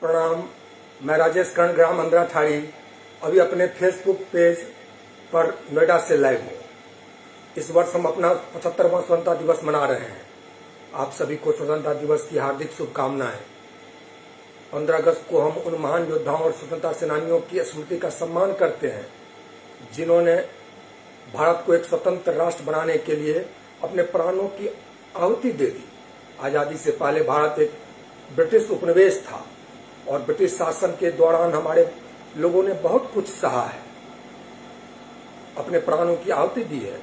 प्रणाम। मैं राजेश कर्ण, ग्राम अंद्राठाड़ी, अभी अपने फेसबुक पेज पर नोएडा से लाइव हूँ। इस वर्ष हम अपना 75वां स्वतंत्रता दिवस मना रहे हैं। आप सभी को स्वतंत्रता दिवस की हार्दिक शुभकामनाएं। 15 अगस्त को हम उन महान योद्धाओं और स्वतंत्रता सेनानियों की स्मृति का सम्मान करते हैं जिन्होंने भारत को एक स्वतंत्र राष्ट्र बनाने के लिए अपने प्राणों की आहुति दे दी। आजादी से पहले भारत एक ब्रिटिश उपनिवेश था और ब्रिटिश शासन के दौरान हमारे लोगों ने बहुत कुछ सहा है, अपने प्राणों की आहुति दी है।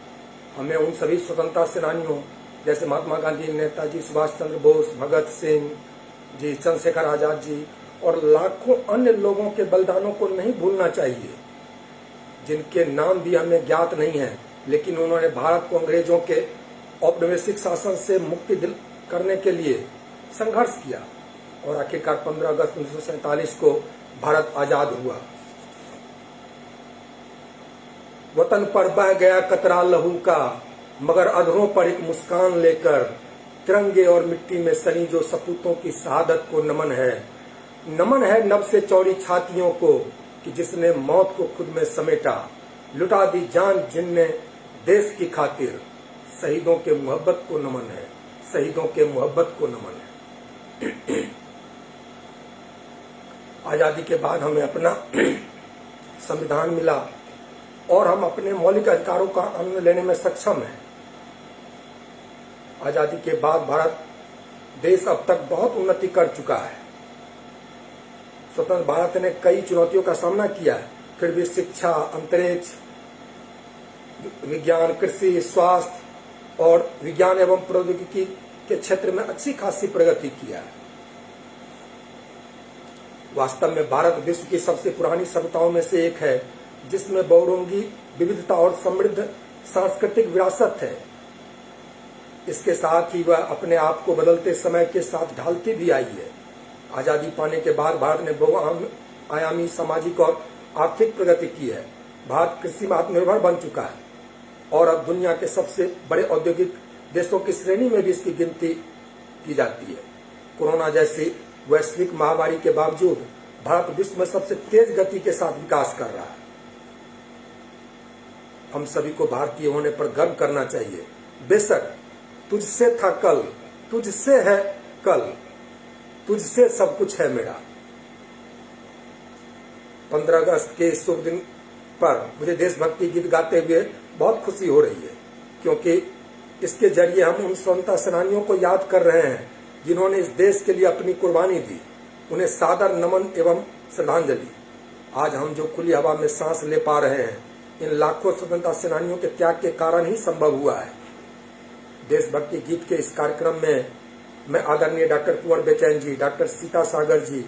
हमें उन सभी स्वतंत्रता सेनानियों जैसे महात्मा गांधी, नेताजी सुभाष चंद्र बोस, भगत सिंह जी, चंद्रशेखर आजाद जी और लाखों अन्य लोगों के बलिदानों को नहीं भूलना चाहिए, जिनके नाम भी हमें ज्ञात नहीं है, लेकिन उन्होंने भारत को अंग्रेजों के औपनिवेशिक शासन से मुक्ति करने के लिए संघर्ष किया और आखिरकार 15 अगस्त 1947 को भारत आजाद हुआ। वतन पर बह गया कतरा लहू का, मगर अधरों पर एक मुस्कान लेकर, तिरंगे और मिट्टी में सनी जो सपूतों की शहादत को नमन है। नमन है नभ से चौड़ी छातियों को कि जिसने मौत को खुद में समेटा, लुटा दी जान जिनने देश की खातिर। शहीदों के मोहब्बत को नमन है, शहीदों के मोहब्बत को नमन है। आजादी के बाद हमें अपना संविधान मिला और हम अपने मौलिक अधिकारों का आनंद लेने में सक्षम हैं। आजादी के बाद भारत देश अब तक बहुत उन्नति कर चुका है। स्वतंत्र भारत ने कई चुनौतियों का सामना किया है, फिर भी शिक्षा, अंतरिक्ष, विज्ञान, कृषि, स्वास्थ्य और विज्ञान एवं प्रौद्योगिकी के क्षेत्र में अच्छी खासी प्रगति किया है। वास्तव में भारत विश्व की सबसे पुरानी सभ्यताओं में से एक है, जिसमें बहुरंगी विविधता और समृद्ध सांस्कृतिक विरासत है। इसके साथ ही वह अपने आप को बदलते समय के साथ ढालती भी आई है। आजादी पाने के बाद भारत ने बहुआयामी सामाजिक और आर्थिक प्रगति की है। भारत कृषि में आत्मनिर्भर बन चुका है और अब दुनिया के सबसे बड़े औद्योगिक देशों की श्रेणी में भी इसकी गिनती की जाती है। कोरोना जैसी वैश्विक महामारी के बावजूद भारत विश्व में सबसे तेज गति के साथ विकास कर रहा है। हम सभी को भारतीय होने पर गर्व करना चाहिए। बेशक तुझसे था कल, तुझसे है कल, तुझसे सब कुछ है मेरा। 15 अगस्त के इस शुभ दिन पर मुझे देशभक्ति गीत गाते हुए बहुत खुशी हो रही है, क्योंकि इसके जरिए हम उन स्वतंत्रता सेनानियों को याद कर रहे हैं जिन्होंने इस देश के लिए अपनी कुर्बानी दी। उन्हें सादर नमन एवं श्रद्धांजलि। आज हम जो खुली हवा में सांस ले पा रहे हैं, इन लाखों स्वतंत्रता सेनानियों के त्याग के कारण ही संभव हुआ है। देशभक्ति गीत के इस कार्यक्रम में मैं आदरणीय डॉक्टर कुंवर बेचैन जी, डॉक्टर सीता सागर जी,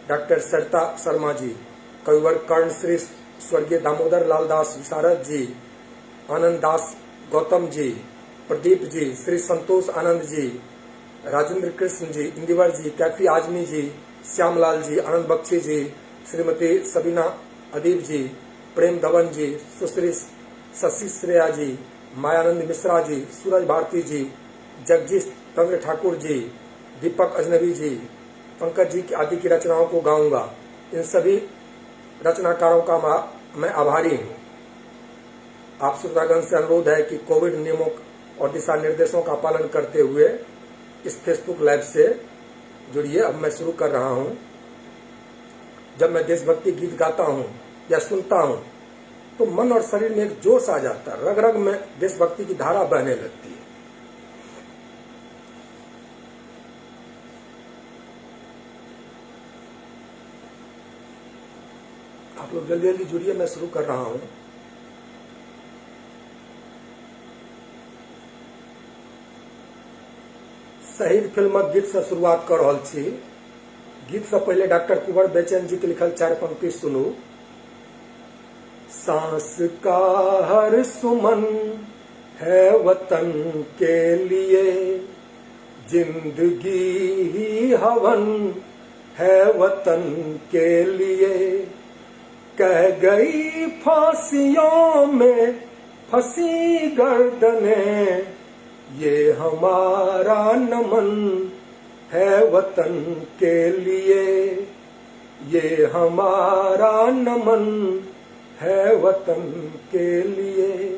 डॉक्टर सरिता शर्मा जी, कविवर कर्ण श्री स्वर्गीय दामोदर लाल दास विशारद जी, आनंद दास गौतम जी, प्रदीप जी, श्री संतोष आनंद जी, राजेंद्र कृष्ण जी, इंदिवर जी, कैफी आजमी जी, श्यामलाल जी, आनंद बख्शी जी, श्रीमती सबीना अदीब जी, प्रेम धवन जी, सुश्री शशि श्रेया जी, मायानंद मिश्रा जी, सूरज भारती जी, जगजीत तंत्र ठाकुर जी, दीपक अजनबी जी, पंकज जी आदि की रचनाओं को गाऊंगा। इन सभी रचनाकारों का मैं आभारी हूँ। आप श्रोतागण से अनुरोध है कि कोविड नियमों और दिशा निर्देशों का पालन करते हुए इस फेसबुक लाइव से जुड़िए। अब मैं शुरू कर रहा हूँ। जब मैं देशभक्ति गीत गाता हूँ या सुनता हूँ तो मन और शरीर में एक जोश आ जाता है, रग रग में देशभक्ति की धारा बहने लगती है। आप लोग जल्दी जल्दी जुड़िए, मैं शुरू कर रहा हूँ। शहीद फिल्मक गीत से शुरुआत कर रहल छी। गीत से पहले डॉक्टर कुंवर बेचैन जी के लिखल 4 पंक्ति सुनू। सांस का हर सुमन है वतन के लिए, जिंदगी ही हवन है वतन के लिए। कह गई फांसियों में फंसी गर्दनें, ये हमारा नमन है वतन के लिए। ये हमारा नमन है वतन के लिए।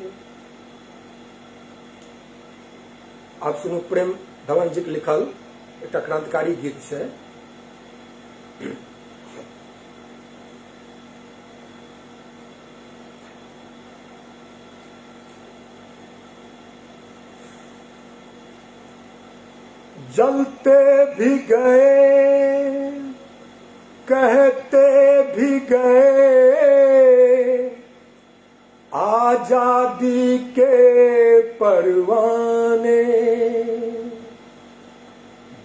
आप सुनो प्रेम धवन जी के लिखल एक क्रांतिकारी गीत से। जलते भी गए कहते भी गए आजादी के परवाने,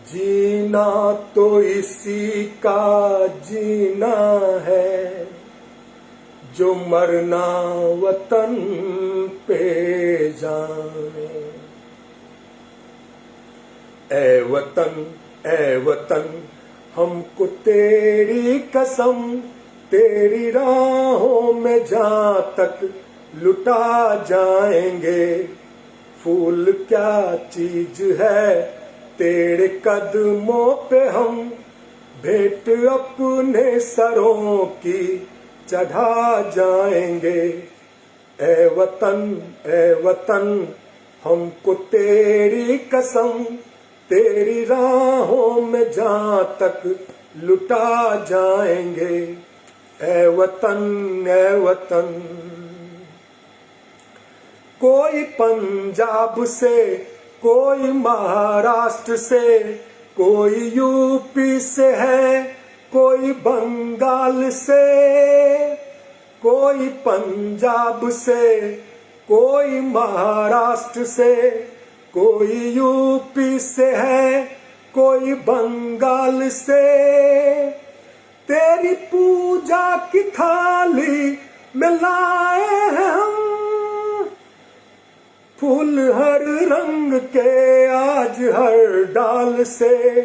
जीना तो इसी का जीना है जो मरना वतन पे जाने। ए वतन हमको तेरी कसम, तेरी राहों में जहाँ तक लुटा जाएंगे। फूल क्या चीज है तेरे कदमों पे हम भेंट अपने सरों की चढ़ा जाएंगे। ए वतन हमको तेरी कसम, तेरी राहों में जहाँ तक लुटा जाएंगे। ए वतन कोई पंजाब से, कोई महाराष्ट्र से, कोई यूपी से है, कोई बंगाल से। कोई पंजाब से, कोई महाराष्ट्र से, कोई यूपी से है, कोई बंगाल से। तेरी पूजा की थाली में लाए हैं हम फूल हर रंग के आज हर डाल से।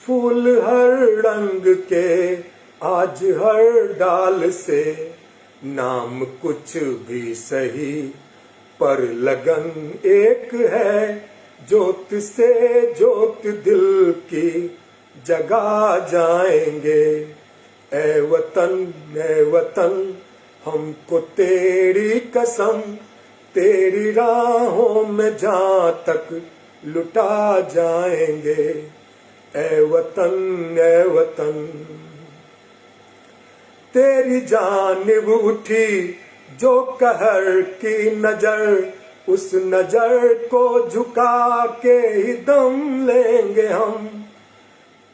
फूल हर रंग के आज हर डाल से। नाम कुछ भी सही पर लगन एक है, ज्योत से ज्योत दिल की जगा जाएंगे। ए वतन हमको तेरी कसम, तेरी राहों में जहाँ तक लुटा जाएंगे। ए वतन तेरी जानिब उठी जो कहर की नजर, उस नजर को झुका के ही दम लेंगे हम।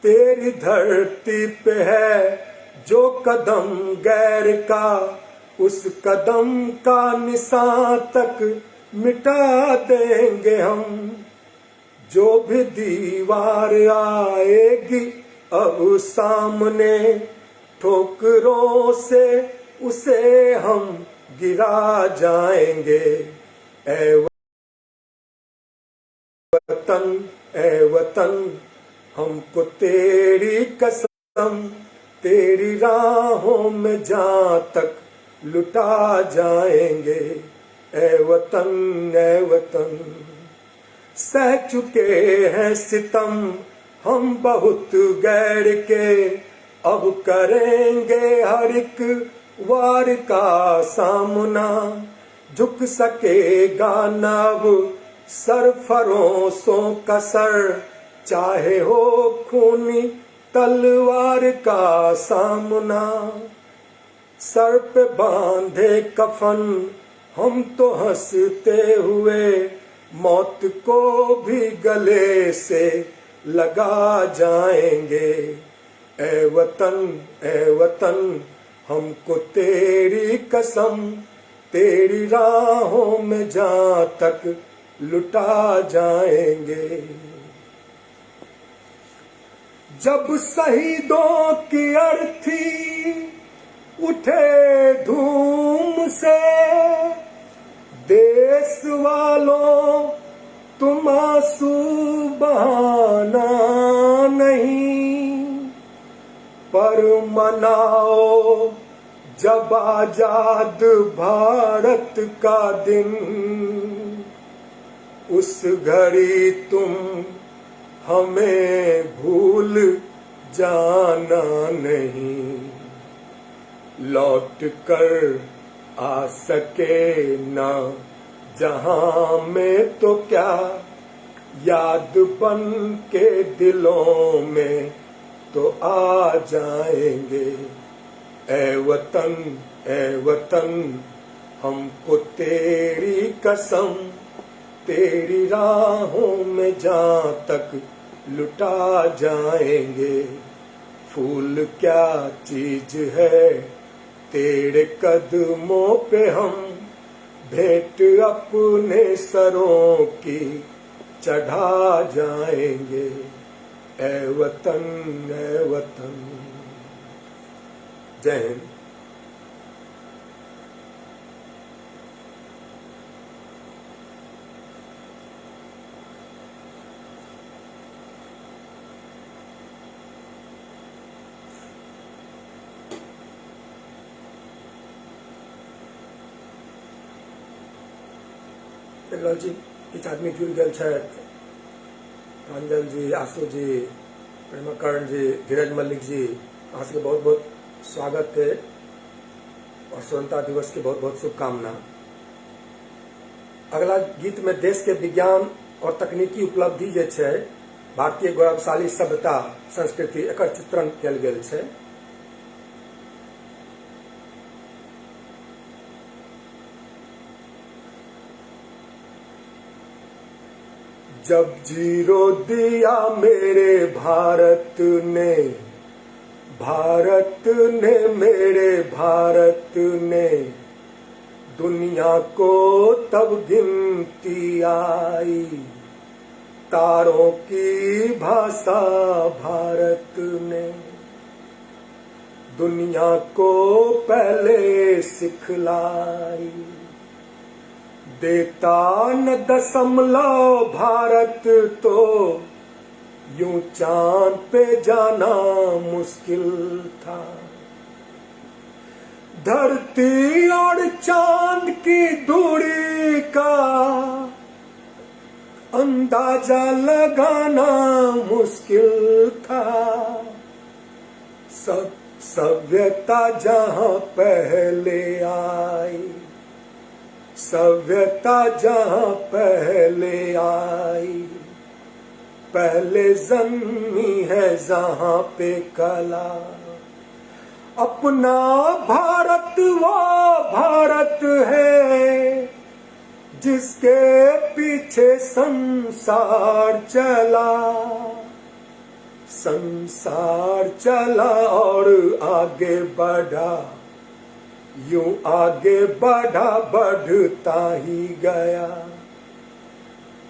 तेरी धरती पे है जो कदम गैर का, उस कदम का निशान तक मिटा देंगे हम। जो भी दीवार आएगी अब सामने, ठोकरों से उसे हम गिरा जाएंगे। ए वतन हमको तेरी कसम, तेरी राहों में जहाँ तक लुटा जाएंगे। ए वतन सह चुके हैं सितम हम बहुत गैर के, अब करेंगे हर एक वार का सामना। झुक सकेगा न अब सरफरोशों का सर, चाहे हो खूनी तलवार का सामना। सर पे बांधे कफन हम तो हंसते हुए, मौत को भी गले से लगा जाएंगे। ए वतन हमको तेरी कसम, तेरी राहों में जहाँ तक लुटा जाएंगे। जब शहीदों की अर्थी उठे धूम से, देश वालों तुम आंसू बहाना नहीं, पर मनाओ जब आजाद भारत का दिन। उस घड़ी तुम हमें भूल जाना नहीं, लौट कर आ सके ना जहां में तो क्या, याद बन के दिलों में तो आ जाएंगे। ए वतन हमको तेरी कसम, तेरी राहों में जहाँ तक लुटा जाएंगे। फूल क्या चीज है तेरे कदमों पे हम, भेंट अपने सरों की चढ़ा जाएंगे। ए वतन जय हिंद। जी किछु आदमी जुड़ गए छथि, प्रांजल जी, आशु जी, प्रेमकर्ण जी, धीरज मल्लिक जी, अहाँ सबके बहुत बहुत स्वागत है और स्वतंत्रता दिवस की बहुत बहुत शुभकामना। अगला गीत में देश के विज्ञान और तकनीकी उपलब्धि जे छै, भारतीय गौरवशाली सभ्यता संस्कृति, एकर चित्रण कयल गेल छै। जब जीरो दिया मेरे भारत ने मेरे भारत ने, दुनिया को तब गिनती आई, तारों की भाषा भारत ने दुनिया को पहले सिखलाई। देता न दशमलव भारत तो यूं चांद पे जाना मुश्किल था। धरती और चांद की दूरी का अंदाजा लगाना मुश्किल था। सब सभ्यता जहां पहले आई, सभ्यता जहां पहले आई, पहले जन्मी है जहां पे कला। अपना भारत वो भारत है जिसके पीछे संसार चला, संसार चला और आगे बढ़ा, यूं आगे बढ़ा बढ़ता ही गया।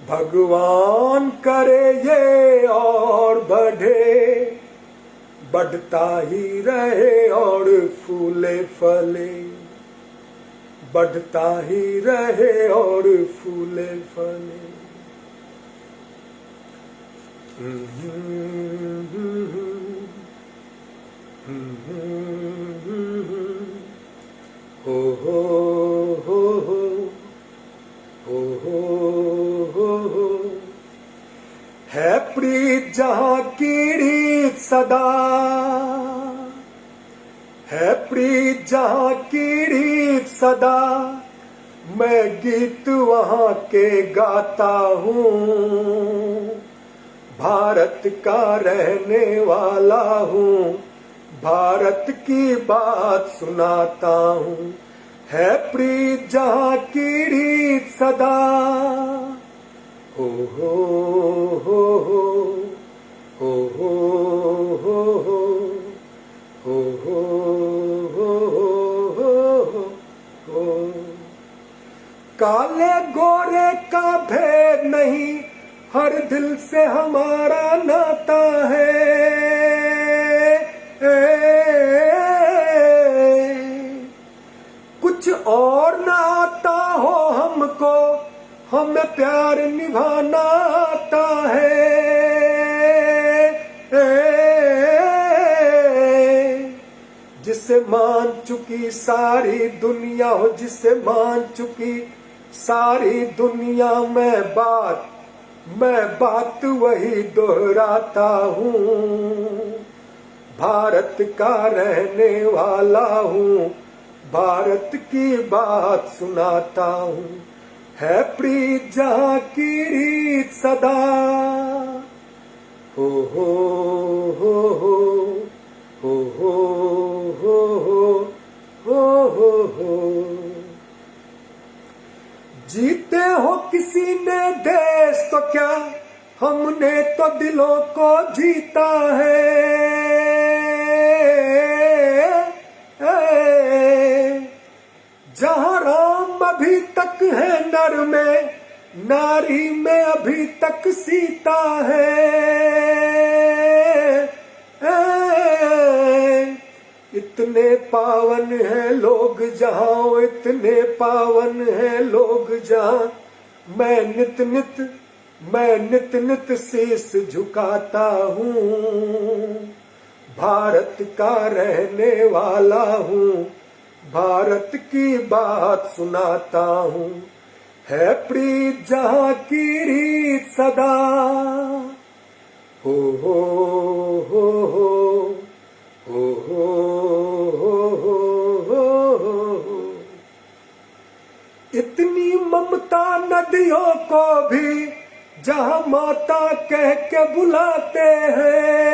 भगवान करे ये और बढ़े, बढ़ता ही रहे और फूले फले, बढ़ता ही रहे और फूले फले। हो हो हो हो हो हो हो, है प्रीत जहां की रीत सदा, है प्रीत जहां की रीत सदा। मैं गीत वहां के गाता हूँ, भारत का रहने वाला हूँ, भारत की बात सुनाता हूँ। है प्रीत जहां की रीत सदा। हो हो हो हो हो हो हो हो हो हो हो हो। काले गोरे का भेद नहीं, हर दिल से हमारा नाता है। कुछ और ना आता हो हमको, हमें प्यार निभाना आता है। जिसे मान चुकी सारी दुनिया हो, जिसे मान चुकी सारी दुनिया, मैं बात वही दोहराता हूँ। भारत का रहने वाला हूँ, भारत की बात सुनाता हूँ। है प्रीत जहाँ की रीत सदा, हो हो हो हो हो हो हो हो हो हो। जीते हो किसी ने देश तो क्या, हमने तो दिलों को जीता है। जहाँ राम अभी तक है नर में, नारी में अभी तक सीता है। इतने पावन हैं लोग जहाँ, इतने पावन हैं लोग जहाँ, मैं नित नित शीश झुकाता हूँ। भारत का रहने वाला हूँ, भारत की बात सुनाता हूँ। है प्रीत जहाँ की रीत सदा, हो हो हो हो हो हो हो हो। इतनी ममता नदियों को भी जहाँ माता कह के बुलाते हैं।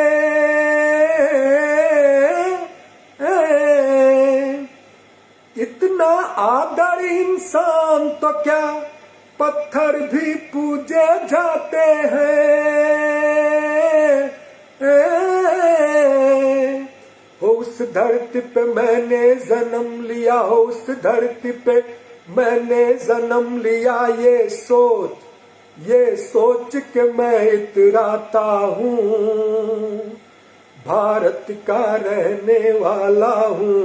इतना आदर इंसान तो क्या, पत्थर भी पूजे जाते हैं। हो उस धरती पे मैंने जन्म लिया, हो उस धरती पे मैंने जन्म लिया। ये सोच के मैं इतराता हूँ। भारत का रहने वाला हूँ,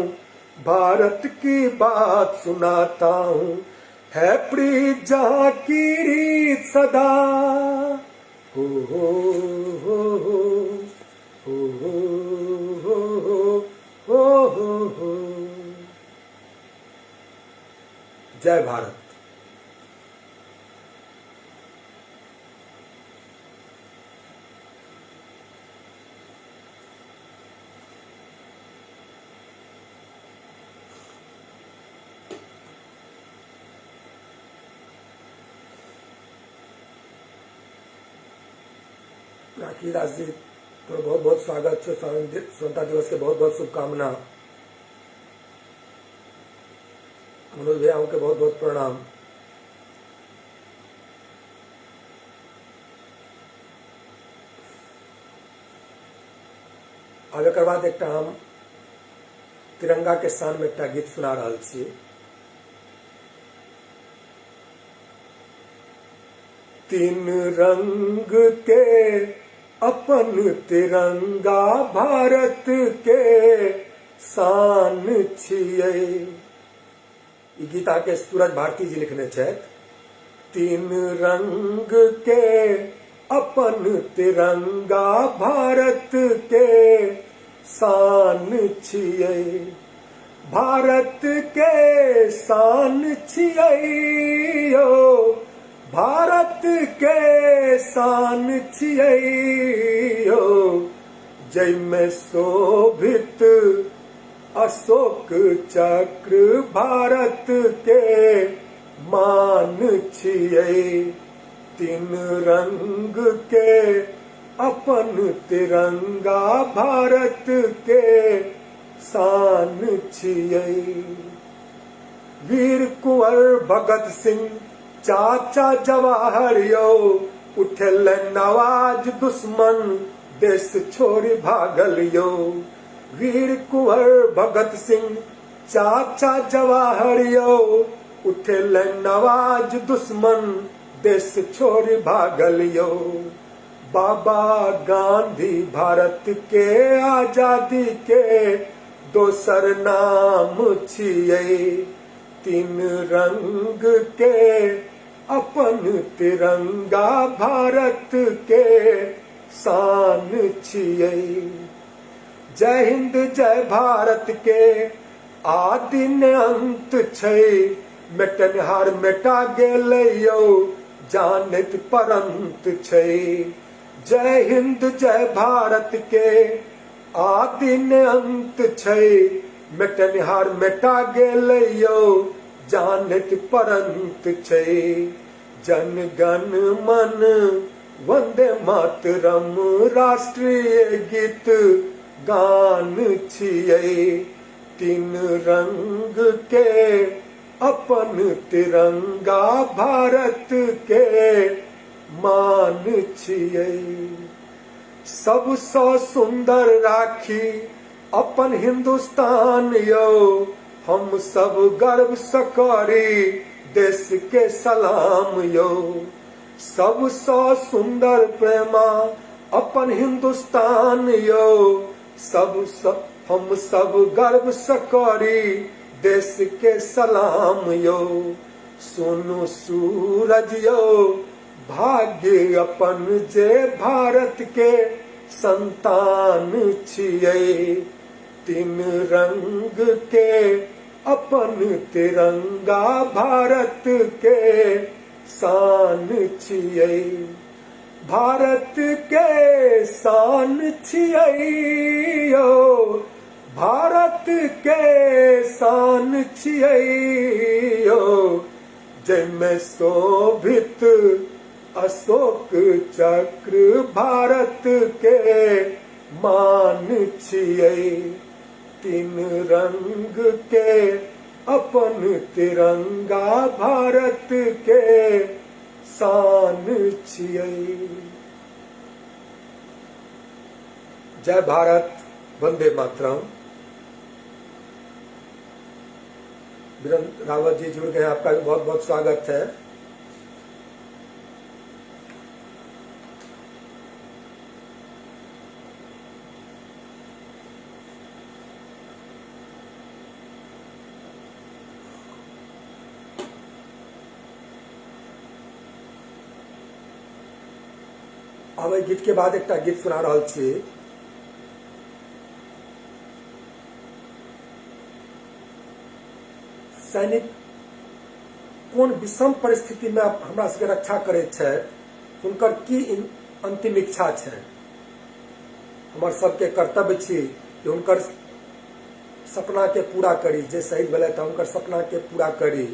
भारत की बात सुनाता हूँ। है प्रीत जहाँ की रीत सदा, हो हो हो हो हो हो हो। जय भारत। राखी दास जी, तो बहुत बहुत स्वागत है। स्वतंत्रता दिवस के बहुत बहुत शुभकामना। मनोज भैया के बहुत बहुत प्रणाम। अब एक बाद एक हम तिरंगा के स्थान में एक गीत सुना रहा छी। तीन रंग के अपन तिरंगा भारत के शान छियै। ई गीता के सूरज भारती जी लिखने छथि। तीन रंग के अपन तिरंगा भारत के शान छियै। भारत के शान छियै यो, भारत के शान छियै यो। जय में शोभित अशोक चक्र भारत के मान छियै। तीन रंग के अपन तिरंगा भारत के शान छियै। वीर कुंवर भगत सिंह चाचा जवाहर यो, उठल नवाज दुश्मन देश छोड़ी भागल यो। वीर कुंवर भगत सिंह चाचा जवाहर यो, उठल नवाज दुश्मन देश छोड़ी भागल यो। बाबा गांधी भारत के आजादी के दोसर नाम छियै। तीन रंग के अपन तिरंगा भारत के शान छियै। जय हिंद जय भारत के आदि ने अंत छै। मेटनहार मेटा गेलै यौ, जानत परंत छै। जय हिंद जय भारत के आदि ने अंत छै मेटनिहार मेटा गेलै यौ जानत परंत छै जन गण मन वंदे मातरम राष्ट्रीय गीत गान छियै तीन रंग के अपन तिरंगा भारत के मान छियै सबसँ सुंदर राखी अपन हिंदुस्तान यौ हम सब गर्व सँ करी देश के सलाम यौ सबसँ सुंदर प्रेमा अपन हिंदुस्तान यौ हम सब गर्व सँ करी देश के सलाम यौ सुनु सूरज यौ भाग्य अपन जे भारत के संतान छियै तीन रंग के अपन तिरंगा भारत के शान छियै भारत के शान छियै यौ भारत के शान छियै यौ जैमे शोभित अशोक चक्र भारत के मान छियै तीन रंग के अपन तिरंगा भारत के शान छियै जय भारत वंदे मातरम। वीरेंद्र रावत जी जुड़ गए, आपका भी बहुत बहुत स्वागत है। अब एहि गीत के बाद एक गीत सुना रहल छी। सैनिक कोन विषम परिस्थिति में हमरा सबके रक्षा करैत छथि, हुनकर की अंतिम इच्छा छै। हमर सबके कर्तव्य छी कि हुनकर सपना के पूरा करी, जे शहीद भेलै तऽ हुनकर सपना के पूरा करी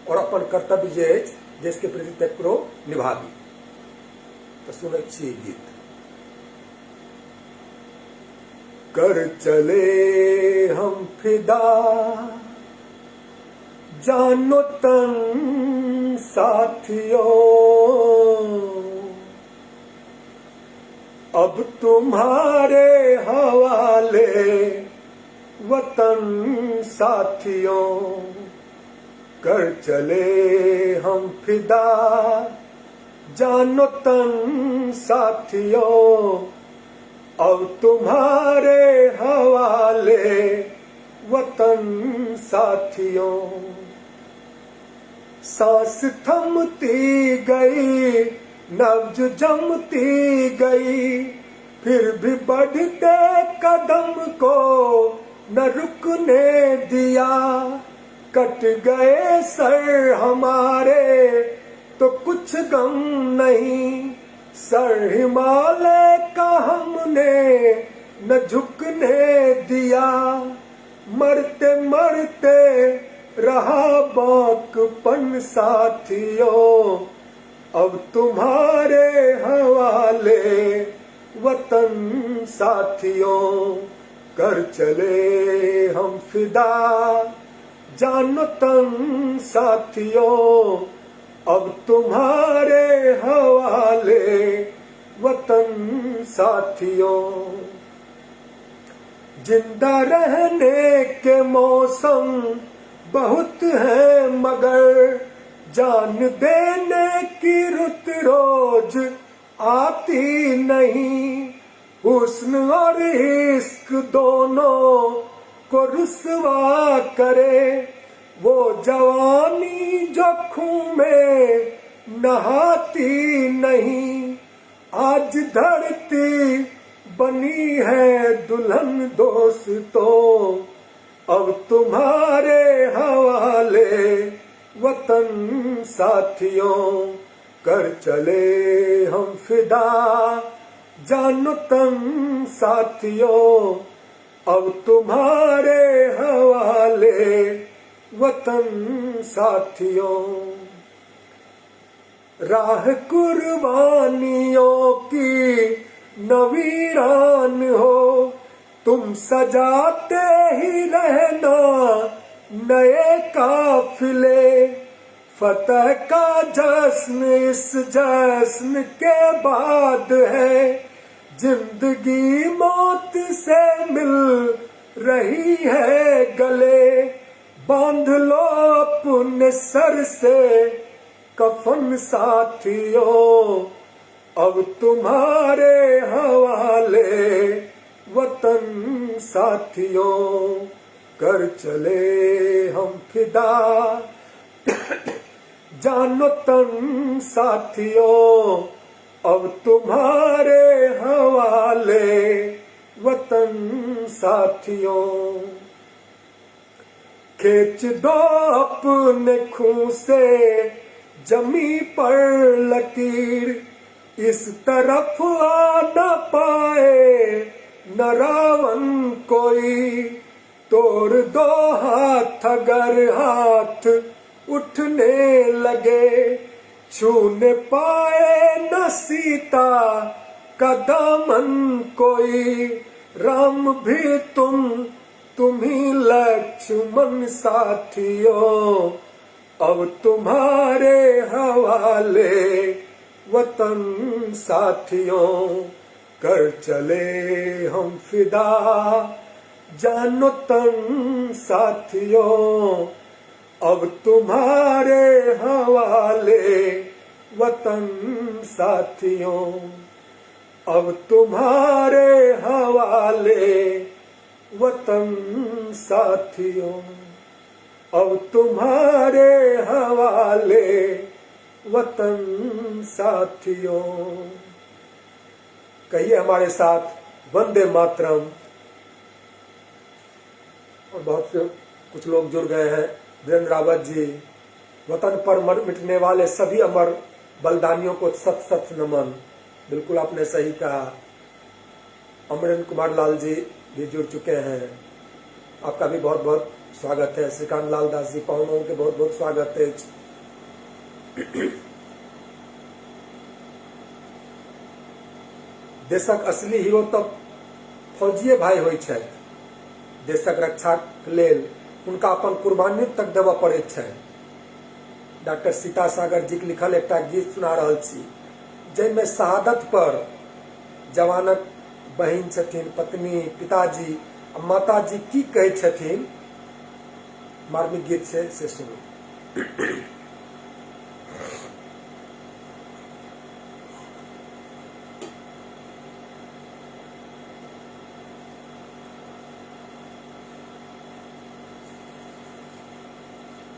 और अपन कर्तव्य जे अछि देश के प्रति तकरो निभाबी। तो सुनै छी गीत। कर चले हम फिदा जानो तन साथियों, अब तुम्हारे हवाले वतन साथियों। कर चले हम फिदा जानो तन साथियों, अब तुम्हारे हवाले वतन साथियों। सांस थमती गई नब्ज जमती गई, फिर भी बढ़ते कदम को न रुकने दिया। कट गए सर हमारे तो कुछ गम नहीं, सर हिमालय का हमने न झुकने दिया। मरते मरते रहा बाकपन साथियों, अब तुम्हारे हवाले वतन साथियों। कर चले हम फिदा जानो तन साथियों, अब तुम्हारे हवाले वतन साथियों। जिंदा रहने के मौसम बहुत है मगर जान देने की रुत रोज आती नहीं। हुस्न और इश्क दोनों को रुसवा करे, वो जवानी जो खून में नहाती नहीं। आज धरती बनी है दुल्हन दोस्तों, अब तुम्हारे हवाले वतन साथियों। कर चले हम फिदा जानो तन साथियों अब तुम्हारे हवाले वतन साथियों। राह कुर्बानियों की नवीरान हो, तुम सजाते ही रहना नए काफिले। फतह का जश्न इस जश्न के बाद है, जिंदगी मौत से मिल रही है गले। बांध लो अपने सर से कफन साथियों, अब तुम्हारे हवाले वतन साथियों। कर चले हम फिदा जानो तन साथियों, अब तुम्हारे हवाले वतन साथियों। खींच दो अपने खून से जमी पर लकीर, इस तरफ आ न पाए न रावण कोई। तोड़ दो हाथ अगर हाथ उठने लगे, छूने पाए न सीता का दामन कोई। राम भी तुम ही लक्ष्मण साथियों, अब तुम्हारे हवाले वतन साथियों। कर चले हम फिदा जानो तन साथियों, अब तुम्हारे हवाले वतन साथियों। अब तुम्हारे हवाले वतन साथियों, अब तुम्हारे हवाले वतन साथियों। कहिए हमारे साथ वंदे मातरम। और बहुत से कुछ लोग जुड़ गए हैं। वीरेंद्र रावत जी, वतन पर मिटने वाले सभी अमर बलिदानियों को सत सत नमन। बिल्कुल आपने सही कहा। अमरेंद्र कुमार लाल जी भी जुड़ चुके हैं, आपका भी बहुत बहुत स्वागत है। श्रीकांत लाल दास जी पावनों के बहुत बहुत स्वागत है। देशक असली हीरो तब फौजिए भाई होइ छै, देशक रक्षाक लेल उनका अपन कुर्बानी तक देवा पड़े छै। डॉक्टर सीता सागर जी के लिखल एक गीत सुना रहल छी, जैमे शहादत पर जवानक बहिन छथिन, पत्नी, पिताजी आ माताजी की कहै छथिन, मार्मिक गीत से सुनो।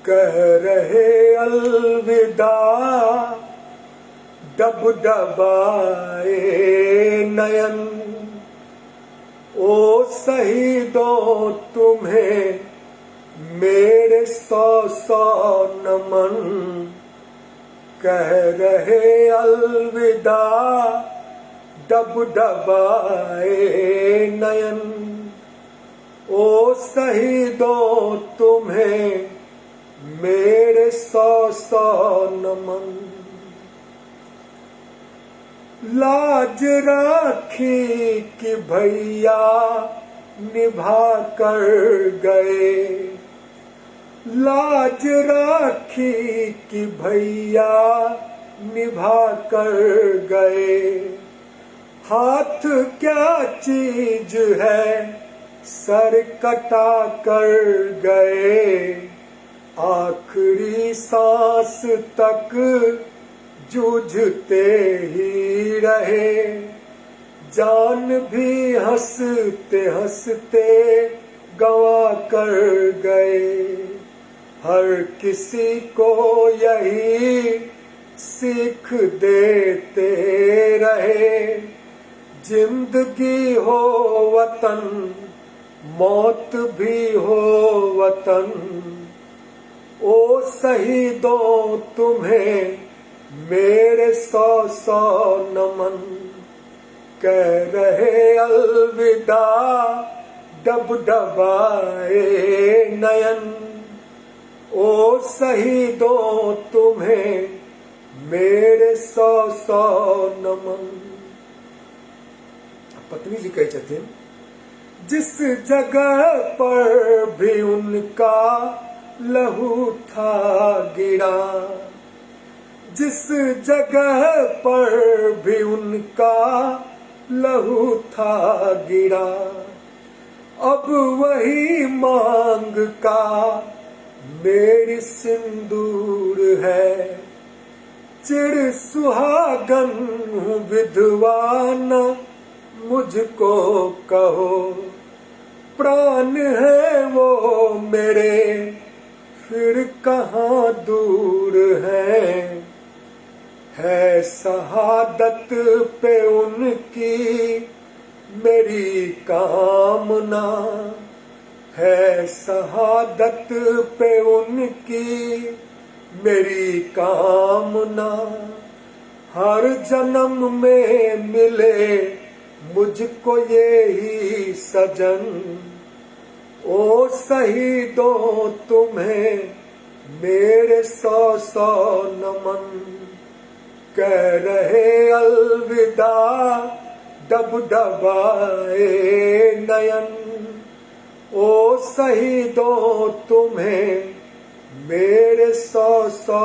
कह रहे अलविदा डब डबाए नयन, ओ शहीदों तुम्हें मेरे सौ सौ नमन। कह रहे अलविदा डब डबाए नयन, ओ शहीदों तुम्हें मेरे सौ सौ नमन। लाज राखी कि भैया निभा कर गए, लाज राखी कि भैया निभा कर गए। हाथ क्या चीज है सर कटा कर गए, आखिरी सांस तक जूझते ही रहे। जान भी हंसते हंसते गंवा कर गए। हर किसी को यही सीख देते रहे, जिंदगी हो वतन मौत भी हो वतन। ओ शहीदों तुम्हें मेरे सौ सौ नमन। कह रहे अलविदा डबडबाए नयन। ओ शहीदों तुम्हें मेरे 100 नमन। पत्नी जी कहे छथिन, जिस जगह पर भी उनका लहू था गिरा, जिस जगह पर भी उनका लहू था गिरा, अब वही मांग का मेरी सिंदूर है। चिर सुहागन हूँ विधवा न मुझको कहो, प्राण है वो मेरे फिर कहाँ दूर है शहादत पे उनकी मेरी कामना, है शहादत पे उनकी मेरी कामना। हर जन्म में मिले मुझको ये ही सजन। ओ शहीदों तुम्हें मेरे 100 नमन। कह रहे अलविदा डबडबाए नयन। ओ शहीदों तुम्हें मेरे 100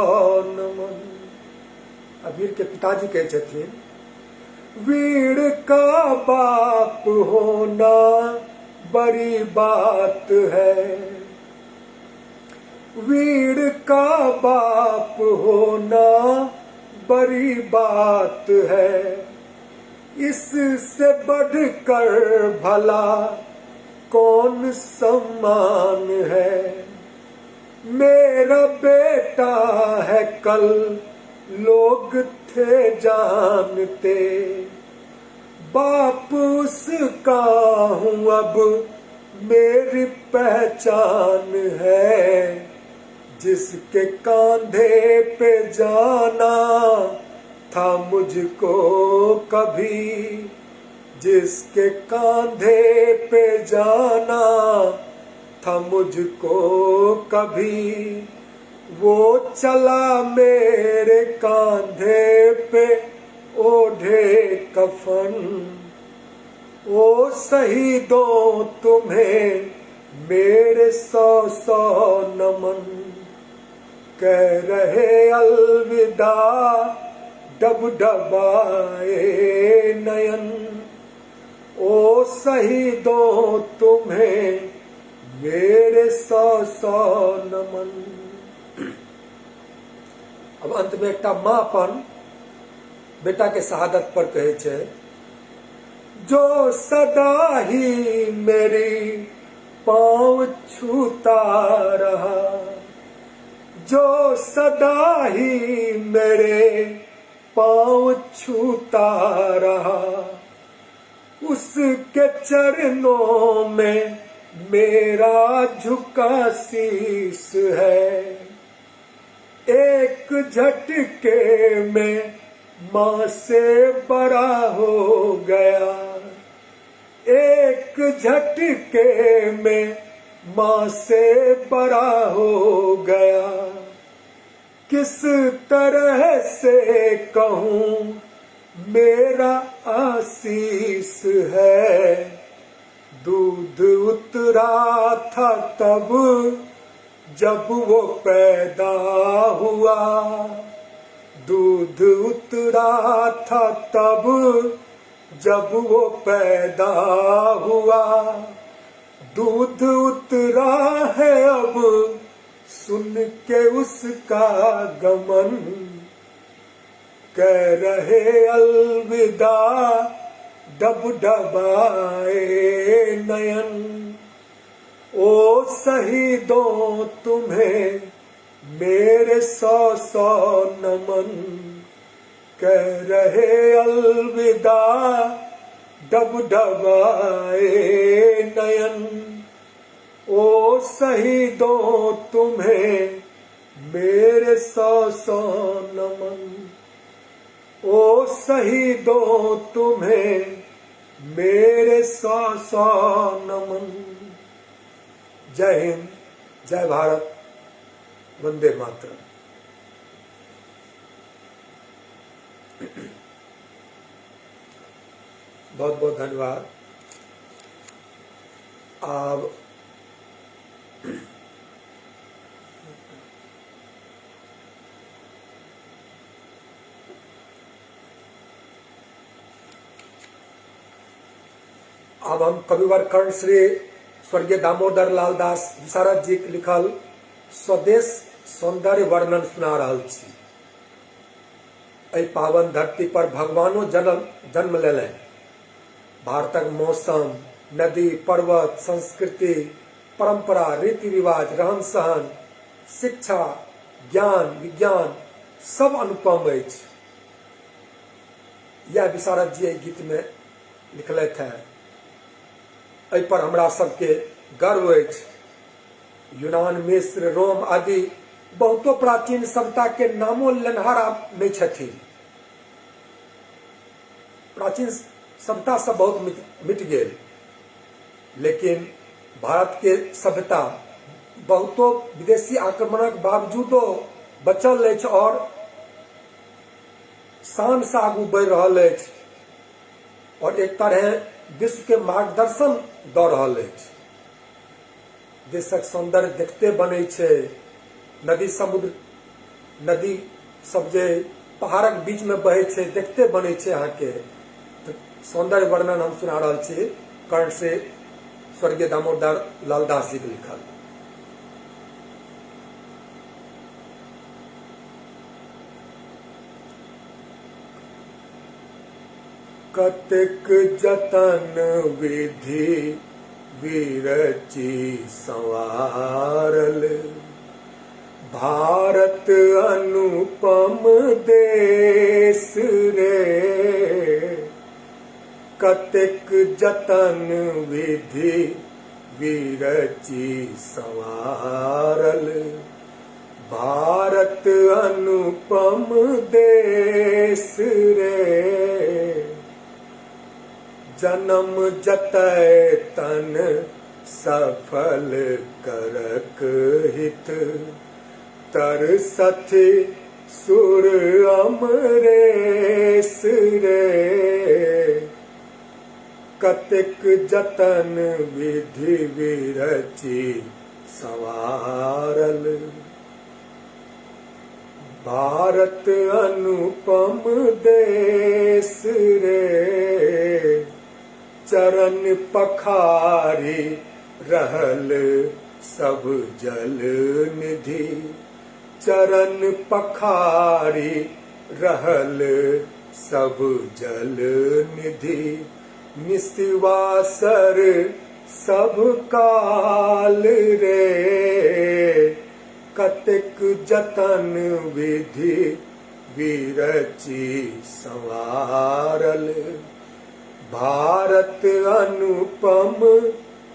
नमन। अबीर के पिताजी कहे छथिन, वीर का बाप होना बड़ी बात है, वीर का बाप होना बड़ी बात है। इससे बढ़कर भला कौन सम्मान है। मेरा बेटा है कल लोग थे जानते, बाप उसका हूँ अब मेरी पहचान है। जिसके कांधे पे जाना था मुझको कभी, जिसके कांधे पे जाना था मुझको कभी, वो चला मेरे कांधे पे ओढ़े कफन। ओ शहीदों तुम्हें मेरे 100 नमन। कह रहे अलविदा डबडबाए नयन। ओ शहीदों तुम्हें मेरे 100 नमन। अब अंत में एकटा माँ अपन बेटा के शहादत पर कहे छे, जो सदा ही मेरी पाँव छूता रहा, जो सदा ही मेरे पाँव छूता रहा, उसके चरणों में मेरा झुका शीश है। एक झटके में माँ से बड़ा हो गया, एक झटके में माँ से बड़ा हो गया। किस तरह से कहूँ मेरा आशीष है। दूध उतरा था तब जब वो पैदा हुआ, दूध उतरा था तब जब वो पैदा हुआ। दूध उतरा है अब सुन के उसका गमन। कह रहे अलविदा डबडबाए नयन। ओ शहीदों तुम्हें मेरे 100 नमन। कह रहे अलविदा डबडबाए नयन। ओ शहीदों तुम्हें मेरे 100 नमन। ओ शहीदों तुम्हें मेरे 100 नमन। जय हिंद, जय भारत, वंदे मातरम। बहुत बहुत धन्यवाद। अब हम कविवर कर्ण श्री स्वर्गीय दामोदर लाल दास विशारद जी के लिखल स्वदेश सौंदर्य वर्णन सुना रहल छी। एहि पावन धरती पर भगवानो जन्म लेले। भारतक मौसम, नदी, पर्वत, संस्कृति, परंपरा, रीति रिवाज, रहन सहन, शिक्षा, ज्ञान, विज्ञान सब अनुपम अछि। यह विशारद जी एहि गीत में लिखलथि है। एहि पर हमरा सबके गर्व अछि। यूनान, मिस्र, रोम आदि बहुतो प्राचीन सभ्यता के नामो लेनहारा नहीं छथिन। प्राचीन सभ्यता सब बहुत मिट गेल, लेकिन भारत के सभ्यता बहुतो विदेशी आक्रमणक बावजूदो बचल अछि और शान से आगू बढ़ि रहल अछि और एक तरह विश्व के मार्गदर्शन दऽ रहल अछि। देशक सौंदर्य देखते बनै छै। नदी, समुद्र, नदी सब जे पहाड़क बीच में बहे छै, देखते बनै छै। अहाँ के सौंदर्य वर्णन हम सुना रहल छी कर्ण से स्वर्गीय दामोदर लाल दास जी के लिखल। कतेक जतन विधि विरचि संवारल, भारत अनुपम देश रे। कतेक जतन विधि विरचि संवारल, भारत अनुपम देश रे। जन्म जतय तन सफल करक हित, तरसथि सुर अमरेश रे। कतेक जतन विधि विरचि संवारल, भारत अनुपम देश रे। चरण पखारी रहल सब जल निधि, चरण पखारी रहल सब जल निधि। निस्वासर सब काल रे। कतेक जतन विधि विरचि संवारल, भारत अनुपम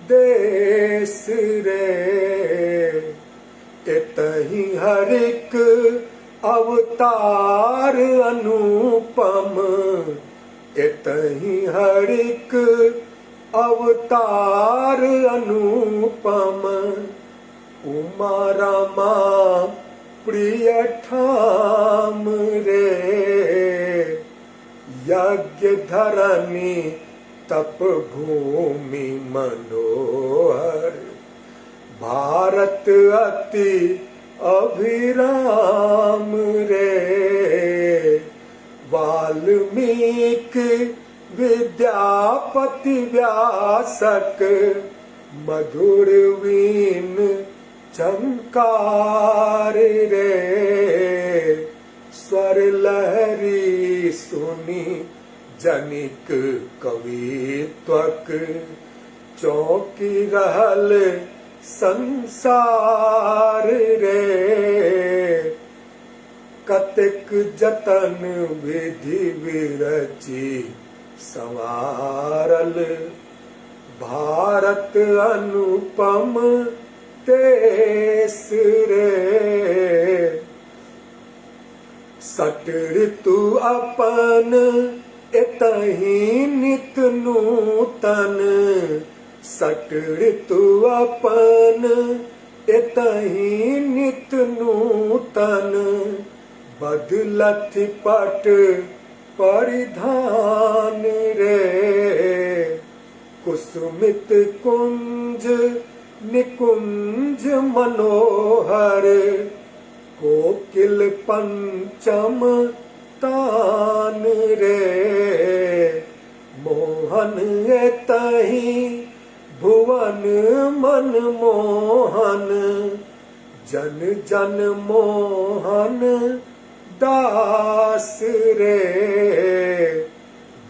देश रे। एतहि हरिक अवतार अनुपम, एतहि हरिक अवतार अनुपम। उमा रमा प्रिय ठाम रे। यज्ञ धरनी तप भूमि मनोहर, भारत अति अभिराम रे। वाल्मीकि विद्यापति व्यासक, मधुर वीण झंकार रे। स्वर लहरी सुनी जनिक कवित्वक, चौंकी रहल संसार रे। कतेक जतन विधि विरचि संवारल, भारत अनुपम देश रे। सट ऋतु अपन एतही नित नूतन सट ऋतु अपन, एतही नित नूतन बदलत पट परिधान रे। कुसुमित कुंज निकुंज मनोहर, कोकिल पंचम तान रे। मोहन एतही भुवन मन मोहन, जन जन मोहन दास रे।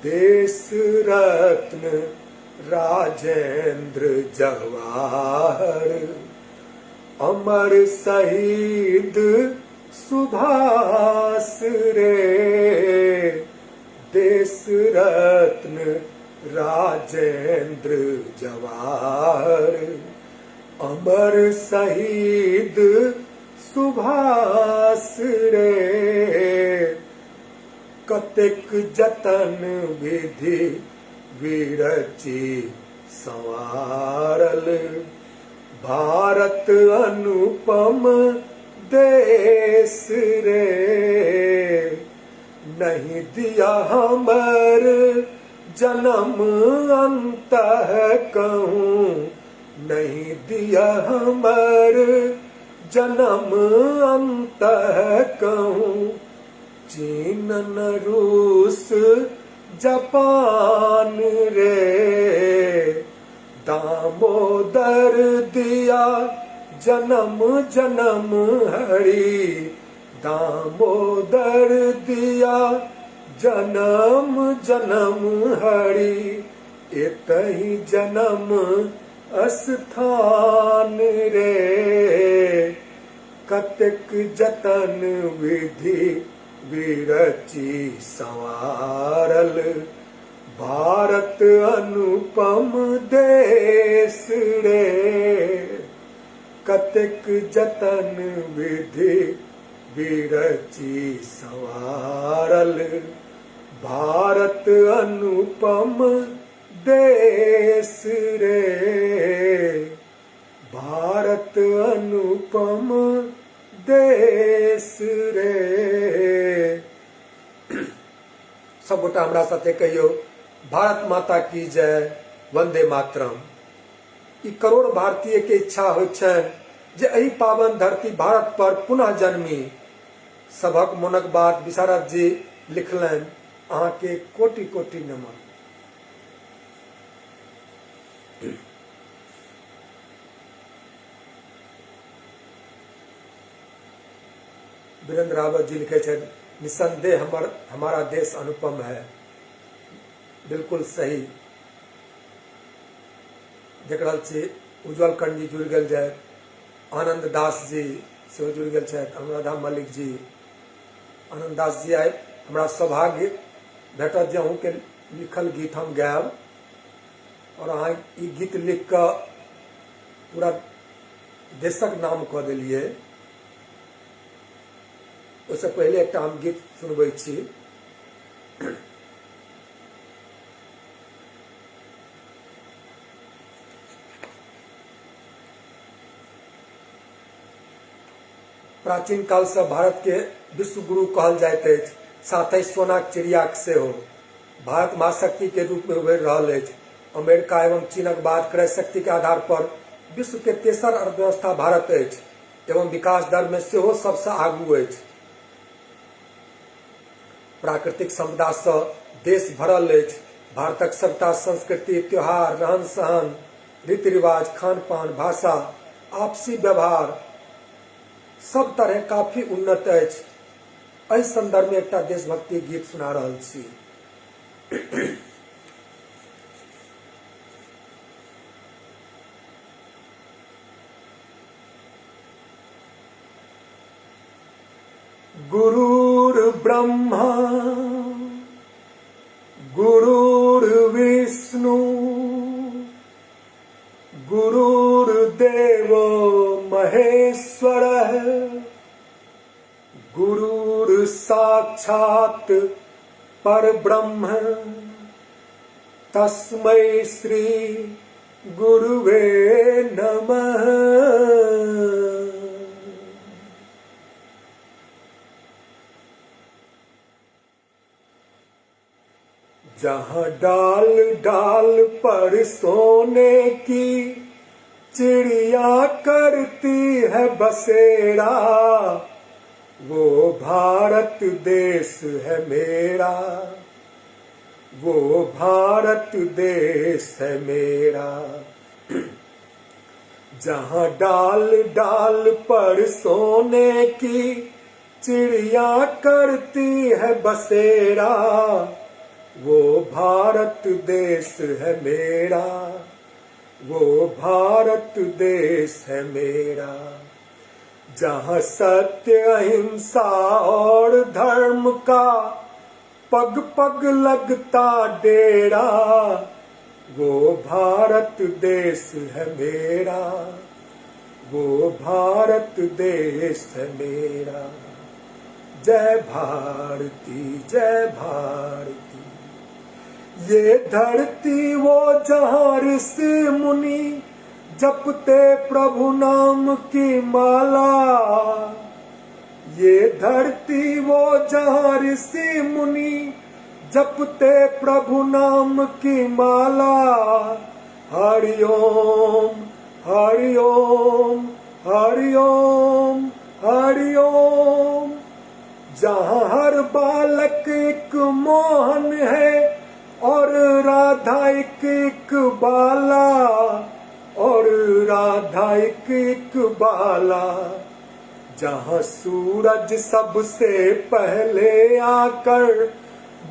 देश रत्न राजेंद्र जवाहर, अमर शहीद सुभाष रे। देश रत्न राजेंद्र जवाहर, अमर शहीद सुभाष रे। कतेक जतन विधि विरची संवारल, भारत अनुपम देश रे। नहीं दिया हमर जन्म अंतः कहूँ, नहीं दिया हमर जन्म अंतः कहूँ। चीन न रूस जापान रे। दामोदर दिया जन्म जन्म हरि, दामोदर दिया जन्म जन्म हरि। एतही जन्म स्थान रे। कतेक जतन विधि विरची संवारल, भारत अनुपम देश रे। कतेक जतन विधि विरची संवारल, भारत अनुपम देश रे। भारत अनुपम देश रे। सब गोटा हमरा साथे कहियो, भारत माता की जय, वंदे मातरम। ई करोड़ भारतीय के इच्छा होइ छनि जे एहि पावन धरती भारत पर पुनः जन्मी। सभक मोनक बात विशारद जी लिखलनि, अहाँ के कोटि कोटि नमन। वीरेंद्र रावत जी लिखे छनि, निसंदेह हमारा देश अनुपम है। बिल्कुल सही देख रहल छी। उज्जवल कंठ जी जुड़ गए जाए, आनंद दास जी से जुड़ गए छथि, अनुराधा मलिक जी। आनंद दास जी आए, हमरा सौभाग्य भेटत जे अहूँ के लिखल गीत हम गायब, और अहाँ ई गीत लिख कऽ पूरा देशक नाम कऽ देलियै। उससे पहले एक हम गीत सुनबै छी। प्राचीन काल से भारत के विश्व गुरु कहल जाइत अछि, साथ ही सोनाक चिड़ियाक सेहो। भारत महाशक्ति के रूप में उभरि रहल अछि। अमेरिका एवं चीनक बाद क्रय शक्ति के आधार पर विश्व के तेसर अर्थव्यवस्था भारत अछि एवं विकास दर में सेहो सबसे आगू अछि। प्राकृतिक संपदा से देश भरल अछि। भारतक सभ्यता, संस्कृति, त्योहार, रहन सहन, रीति रिवाज, खान पान, भाषा, आपसी व्यवहार सब तरह काफी उन्नत अछि। एहि संदर्भ में एक देशभक्ति गीत सुना रहल छी। गुरुर्ब्रह्मा गुरुर्विष्णु गुरुर्देवो महेश्वरः, गुरुर्साक्षात् परब्रह्म तस्मै श्री गुरुवे नमः। जहाँ डाल डाल पर सोने की चिड़िया करती है बसेरा, वो भारत देश है मेरा, वो भारत देश है मेरा। जहाँ डाल डाल पर सोने की चिड़िया करती है बसेरा, वो भारत देश है मेरा, वो भारत देश है मेरा। जहाँ सत्य अहिंसा और धर्म का पग पग लगता डेरा, वो भारत देश है मेरा, वो भारत देश है मेरा। जय भारती जय भारती। ये धरती वो जहाँ ऋषि मुनि जपते प्रभु नाम की माला, ये धरती वो जहाँ ऋषि मुनि जपते प्रभु नाम की माला। हरि ओम हरि ओम हरि ओम हरि ओम। जहाँ हर बालक एक मोहन है और राधा एक बाला, और राधा एक बाला। जहाँ सूरज सबसे पहले आकर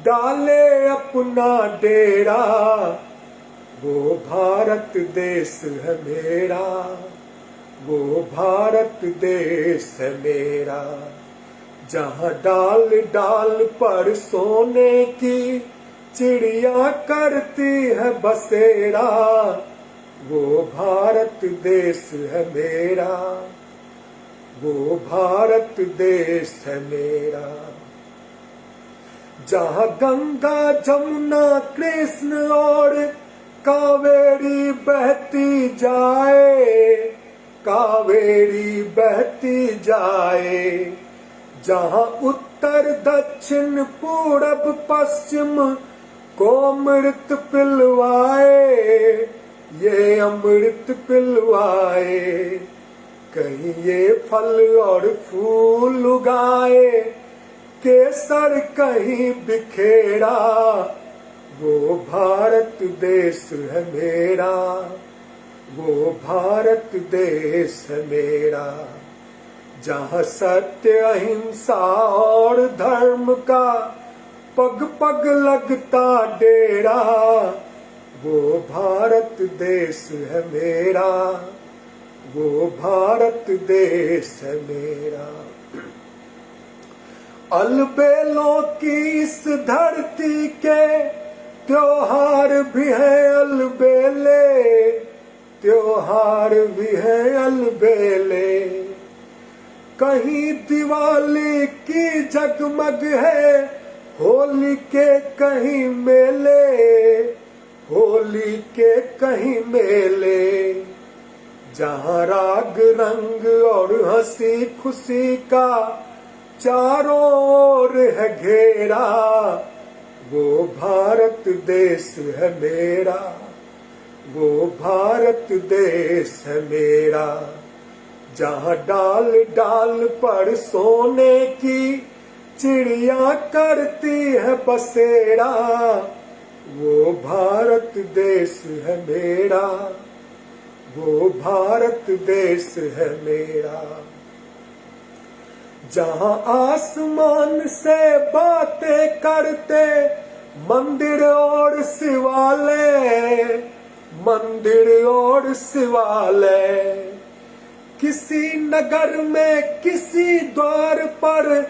डाले अपना डेरा, वो भारत देश है मेरा, वो भारत देश है मेरा। जहाँ डाल डाल पर सोने की चिड़िया करती है बसेरा, वो भारत देश है मेरा, वो भारत देश है मेरा। जहाँ गंगा जमुना कृष्ण और कावेरी बहती जाए, कावेरी बहती जाए। जहाँ उत्तर दक्षिण पूरब पश्चिम को अमृत पिलवाए, ये अमृत पिलवाए। कहीं ये फल और फूल उगाए, केसर कहीं बिखेरा, वो भारत देश है मेरा, वो भारत देश है मेरा। जहाँ सत्य अहिंसा और धर्म का पग पग लगता डेरा, वो भारत देश है मेरा, वो भारत देश है मेरा। अलबेलों की इस धरती के त्योहार भी है अलबेले, त्योहार भी है अलबेले। कहीं दिवाली की जगमग है, होली के कहीं मेले, होली के कहीं मेले। जहाँ राग रंग और हंसी खुशी का चारों ओर है घेरा, वो भारत देश है मेरा, वो भारत देश है मेरा। जहाँ डाल डाल पर सोने की चिड़िया करती है बसेरा, वो भारत देश है मेरा, वो भारत देश है मेरा। जहाँ आसमान से बातें करते मंदिर और शिवालय, मंदिर और शिवालय। किसी नगर में किसी द्वार पर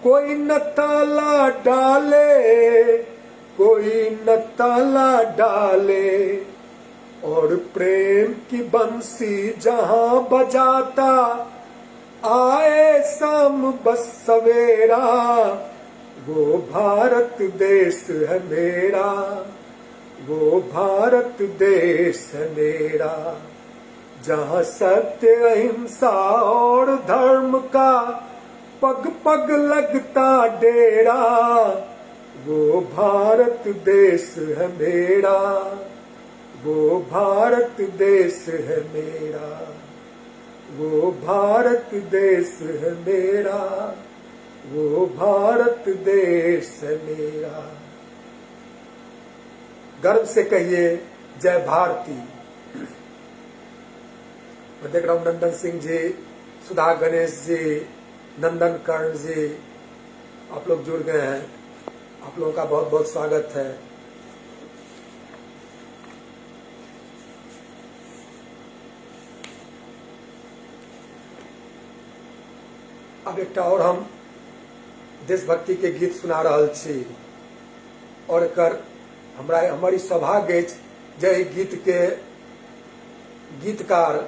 कोई न ताला डाले, कोई न ताला डाले। और प्रेम की बंसी जहाँ बजाता आए शाम बस सवेरा, वो भारत देश है मेरा, वो भारत देश है मेरा, जहाँ सत्य अहिंसा और धर्म का पग पग लगता डेरा। वो भारत देश है मेरा, वो भारत देश है मेरा, वो भारत देश है मेरा, वो भारत देश है मेरा। गर्व से कहिए जय भारती। मैं देख रहा हूँ नंदन सिंह जी, सुधा गणेश जी, नंदन कर्ण जी, आप लोग जुड़ गए हैं। आप लोगों का बहुत बहुत स्वागत है। अब एक और हम देशभक्ति के गीत सुना रहल छी और एकर हमारी सौभाग्य जे गीत के गीतकार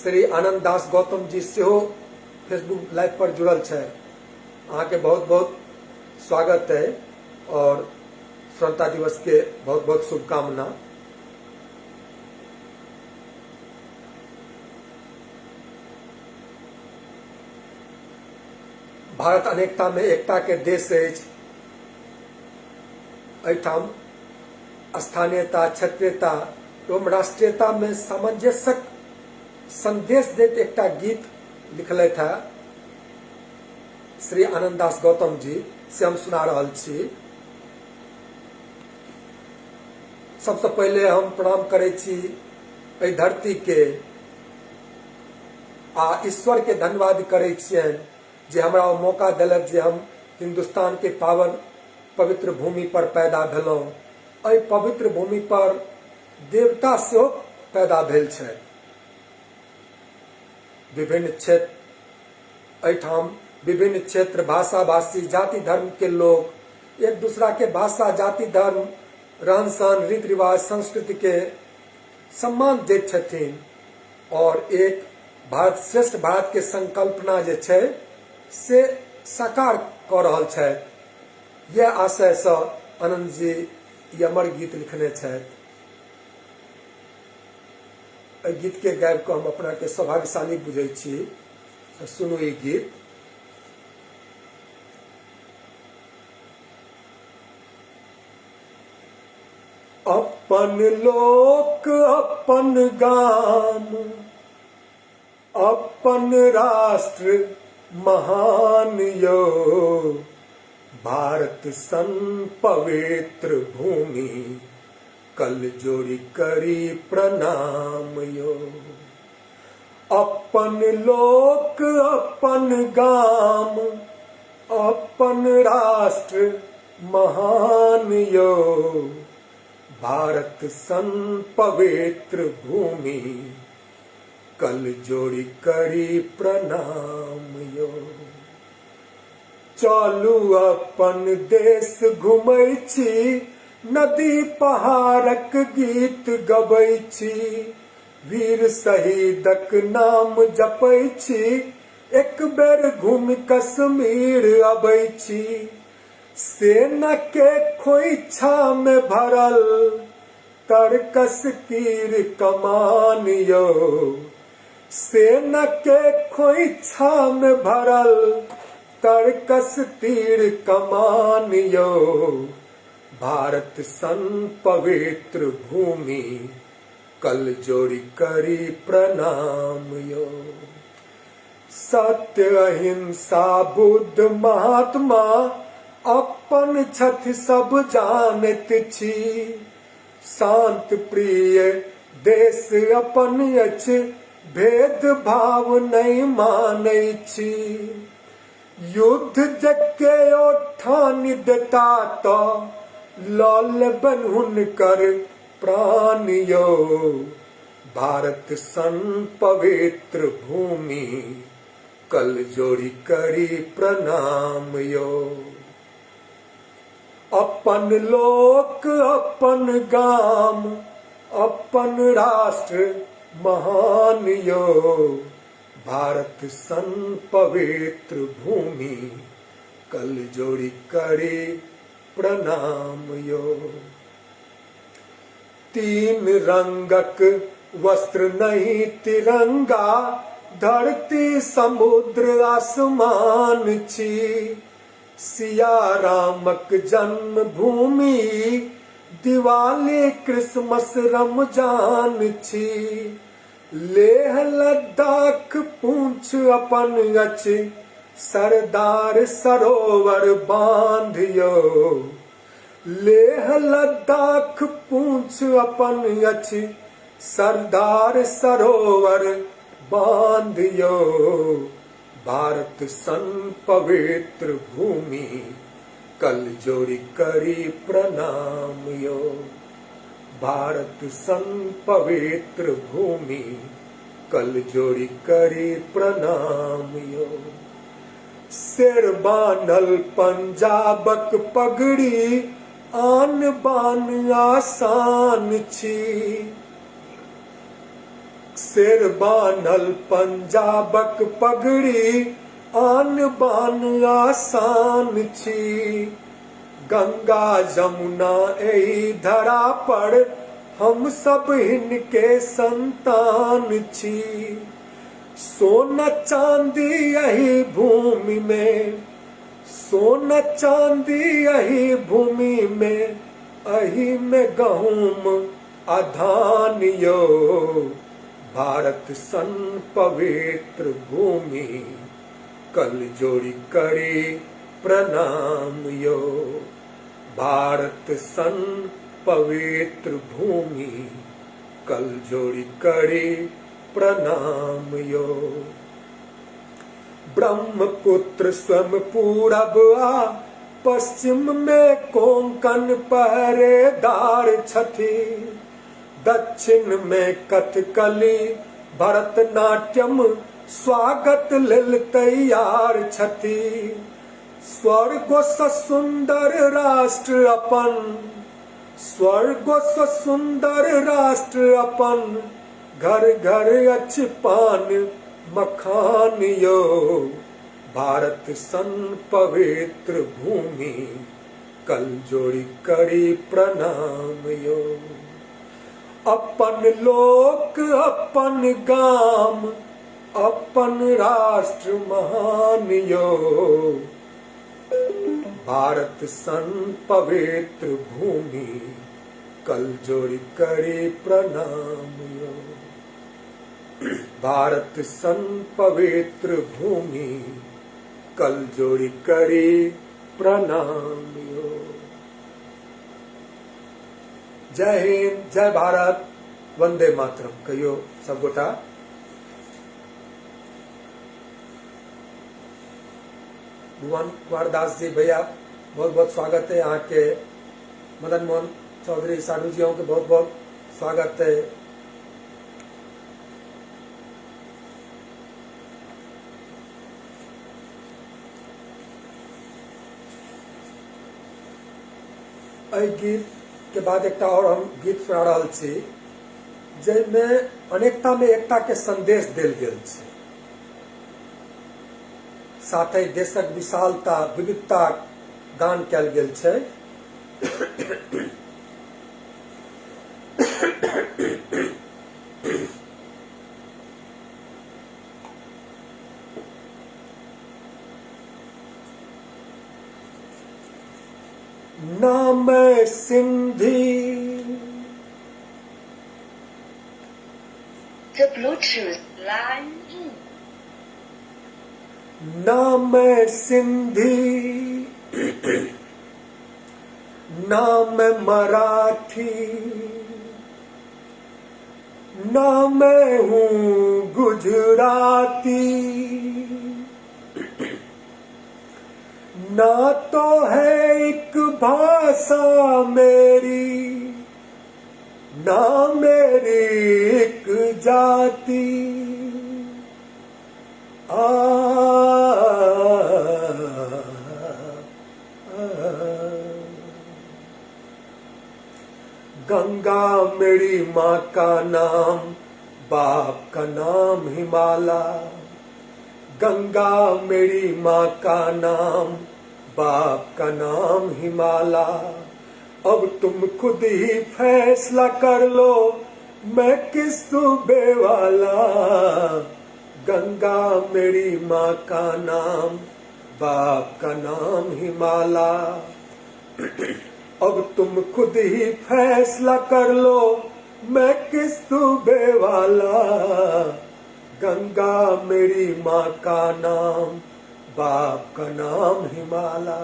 श्री आनंद दास गौतम जी सेहो फेसबुक लाइव पर जुड़ल है। अहाँ के बहुत बहुत स्वागत है और स्वतंत्रता दिवस के बहुत बहुत शुभकामना। भारत अनेकता में एकता के देश अछि। एठाम स्थानीयता, क्षेत्रीयता एवं राष्ट्रीयता में सामंजस्यक संदेश देत एकटा गीत लिखले था श्री आनंद दास गौतम जी, से हम सुना रहल छी। सबसे पहले हम प्रणाम करे छी एहि धरती के आ ईश्वर के धन्यवाद करे छियनि जे हमरा ओ मौका दिलक जे हम हिंदुस्तान के पावन पवित्र भूमि पर पैदा भेलहुँ। एहि पवित्र भूमि पर देवता सेहो पैदा भेल छै। विभिन्न क्षेत्र एठाम विभिन्न क्षेत्र, भाषा भाषी, जाति धर्म के लोग एक दूसरा के भाषा, जाति धर्म, रहन सहन, रीति रिवाज, संस्कृति के सम्मान दैत छथिन और एक भारत श्रेष्ठ भारत के संकल्पना जे छै से साकार कऽ रहल छथि। यह आशय से आनंद जी ई अमर गीत लिखने छथि। एहि गीत के गाबि कऽ हम अपना के सौभाग्यशाली बुझै छी। सुनू ई गीत। अपन लोक अपन गाम, अपन राष्ट्र महान यो, भारत सन पवित्र भूमि कल जोड़ी करी प्रणाम यो। अपन लोक अपन गाम, अपन राष्ट्र महान यो, भारत सन पवित्र भूमि कल जोड़ी करी प्रणाम यो। चलू अपन देश घुमै छी, नदी पहाड़क गीत गबै छी, वीर शहीदक नाम जपै छी, एक बेर घूमि कश्मीर अबै छी। सेना के खोइछा में भरल तरकस तीर कमान यो, सेना के खोइछा में भरल तरकस तीर कमान यो, भारत सन पवित्र भूमि कल जोड़ी करी प्रणाम यो। सत्य अहिंसा बुद्ध महात्मा अपन छथि सब जानत छी, शांत प्रिय देश अपन अछि, भेद भाव नहीं मानै छी। युद्ध जके ओ ठानि देता तो लऽ लेबन हुनकर प्राण यो, भारत सन पवित्र भूमि कल जोड़ी करी प्रणाम यो। अपन लोक अपन गाम, अपन राष्ट्र महान यो, भारत सन पवित्र भूमि कल जोड़ी करी प्रणाम यो। तीन रंगक वस्त्र नहीं तिरंगा, धरती समुद्र आसमान छी। सिया रामक जन्म भूमि, दिवाली क्रिसमस रमजान छी। लेह लद्दाख पूंछ अपन अछि, सरदार सरोवर बांधियो। लेह लद्दाख पूंछ अपन अछि, सरदार सरोवर बांधियो। भारत सन पवित्र भूमि, कल जोड़ी करी प्रणाम यो। भारत सन पवित्र भूमि, कल जोड़ी करी प्रणाम यो। सिर बान्हल पंजाबक पगड़ी, आन बान आसान छी। सिर बान्हल पंजाबक पगड़ी, आन बान आसान छी। गंगा जमुना एही धरा पर, हम सब हिनके संतान छी। सोना चांदी यही भूमि में, सोना चांदी यही भूमि में, अही में गहूम अधान यो। भारत सन पवित्र भूमि, कल जोड़ी करी प्रणाम यो। भारत सन पवित्र भूमि, कल जोड़ी करी प्रणाम यो। ब्रह्मपुत्र स्वयं पूरब आ, पश्चिम में कोंकण पहरेदार छथि। दक्षिण में कथकली भरतनाट्यम, स्वागत लेल तैयार छथि। स्वर्ग स सुंदर राष्ट्र अपन, स्वर्ग स सुंदर राष्ट्र अपन, घर घर अछि पान मखान यो। भारत सन पवित्र भूमि, कल जोड़ी करी प्रणाम यो। अपन लोक अपन गाम, अपन राष्ट्र महान यो। भारत सन पवित्र भूमि, कल जोड़ी करी प्रणाम यो। भारत सन पवित्र भूमि, कल जोड़ी करी प्रणाम यो। जय हिंद, जय भारत, वंदे मातरम कहियो सब गोटा। भुवन कुमार दास जी भैया, बहुत बहुत स्वागत है यहाँ के। मदन मोहन चौधरी साधु जी के बहुत बहुत स्वागत है। एहि गीत के बाद एक और हम गीत सुना रहल छी, जैमे अनेकता में एकता के संदेश देल गेल छै, साथ ही देशक विशालता विविधता गान कयल गेल छै। नाम Sindhi. The Bluetooth line in. नाम सिंधी, नाम मराठी, नाम हूँ गुजराती। ना तो है एक भाषा मेरी, ना मेरी एक जाति। गंगा मेरी माँ का नाम, बाप का नाम हिमालय। गंगा मेरी माँ का नाम, बाप का नाम हिमाला। अब तुम खुद ही फैसला कर लो, मैं किस सूबे वाला। गंगा मेरी माँ का नाम, बाप का नाम हिमाला। अब तुम खुद ही फैसला कर लो, मैं किस सूबे वाला। गंगा मेरी माँ का नाम, बाप का नाम हिमाला।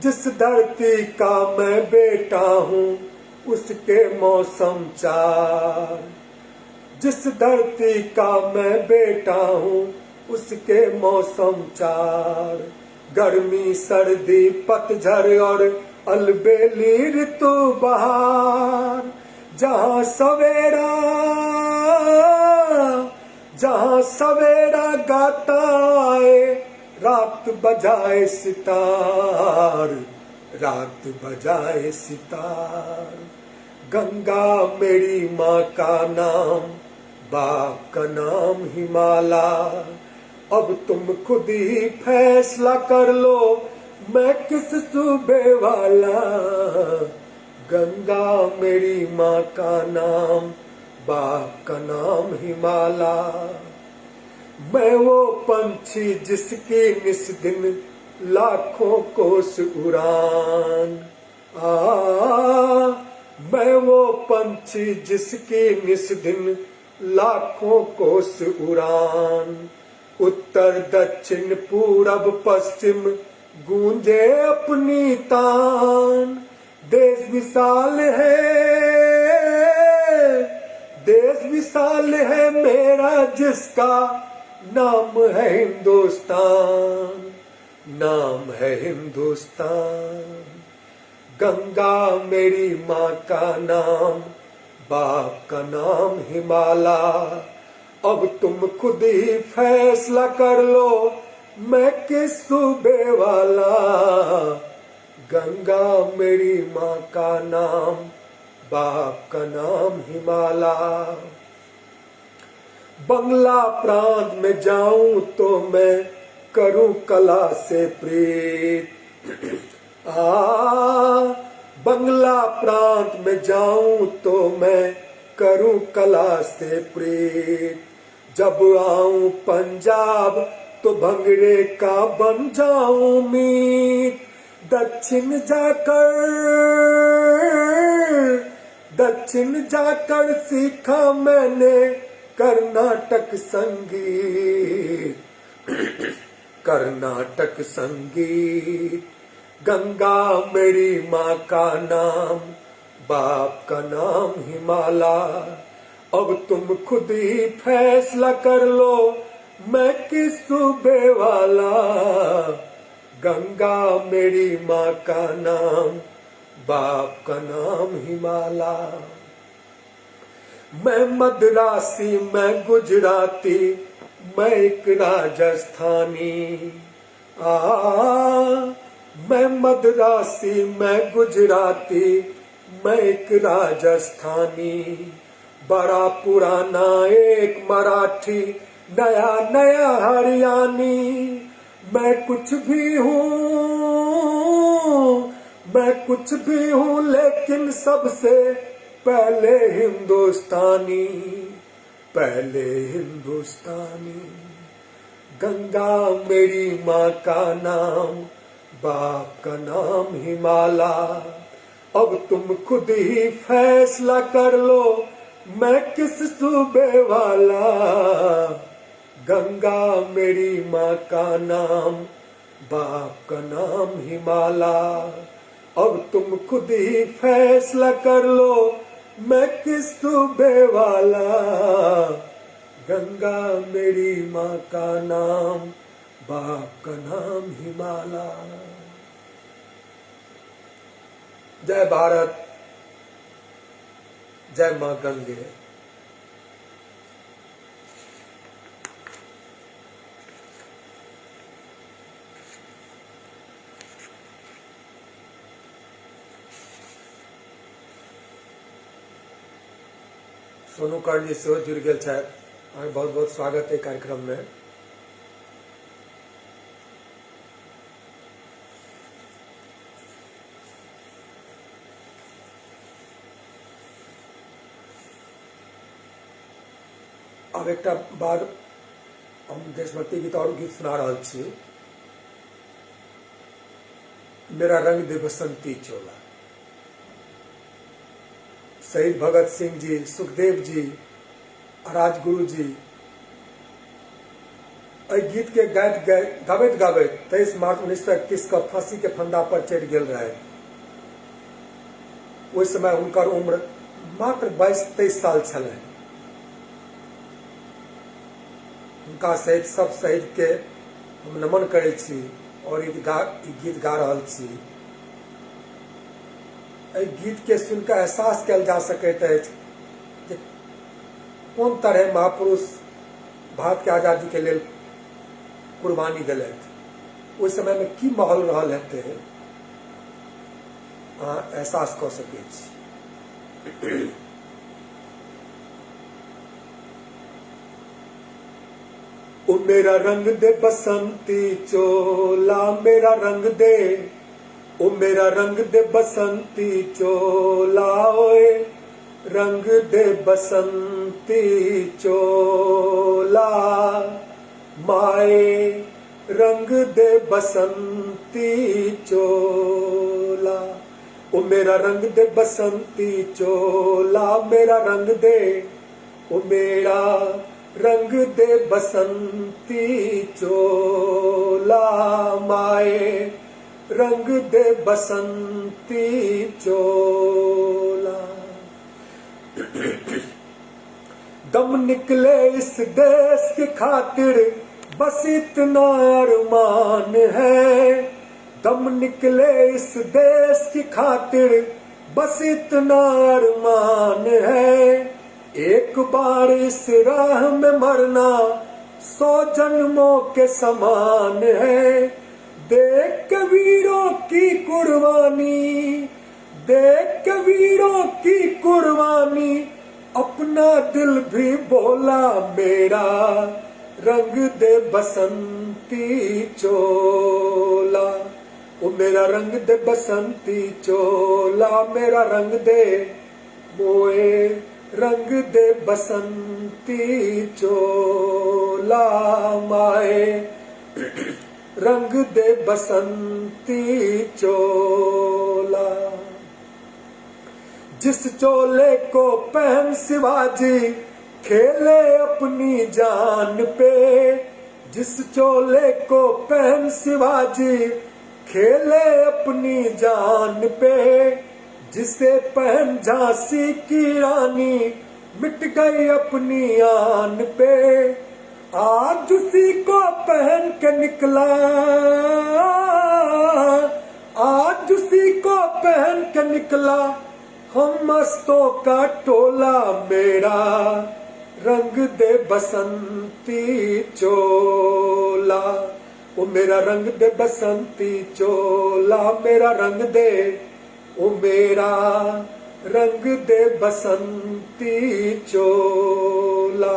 जिस धरती का मैं बेटा हूँ, उसके मौसम चार। जिस धरती का मैं बेटा हूँ, उसके मौसम चार। गर्मी सर्दी पतझड़ और अलबेली ऋतु बहार। जहाँ सवेरा गाता है, रात बजाए सितार। रात बजाए सितार। गंगा मेरी माँ का नाम, बाप का नाम हिमाला। अब तुम खुद ही फैसला कर लो, मैं किस सूबे वाला। गंगा मेरी माँ का नाम, बाप का नाम हिमाला। मैं वो पंछी जिसकी निस दिन लाखों कोस उड़ान। मैं वो पंछी जिसकी निस दिन लाखों कोस उड़ान। उत्तर दक्षिण पूरब पश्चिम गूंजे अपनी तान। देश विशाल है मेरा, जिसका नाम है हिंदुस्तान। नाम है हिंदुस्तान। गंगा मेरी माँ का नाम, बाप का नाम हिमाला। अब तुम खुद ही फैसला कर लो, मैं किस सूबे वाला। गंगा मेरी माँ का नाम, बाप का नाम हिमाला। बंगला प्रांत में जाऊं तो मैं करूं कला से प्रीत। बंगला प्रांत में जाऊं तो मैं करूं कला से प्रीत। जब आऊं पंजाब तो भंगड़े का बन जाऊं मीत। दक्षिण जाकर सीखा मैंने कर्नाटक संगीत। कर्नाटक संगीत। गंगा मेरी माँ का नाम, बाप का नाम हिमाला। अब तुम खुद ही फैसला कर लो, मैं किस सूबे वाला। गंगा मेरी माँ का नाम, बाप का नाम हिमाला। मैं मद्रासी, मैं गुजराती, मैं एक राजस्थानी। मैं मद्रासी, मैं गुजराती, मैं एक राजस्थानी। बड़ा पुराना एक मराठी, नया हरियाणी। मैं कुछ भी हूँ लेकिन सबसे पहले हिंदुस्तानी। पहले हिंदुस्तानी। गंगा मेरी माँ का नाम, बाप का नाम हिमाला। अब तुम खुद ही फैसला कर लो, मैं किस सूबे वाला। गंगा मेरी माँ का नाम, बाप का नाम हिमाला। अब तुम खुद ही फैसला कर लो, मैं किस सूबे वाला। गंगा मेरी माँ का नाम, बाप का नाम हिमाला। जय भारत, जय माँ गंगे। सोनू कर्ण जी सेहो जुड़ गेल छथि। अहाँके बहुत बहुत स्वागत है कार्यक्रम में। अब एक बाद हम देशभक्ति गीत और गीत सुना रहा छी। मेरा रंग दे बसंती चोला। शहीद भगत सिंह जी, सुखदेव जी, राजगुरु जी गीत के गाबैत 23 मार्च 1931 का फांसी के फंदा पर चढ़ गेल रहे। उस समय उनकर उम्र मात्र 22-23 साल छलै। उनका सहित सब शहीद के हम नमन करै छी और गीत गा रहल छी। गीत के सुनकर एहसास कयल जा सकैत अछि जे कोन तरह महापुरुष भारत के आजादी के लेल कुर्बानी देलथि। उस समय में की माहौल रहल हेतै अहाँ एहसास कऽ सकै छी। ओ मेरा रंग दे बसंती चोला, मेरा रंग दे, ओ मेरा रंग दे बसंती चोला, ओए रंग दे बसंती चोला, माए रंग दे बसंती चोला। ओ मेरा रंग दे बसंती चोला, मेरा रंग दे, ओ मेरा रंग दे बसंती चोला, माए रंग दे बसंती चोला। दम निकले इस देश की खातिर बस इतना अरमान है। दम निकले इस देश की खातिर बस इतना अरमान है। एक बार इस राह में मरना 100 जन्मों के समान है। देख के वीरों की कुर्बानी, देख के वीरों की कुर्बानी, अपना दिल भी बोला मेरा रंग दे बसंती चोला। ओ मेरा रंग दे बसंती चोला, मेरा रंग दे, मोए रंग दे बसंती चोला, माए रंग दे बसंती चोला। जिस चोले को पहन शिवाजी खेले अपनी जान पे, जिस चोले को पहन शिवाजी खेले अपनी जान पे, जिसे पहन झांसी की रानी मिट गई अपनी आन पे। आज उसी को पहन के निकला, आज उसी को पहन के निकला हम मस्तों का टोला। मेरा रंग दे बसंती चोला, ओ मेरा रंग दे बसंती चोला, मेरा रंग दे, ओ मेरा रंग दे बसंती चोला।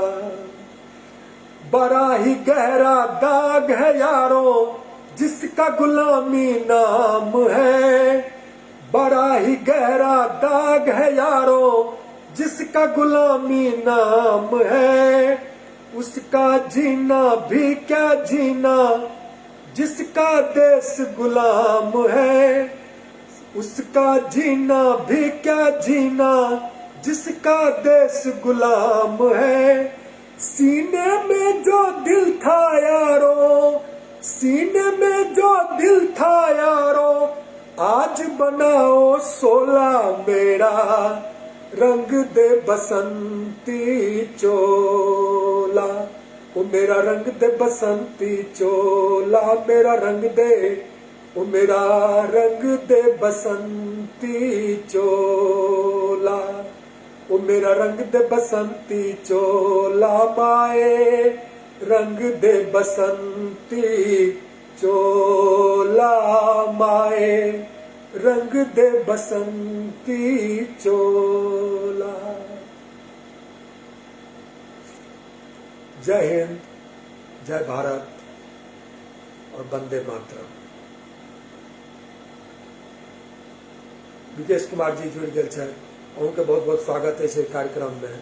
बड़ा ही गहरा दाग है यारों जिसका गुलामी नाम है। बड़ा ही गहरा दाग है यारों जिसका गुलामी नाम है। उसका जीना भी क्या जीना जिसका देश गुलाम है। उसका जीना भी क्या जीना जिसका देश गुलाम है। सीने में जो दिल था यारों, सीने में जो दिल था यारों, आज बनाओ सोला। मेरा रंग दे बसंती चोला, ओ मेरा रंग दे बसंती चोला, मेरा रंग दे, ओ मेरा रंग दे बसंती चोला, ओ मेरा रंग दे बसंती चोला, माए रंग दे बसंती चोला, माए रंग दे बसंती चोला। जय हिंद, जय भारत और वंदे मातरम। विकेश कुमार जी जुड़ गए हैं, उनके बहुत बहुत स्वागत है इस कार्यक्रम में।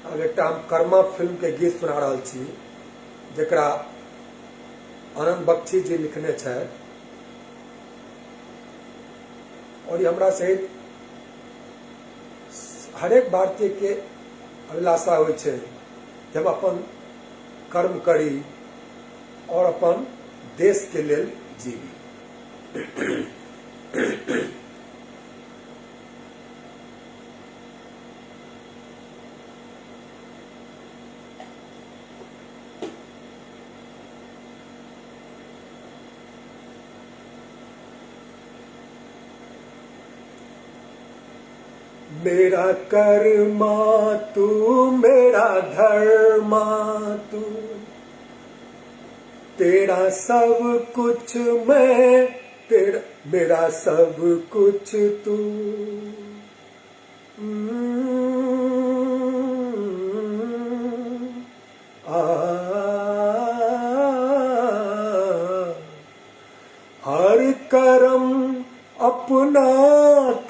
अब एक हम कर्मा फिल्म के गीत सुना रहल छी, जकरा आनंद बख्शी जी लिखने छै, और ये हमरा सहित हरेक भारतीय के अभिलाषा होइ छै जे हम अपन कर्म करी और अपन देश के लेल जीवी। मेरा कर्मा तू, मेरा धर्मा तू, तेरा सब कुछ मैं, तेरा मेरा सब कुछ तू। हर कर्म अपना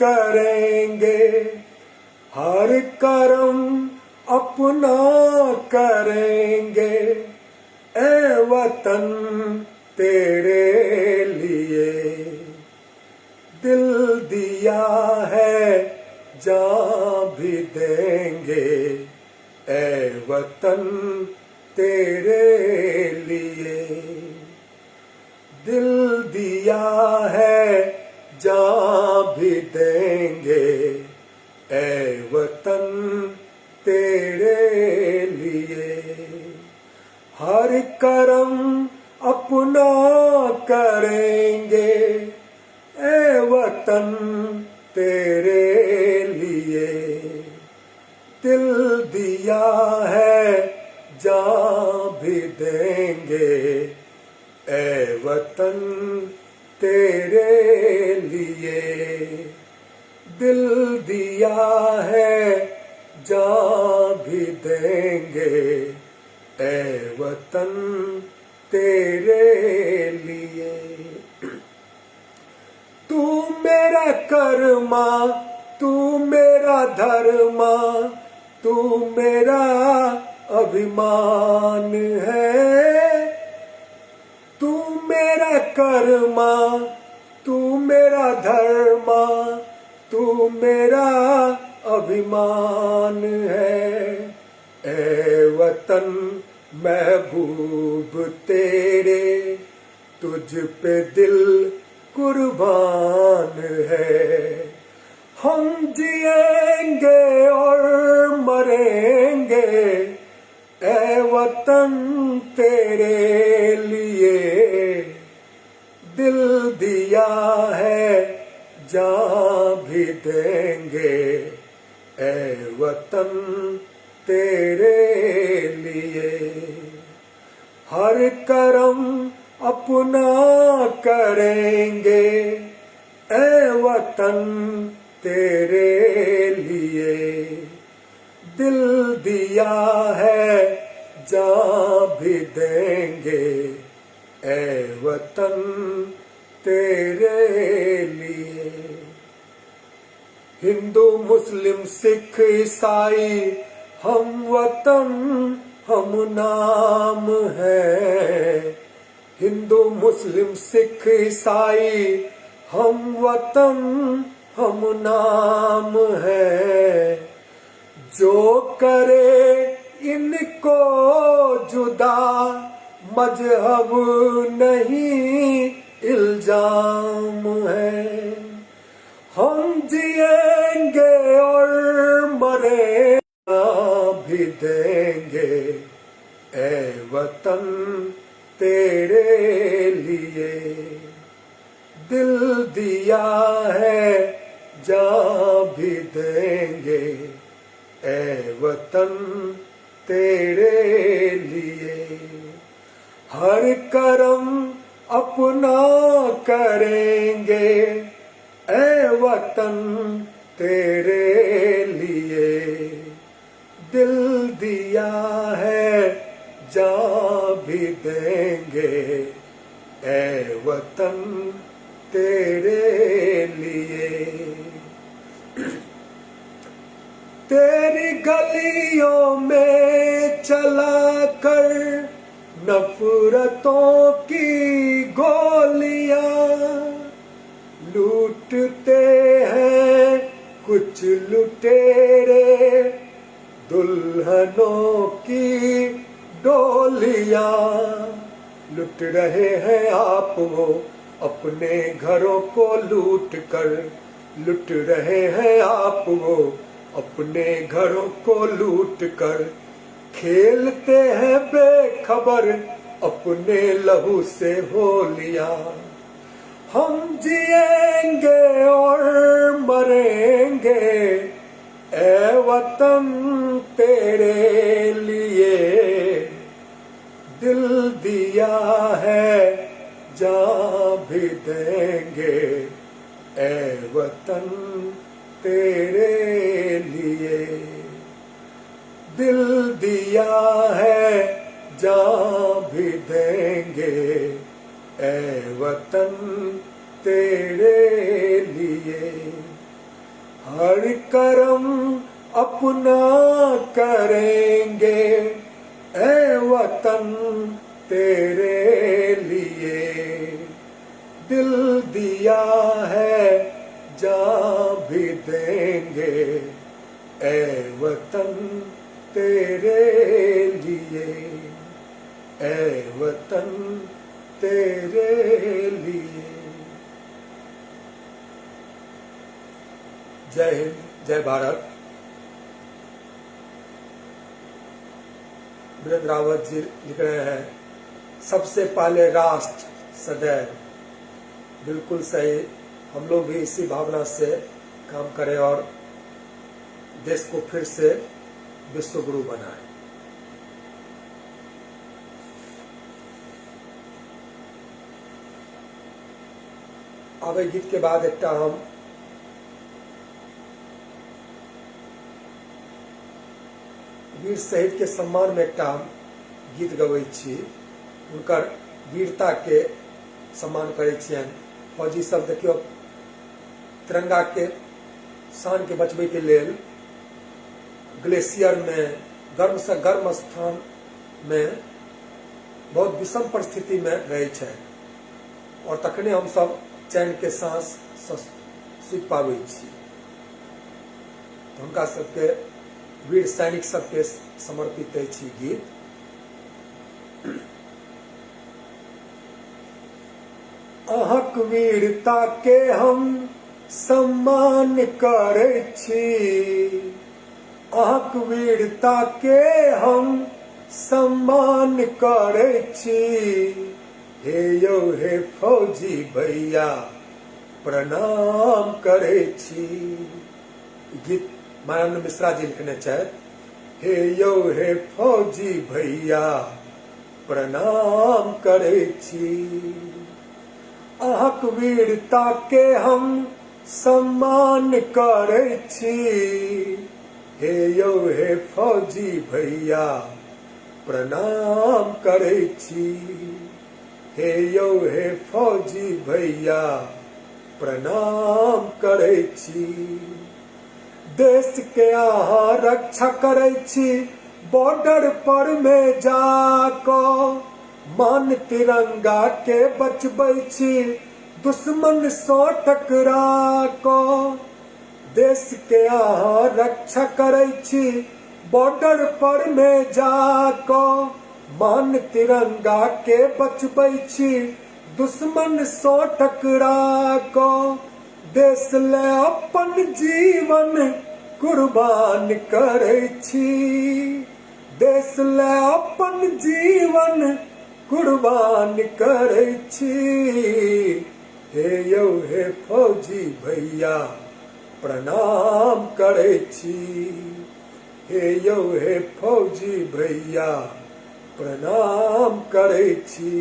करेंगे, हर कर्म अपना करेंगे, ए वतन तेरे लिए दिल दिया है जान भी देंगे, ए वतन तेरे लिए दिल दिया है जान भी देंगे, ए वतन तेरे लिए। हर कर्म अपना करेंगे, ए वतन तेरे लिए दिल दिया है जान भी देंगे, ए वतन तेरे लिए दिल दिया है जान भी देंगे, ए वतन तेरे लिए। तू मेरा कर्मा, तू मेरा धर्मा, तू मेरा अभिमान है। तू मेरा कर्मा, तू मेरा धर्मा, तू मेरा अभिमान है, ए वतन महबूब तेरे तुझ पे दिल कुर्बान है। हम जिएंगे और मरेंगे, ए वतन तेरे लिए दिल दिया है जान भी देंगे, ए वतन तेरे लिए। हर कर्म अपना करेंगे, ए वतन तेरे लिए दिल दिया है जान भी देंगे, ए वतन तेरे लिए। हिंदू मुस्लिम सिख ईसाई हम वतन हम नाम है। हिंदू मुस्लिम सिख ईसाई हम वतन हम नाम है। जो करे इनको जुदा मजहब नहीं इल्जाम है। हम जिएंगे और मरेंगे भी देंगे, ए वतन तेरे लिए दिल दिया है जान भी देंगे, ए वतन तेरे लिए। हर कर्म अपना करेंगे, ए वतन तेरे लिए दिल दिया है जान भी देंगे, ए वतन तेरे लिए। तेरी गलियों में कर नफरतों की गोलियां लूटते हैं कुछ लुटेरे दुल्हनों की डोलियां। लुट रहे हैं आप वो अपने घरों को लूट कर, लुट रहे हैं आप वो अपने घरों को लूट कर। खेलते हैं बेखबर अपने लहू से होलियां। हम जिएंगे और मरेंगे ए वतन तेरे लिए, दिल दिया है जान भी देंगे ए वतन तेरे लिए। दिल दिया है जान भी देंगे ए वतन तेरे लिए। हर करम अपना करेंगे ए वतन तेरे लिए। दिल दिया है जान भी देंगे ए वतन तेरे लिए, ए वतन तेरे लिए। जय हिंद, जय भारत। वीरेंद्र रावत जी लिख रहे हैं, सबसे पहले राष्ट्र सदैव। बिल्कुल सही। हम लोग भी इसी भावना से काम करें और देश को फिर से विश्व गुरु बनाएं। अब गीत के बाद एक हम वीर शहीद के सम्मान में एक गीत गबै छी। उनकर वीरता के सम्मान करे छियन। फौजी सब देखियो तिरंगा के शान के बचबे के लेल ग्लेशियर में गर्म से गर्म स्थान में बहुत विषम परिस्थिति में रहे छे और तखने हम सब चैन के सांस सुति पाबै छी। तो हुनका सबके वीर सैनिक सबके समर्पित अछि गीत। अहक वीरता के हम सम्मान करै छी, अहक वीरता के हम सम्मान करै छी। हे यौ हे फौजी भैया प्रणाम करै छी। गीत माननीय मिश्रा जी लिखने छथि। हे यौ हे फौजी भैया प्रणाम करै छी। अहक वीरता के हम सम्मान करै छी। हे यौ हे फौजी भैया प्रणाम करै छी। हे यौ हे फौजी भैया प्रणाम करै छी। देश के अहाँ रक्षा करै छी बॉर्डर पर में जाको, मान तिरंगा के बचबै छी दुश्मन सो टकरा को। देश के अहाँ रक्षा करै छी बॉर्डर पर में जाको, मान तिरंगा के बचबै छी दुश्मन सो टकरा को। देश ले अपन जीवन कुर्बान करै छी, देश ले अपन जीवन कुर्बान करै छी। हे यौ हे फौजी भैया प्रणाम करै छी। हे यौ हे फौजी भैया प्रणाम करै छी।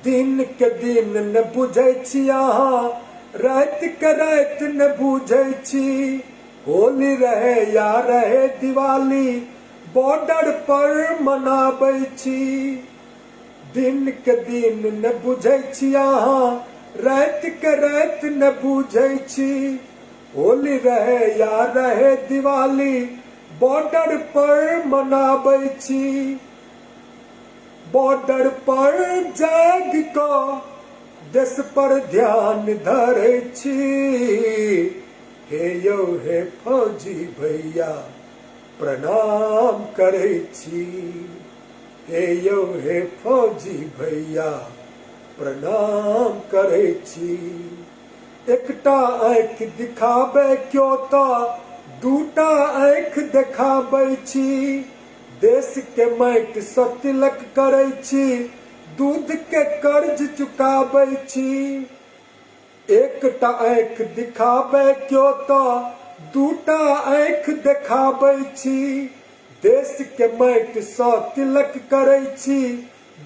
दिन के दिन न बुझै छी अहाँ, रात के रात न बुझै छी। होली रहे या रहे दिवाली बॉर्डर पर मनाबै छी। दिन के दिन न बुझै छी अहाँ, रात के रात न बुझै छी। होली रहे या रहे दिवाली बॉर्डर पर मनाबै छी, बॉर्डर पर जाग कऽ देश पर ध्यान धरै छी। हे यौ हे फौजी भैया प्रणाम करै छी, हे यौ हे फौजी भैया प्रणाम करै छी। एकटा आँखि दिखाबै क्यों तऽ दूटा आँखि देखाबै छी, देश के माटि सँ तिलक करै छी, दूध के कर्ज चुकाबै छी। एकटा आँखि दिखाबै क्यों तऽ दूटा आँखि देखाबै छी, देश के माटि सँ तिलक करै छी,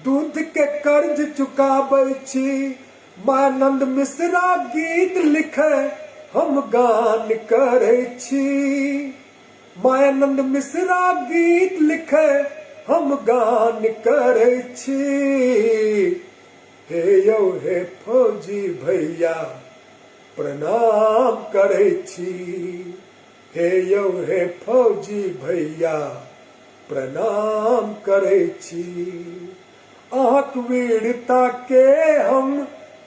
दूध के कर्ज चुकाबै छी। मानंद मिश्रा गीत लिखे हम गान करै छी, मायानंद मिश्रा गीत लिखे हम गान करै छी। हे यौ हे फौजी भैया प्रणाम करै छी, हे यौ हे फौजी भैया प्रणाम करै छी। अहाँक वीरता के हम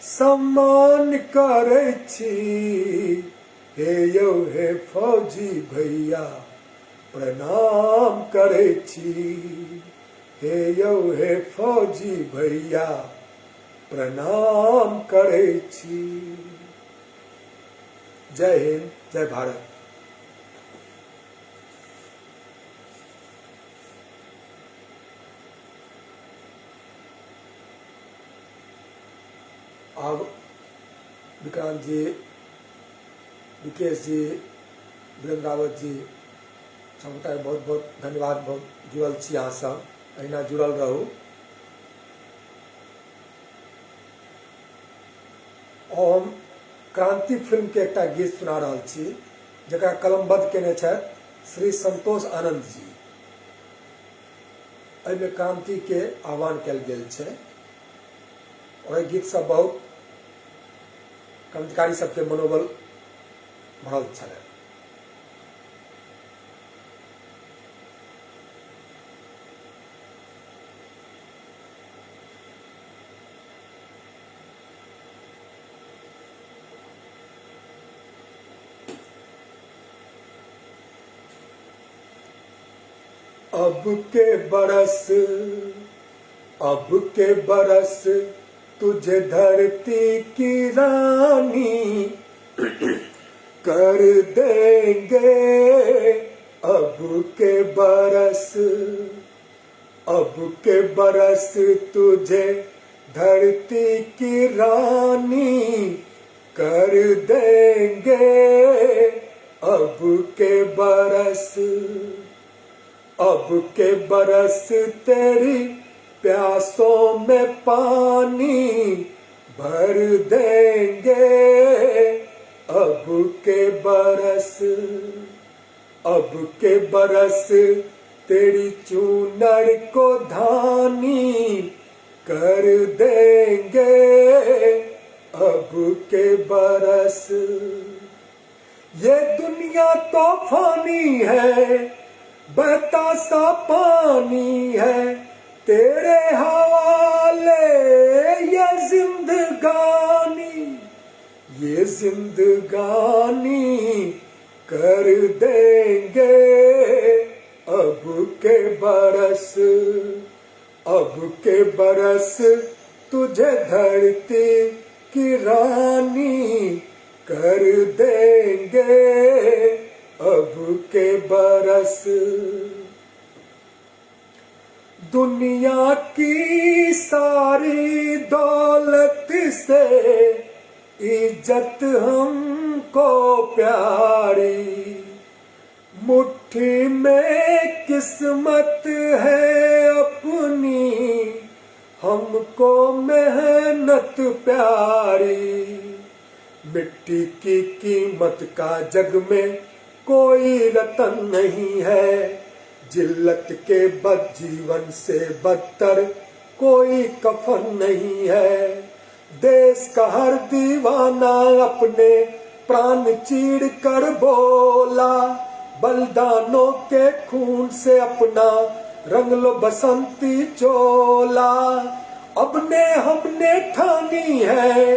सम्मान करै छी, हे यौ हे फौजी भैया प्रणाम करै छी, हे यौ हे फौजी भैया प्रणाम करै छी। जय हिंद, जय भारत। अब विक्रांत जी, विकेश जी, वीरेंद्र रावत जी सबटा बहुत बहुत धन्यवाद। बहुत जुड़ल छी अहाँ सब, अहिना जुड़ल रहू। हम क्रांति फिल्म के एकटा गीत सुना रहल छी जकरा कलमबद्ध केने छथि श्री संतोष आनंद जी। एहिमे क्रांति के आह्वान कयल गेल छै और गीत सब बहुत क्रांतिकारी सबके मनोबल बढ़ल छलै। अब के बरस तुझे धरती की रानी कर देंगे। अब के बरस तुझे धरती की रानी कर देंगे। अब के बरस तेरी प्यासों में पानी भर देंगे। अब के बरस तेरी चूनर को धानी कर देंगे। अब के बरस ये दुनिया तो फानी है, बहता सा पानी है, तेरे हवाले ये जिंदगानी कर देंगे। अब के बरस तुझे धरती की रानी कर देंगे। अब के बरस दुनिया की सारी दौलत से इज्जत हमको प्यारी, मुट्ठी में किस्मत है अपनी, हमको मेहनत प्यारी। मिट्टी की कीमत का जग में कोई रतन नहीं है, जिल्लत के बद जीवन से बदतर कोई कफन नहीं है। देश का हर दीवाना अपने प्राण चीर कर बोला, बलिदानों के खून से अपना रंग लो बसंती चोला। अपने हमने ठानी है,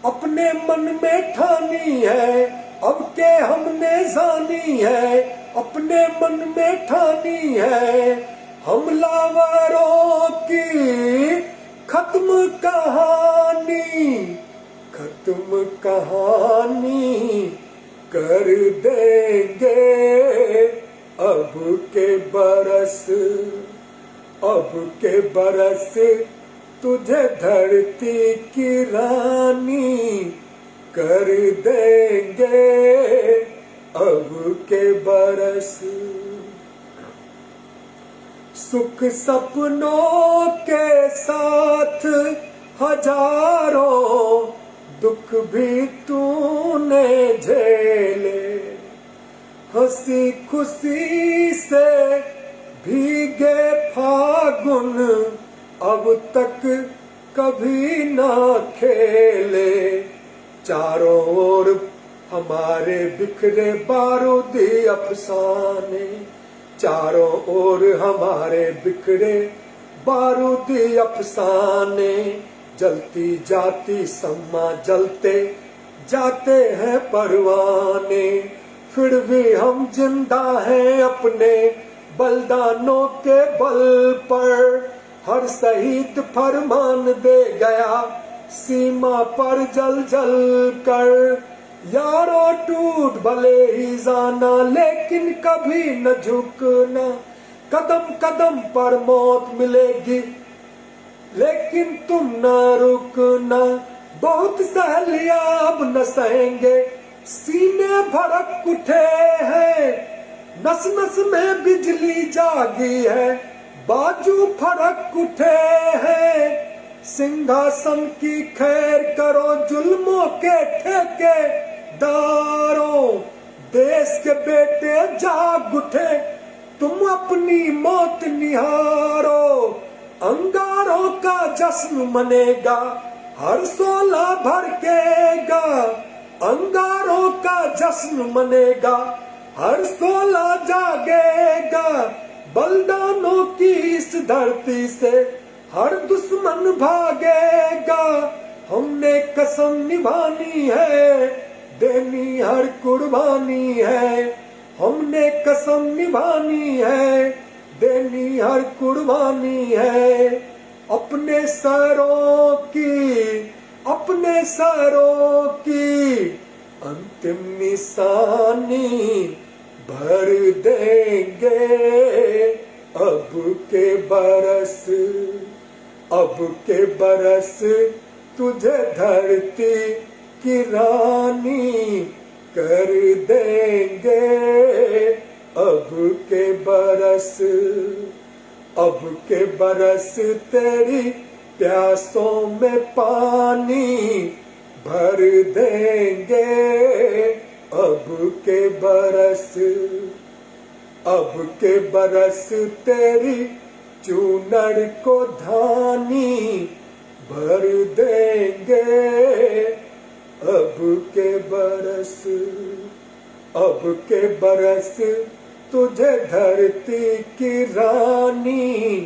अपने मन में ठानी है, अब के हमने जानी है, अपने मन में ठानी है। हमलावरों की खत्म कहानी, खत्म कहानी कर देंगे अब के बरस, अब के बरस तुझे धरती की रानी कर देंगे अब के बरस। सुख सपनों के साथ हजारों दुख भी तूने झेले, हंसी खुशी से भीगे फागुन अब तक कभी ना खेले। चारों ओर हमारे बिखरे बारूदी अफसाने, चारों ओर हमारे बिखरे बारूदी अफसाने। जलती जाती सम्मा जलते जाते हैं परवाने, फिर भी हम जिंदा हैं अपने बलिदानों के बल पर। हर शहीद फरमान दे गया सीमा पर जल जल कर। यारों टूट भले ही जाना लेकिन कभी न झुकना, कदम कदम पर मौत मिलेगी लेकिन तुम न रुकना। बहुत सह लिया अब न सहेंगे, सीने भड़क उठे हैं, नस नस में बिजली जागी है, बाजू फड़क उठे हैं। सिंहासन की खैर करो जुल्मों के ठेकेदारों, देश के बेटे जाग उठे तुम अपनी मौत निहारो। अंगारों का जश्न मनेगा हर सोला भड़केगा, अंगारों का जश्न मनेगा हर सोला जागेगा। बलिदानों की इस धरती से हर दुश्मन भागेगा। हमने कसम निभानी है, देनी हर कुर्बानी है, हमने कसम निभानी है, देनी हर कुर्बानी है। अपने सरों की, अपने सरों की अंतिम निशानी भर देंगे अब के बरस, अब के बरस तुझे धरती की रानी कर देंगे अब के बरस, अब के बरस तेरी प्यासों में पानी भर देंगे अब के बरस, अब के बरस तेरी चूनर को धानी भर देंगे अब के बरस, अब के बरस तुझे धरती की रानी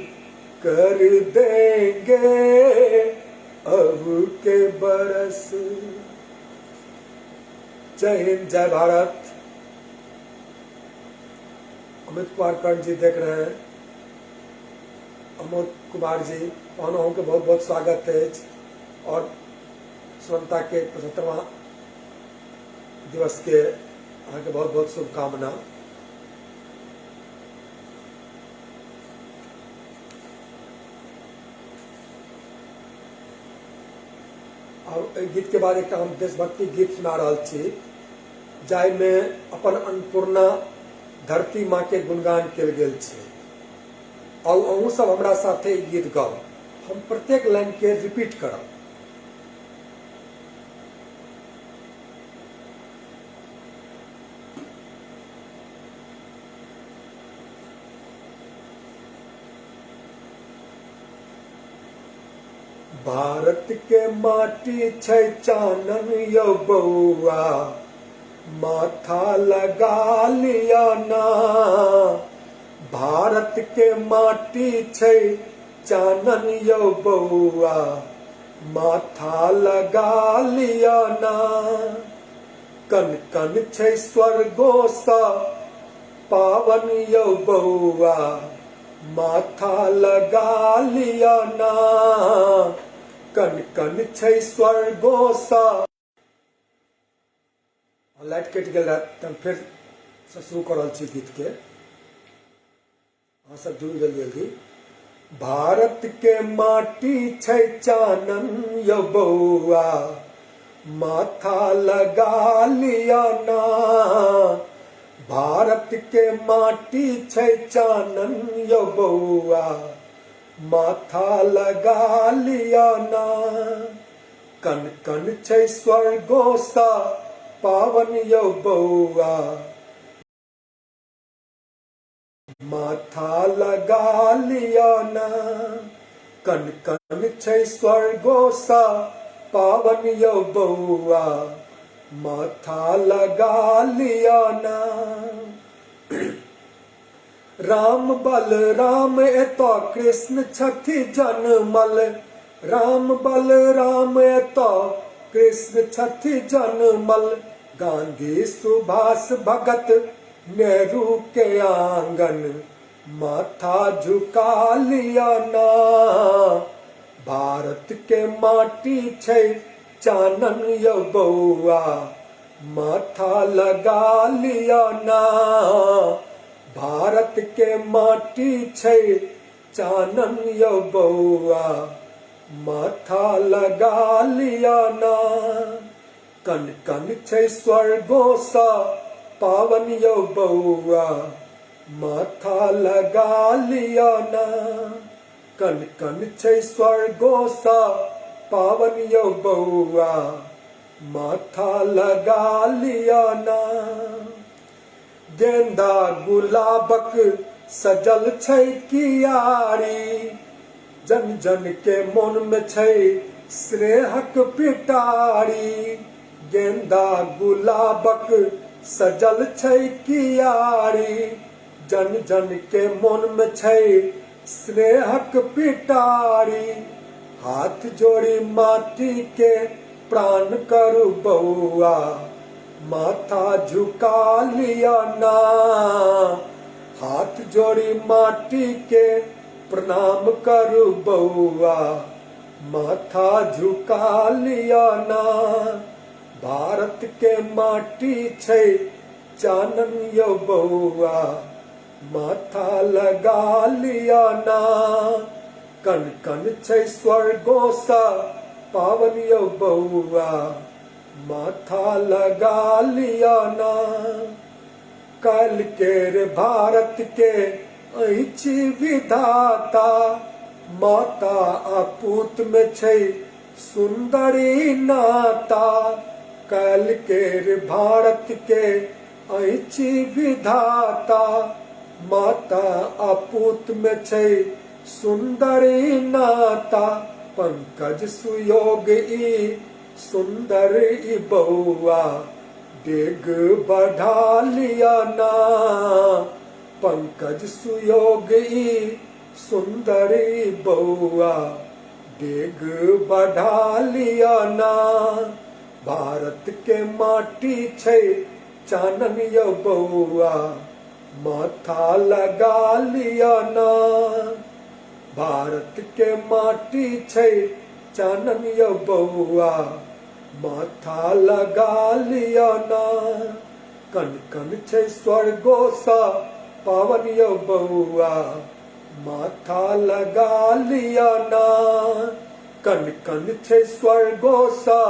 कर देंगे अब के बरस। जय हिंद, जय भारत। अमित कुमार कर्ण जी देख रहे हैं, अमोद कुमार जी पानो के बहुत बहुत स्वागत है और स्वतंत्रता के 75वां दिवस के आगे बहुत बहुत शुभकामना। और गीत के बाद एक हम देशभक्ति गीत सुना रहा छी, जाय में अपन अन्नपूर्णा धरती माँ के गुणगान कल गेल छे और अहूँ सब हमरा साथे गीत गाओ। हम प्रत्येक लाइन के रिपीट करब। भारत के माटी छै चानन यौ बउआ, माथा लगा लिया ना। भारत के माटी छै चानन यौ बउआ, माथा लगा लिया ना। कन कन छै स्वर्गो सा पावन यौ बउआ, माथा लगा लिया ना। कन कन छै स्वर्गो सा। लाइट कटि गेल रहै तऽ हम फेर से शुरू कऽ रहल छी गीत के। अहाँ सब जुड़ गेल जल्दी। भारत के माटी छै चानन यौ बउआ, माथा लगा लिया ना। भारत के माटी छै चानन यौ बउआ, माथा लगा लिया ना। कन कन छै स्वर्गो सा पावन यौ बउआ, माथा लगा लिया ना। कन कन छै स्वर्गो सा पावन यौ बउआ, माथा लगा लिया ना। राम बलराम एतऽ कृष्ण छथि जनमल, राम बलराम एतऽ कृष्ण छथि जनमल। गांधी सुभाष भगत नेहरू के आंगन, माथा झुका लिया ना। भारत के माटी छै चानन यौ बउआ, माथा लगा लिया ना। भारत के माटी छै चानन यौ बउआ, माथा लगा लिया ना। कन कन छै स्वर्गो सा पावन यौ बउआ, माथा लगा लिया ना। कन कन छै स्वर्गो सा पावन यौ बउआ, माथा लगा लिया ना। गेंदा गुलाबक सजल छै कियारी, जन जन के मन में छै स्नेहक पिटारी। गेंदा गुलाबक सजल छै कियारी, जन जन के मन में छै स्नेहक पिटारी। हाथ जोड़ी माटी के प्राण करू बउआ, माथा झुका लिया ना। हाथ जोड़ी माटी के प्रणाम करू बउआ, माथा झुका लिया ना। भारत के माटी छै चानन यौ बउआ, माथा लगा लिया ना। कन कन छै स्वर्गो सा पावन यौ बउआ, माथा लगा लिया ना। काल्हि केर भारत के अछि विधाता, माता आ पूत में छै सुंदरी नाता। काल्हि केर भारत के अछि विधाता, माता आ पूत में छै सुंदरी नाता। पंकज सुयोग ई सुंदर ई बउआ, डेग बढ़ा लिया ना। पंकज सुयोग ई सुंदर ई बउआ, डेग बढ़ा लिया ना। भारत के माटी छै चानन यौ बउआ, माथा लगा लिया ना। भारत के माटी छै चानन यौ बउआ, माथा लगा लिया ना। कन कन छै स्वर्गो सा पावन यौ बउआ, माथा लगा लिया ना। कन कन छै स्वर्गो सा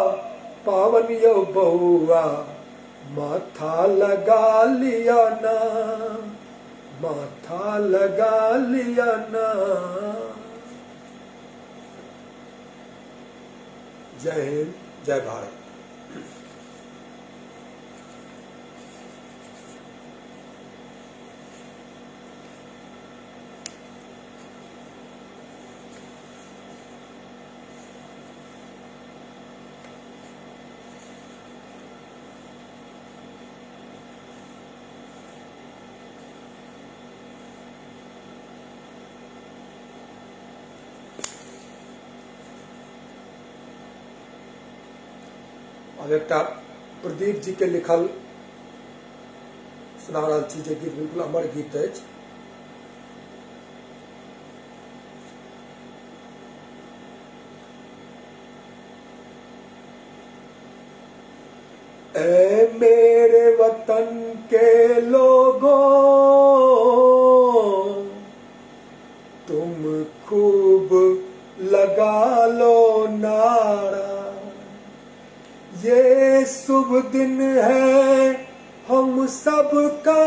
पावन यौ बउआ, माथा लगा लिया ना। माथा लगा लिया ना। जय हिंद, जय भारत। हम एक प्रदीप जी के लिखल सुना रहा छी जे गीत बिल्कुल अमर गीत अछि। ऐ मेरे वतन के लोगों, तुम खूब लगा लो नारा, ये शुभ दिन है हम सबका,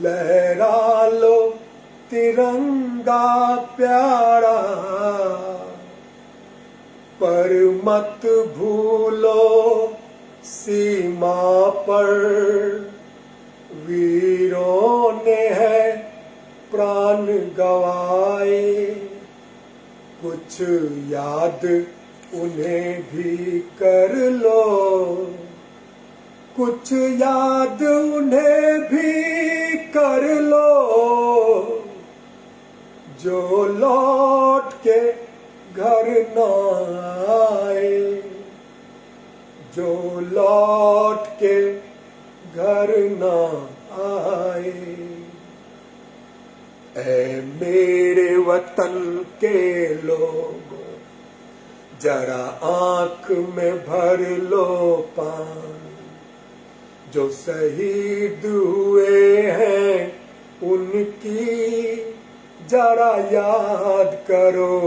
लहरा लो तिरंगा प्यारा, पर मत भूलो सीमा पर वीरों ने है प्राण गवाए, कुछ याद उन्हें भी कर लो, कुछ याद उन्हें भी कर लो, जो लौट के घर न आए, जो लौट के घर न आए। ऐ मेरे वतन के लोगों, जरा आंख में भर लो पानी, जो शहीद हुए हैं उनकी जरा याद करो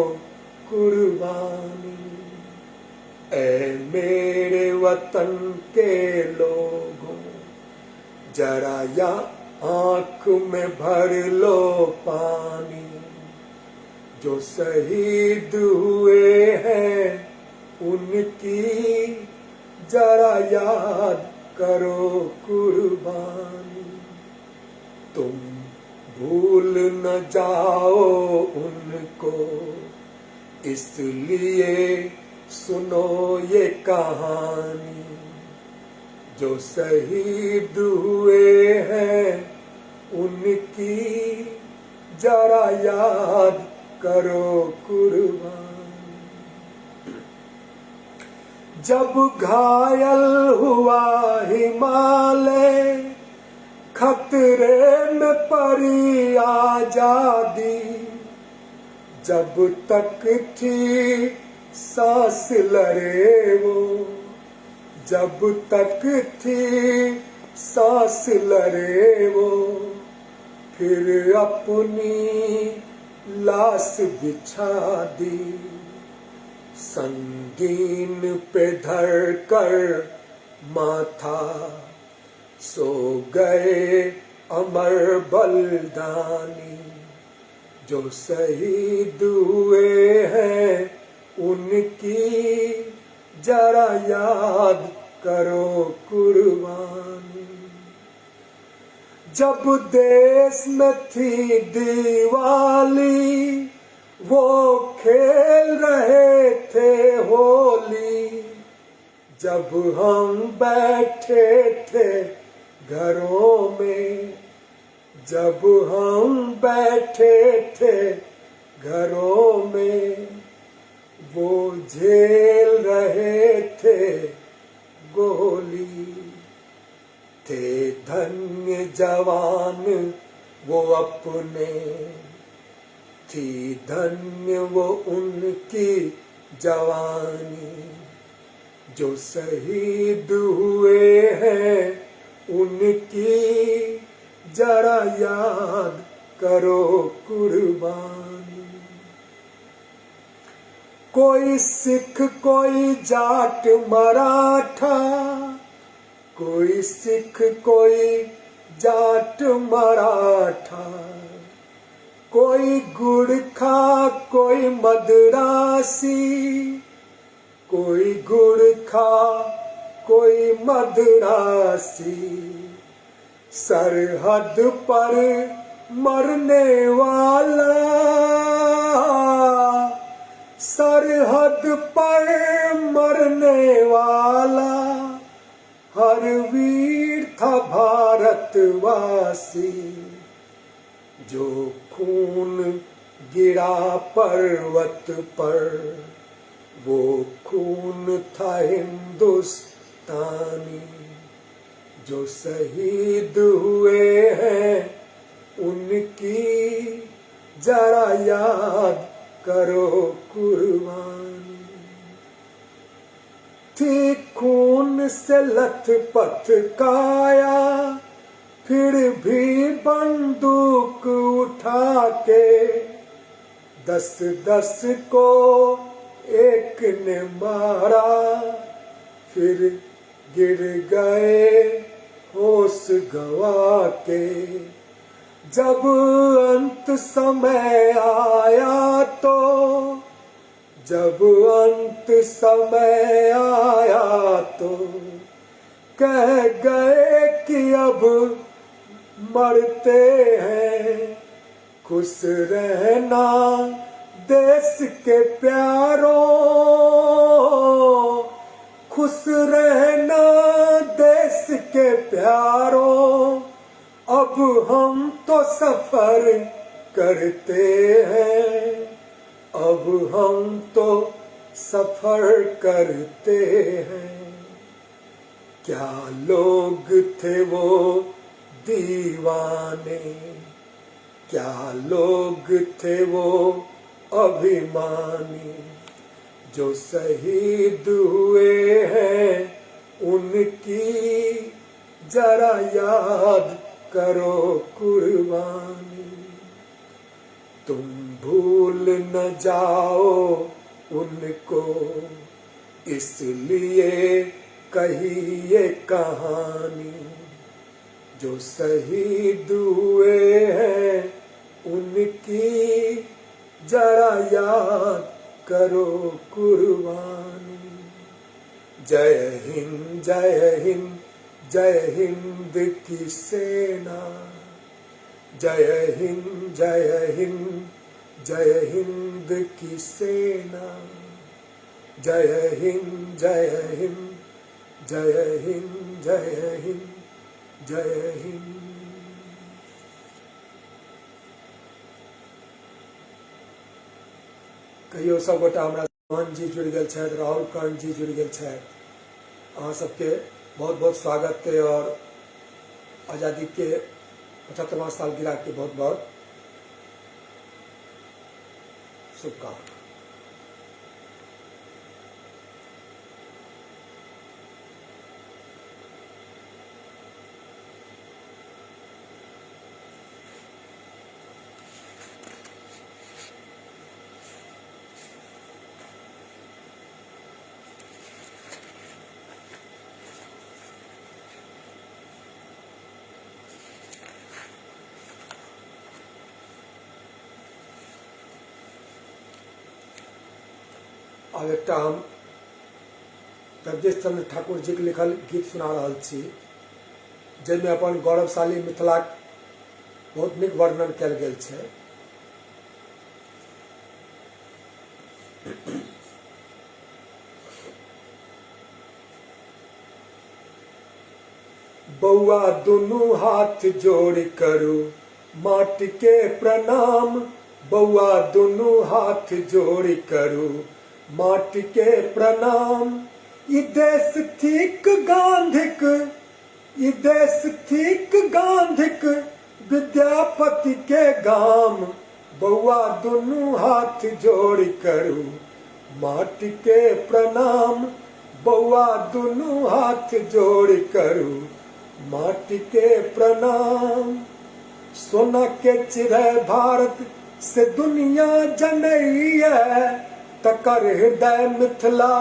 कुर्बानी। ऐ मेरे वतन के लोगों, जरा या आंख में भर लो पानी, जो शहीद हुए हैं उनकी जरा याद करो कुर्बानी। तुम भूल न जाओ उनको, इसलिए सुनो ये कहानी, जो शहीद हुए हैं उनकी जरा याद करो कुर्बानी। जब घायल हुआ हिमालय, खतरे में पड़ी आजादी, जब तक थी सांस लड़े वो, जब तक थी सांस लड़े वो, फिर अपनी लाश बिछा दी, संगीन पे धर कर माथा सो गए अमर बलिदानी, जो शहीद हुए हैं उनकी जरा याद करो कुर्बानी। जब देश में थी दिवाली, वो खेल रहे थे होली, जब हम बैठे थे घरों में, जब हम बैठे थे घरों में, वो झेल रहे थे गोली। थे धन्य जवान वो अपने, थी धन्य वो उनकी जवानी, जो शहीद हुए हैं उनकी जरा याद करो कुर्बानी। कोई सिख कोई जाट मराठा, कोई सिख कोई जाट मराठा, कोई गुरखा कोई मद्रासी, कोई गुरखा कोई मद्रासी, सरहद पर मरने वाला, सरहद पर मरने वाला, हर वीर था भारतवासी, जो खून गिरा पर्वत पर वो खून था हिंदुस्तानी जो शहीद हुए हैं, उनकी जरा याद करो कुर्बानी। थी खून से लथपथ काया, फिर भी बंदूक उठा के 10-10 को एक ने मारा, फिर गिर गए होश गवा के। जब अंत समय आया तो, जब अंत समय आया तो कह गए कि अब मरते हैं। खुश रहना देश के प्यारों, खुश रहना देश के प्यारों, अब हम तो सफर करते हैं, अब हम तो सफर करते हैं। क्या लोग थे वो दीवाने, क्या लोग थे वो अभिमानी, जो शहीद हुए हैं, उनकी जरा याद करो कुर्बानी। तुम भूल न जाओ उनको, इसलिए कही ये कहानी। जो शहीद हुए हैं, उनकी जरा याद करो कुर्बानी। जय हिंद जय हिंद जय हिंद की सेना, जय हिंद जय हिंद जय हिंद की सेना, जय हिंद जय हिंद जय हिंद जय हिंद जय हिंद। कहियो सब गोटा हमरा मोहन जी जुड़ गए छथि, राहुल कर्ण जी जुड़ गए छथि। अहाँ सबके बहुत बहुत स्वागत है और आज़ादी के 75वां सालगिरह के बहुत बहुत शुभकामनाएं। आब एकटा हम जगदीश चंद्र ठाकुर जी के लिखल गीत सुना रहल छी, जाहिमे अपन गौरवशाली मिथिलाक बहुत नीक वर्णन कयल गेल छै। बौआ दुनू हाथ जोड़ करू माटी के प्रणाम, बौआ दुनू हाथ जोड़ करू माटी के प्रणाम। ई देश थिक गांधिक, ई देश थिक गांधिक विद्यापति के गाम, बौआ दुनू हाथ जोड़ करू माटी के प्रणाम, बौआ दुनू हाथ जोड़ करू माटी के प्रणाम। सोना के चिरह भारत से दुनिया जनैया, तकर हृदय मिथिला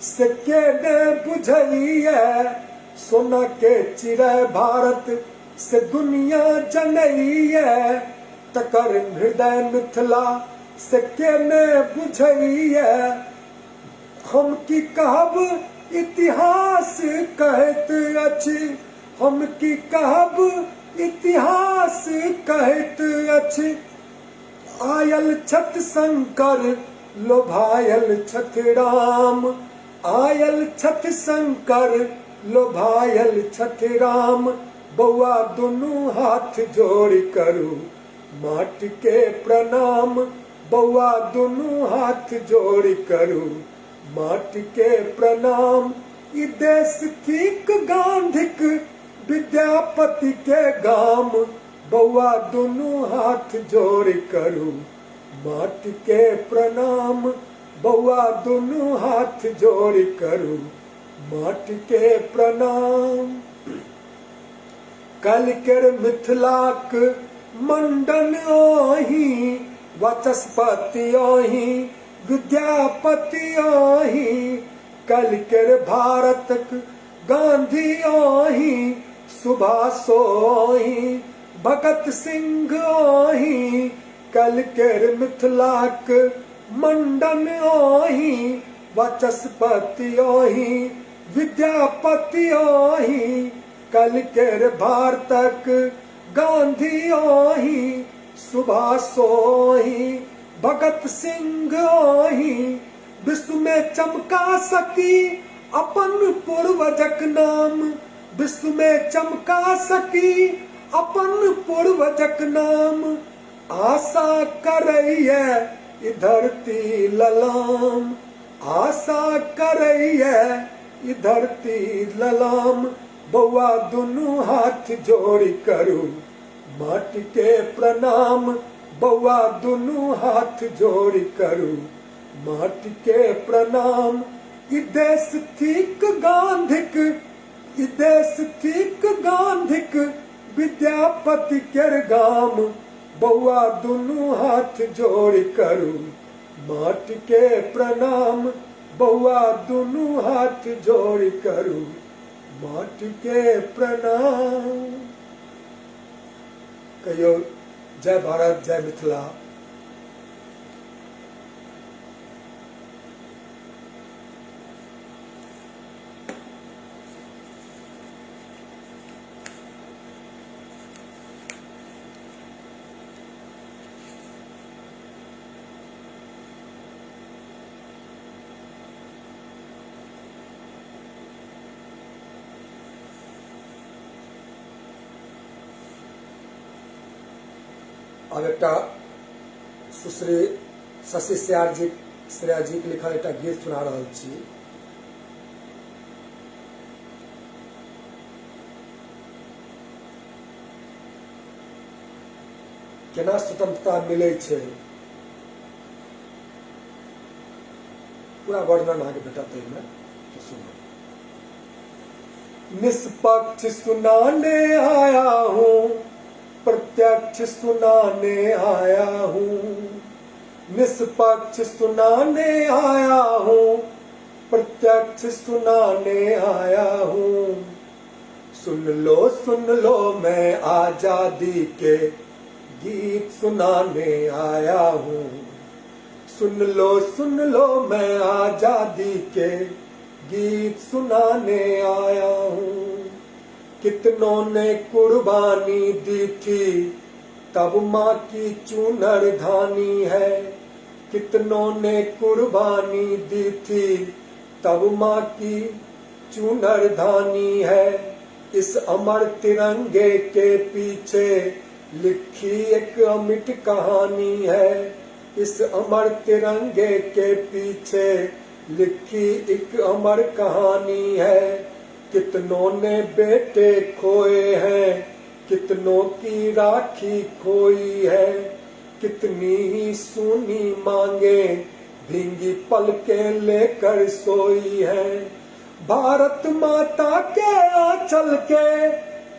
से के ने बुझैया। सोना के चिरह भारत से दुनिया जनैया, तकर हृदय मिथिला से के ने बुझैया। हम की कहब इतिहास कहैत अछि, हम की कहब इतिहास कहैत अछि। आयल छथि शंकर लोभायल छथि राम, आयल छथि शंकर लोभायल छथि राम। बौआ दुनू हाथ जोड़ करू माटी के प्रणाम, बौआ दुनू हाथ जोड़ करू माटी के प्रणाम ई देश ठीक गांधिक विद्यापति के गाम बउआ दुनू हाथ जोड़ करू माटी के प्रणाम बउआ दुनू हाथ जोड़ करू माटी के प्रणाम कल केर मिथिलाक मंडन आही वाचस्पति आही विद्यापति आही कल केर भारतक गांधी आही सुभाषो आही भगत सिंह आही कल केर मिथिलाक मंडन आही वाचस्पति आही विद्यापति आही कल केर भारतक गांधी आही सुभाषो आही भगत सिंह आही विश्व में चमका सकी अपन पूर्वजक नाम विश्व में चमका सकी अपन पूर्वजक नाम आशा करैये ई धरती ललाम आशा करैये ई धरती ललाम बउआ दुनू हाथ जोड़ करू माटी के प्रणाम बउआ दुनू हाथ जोड़ करू माटी के प्रणाम ई देश ठीक गांधिक ई देश ठीक गांधिक विद्यापति केर गाम बउआ दुनू हाथ जोड़ करू माटी के प्रणाम बउआ दुनू हाथ जोड़ करू माटी के प्रणाम कहियो जय भारत जय मिथिला। अब एक सुश्री शशि श्रेया जी के लिखल एक गीत सुना रहा छी। केना स्वतंत्रता मिले छे पूरा वर्णन आगे भेटत में तो सुनो। निष्पक्ष सुनाने आया हूँ प्रत्यक्ष सुनाने आया हूँ निष्पक्ष सुनाने आया हूँ प्रत्यक्ष सुनाने आया हूँ सुन लो मैं आजादी के गीत सुनाने आया हूँ सुन लो मैं आजादी के गीत सुनाने आया हूँ कितनों ने कुर्बानी दी थी तब माँ की चूनर धानी है कितनों ने कुर्बानी दी थी तब माँ की चूनर धानी है इस अमर तिरंगे के पीछे लिखी एक अमिट कहानी है इस अमर तिरंगे के पीछे लिखी एक अमर कहानी है कितनों ने बेटे खोए हैं कितनों की राखी खोई है कितनी ही सूनी मांगे भींगी पलकें लेकर सोई है भारत माता के आंचल के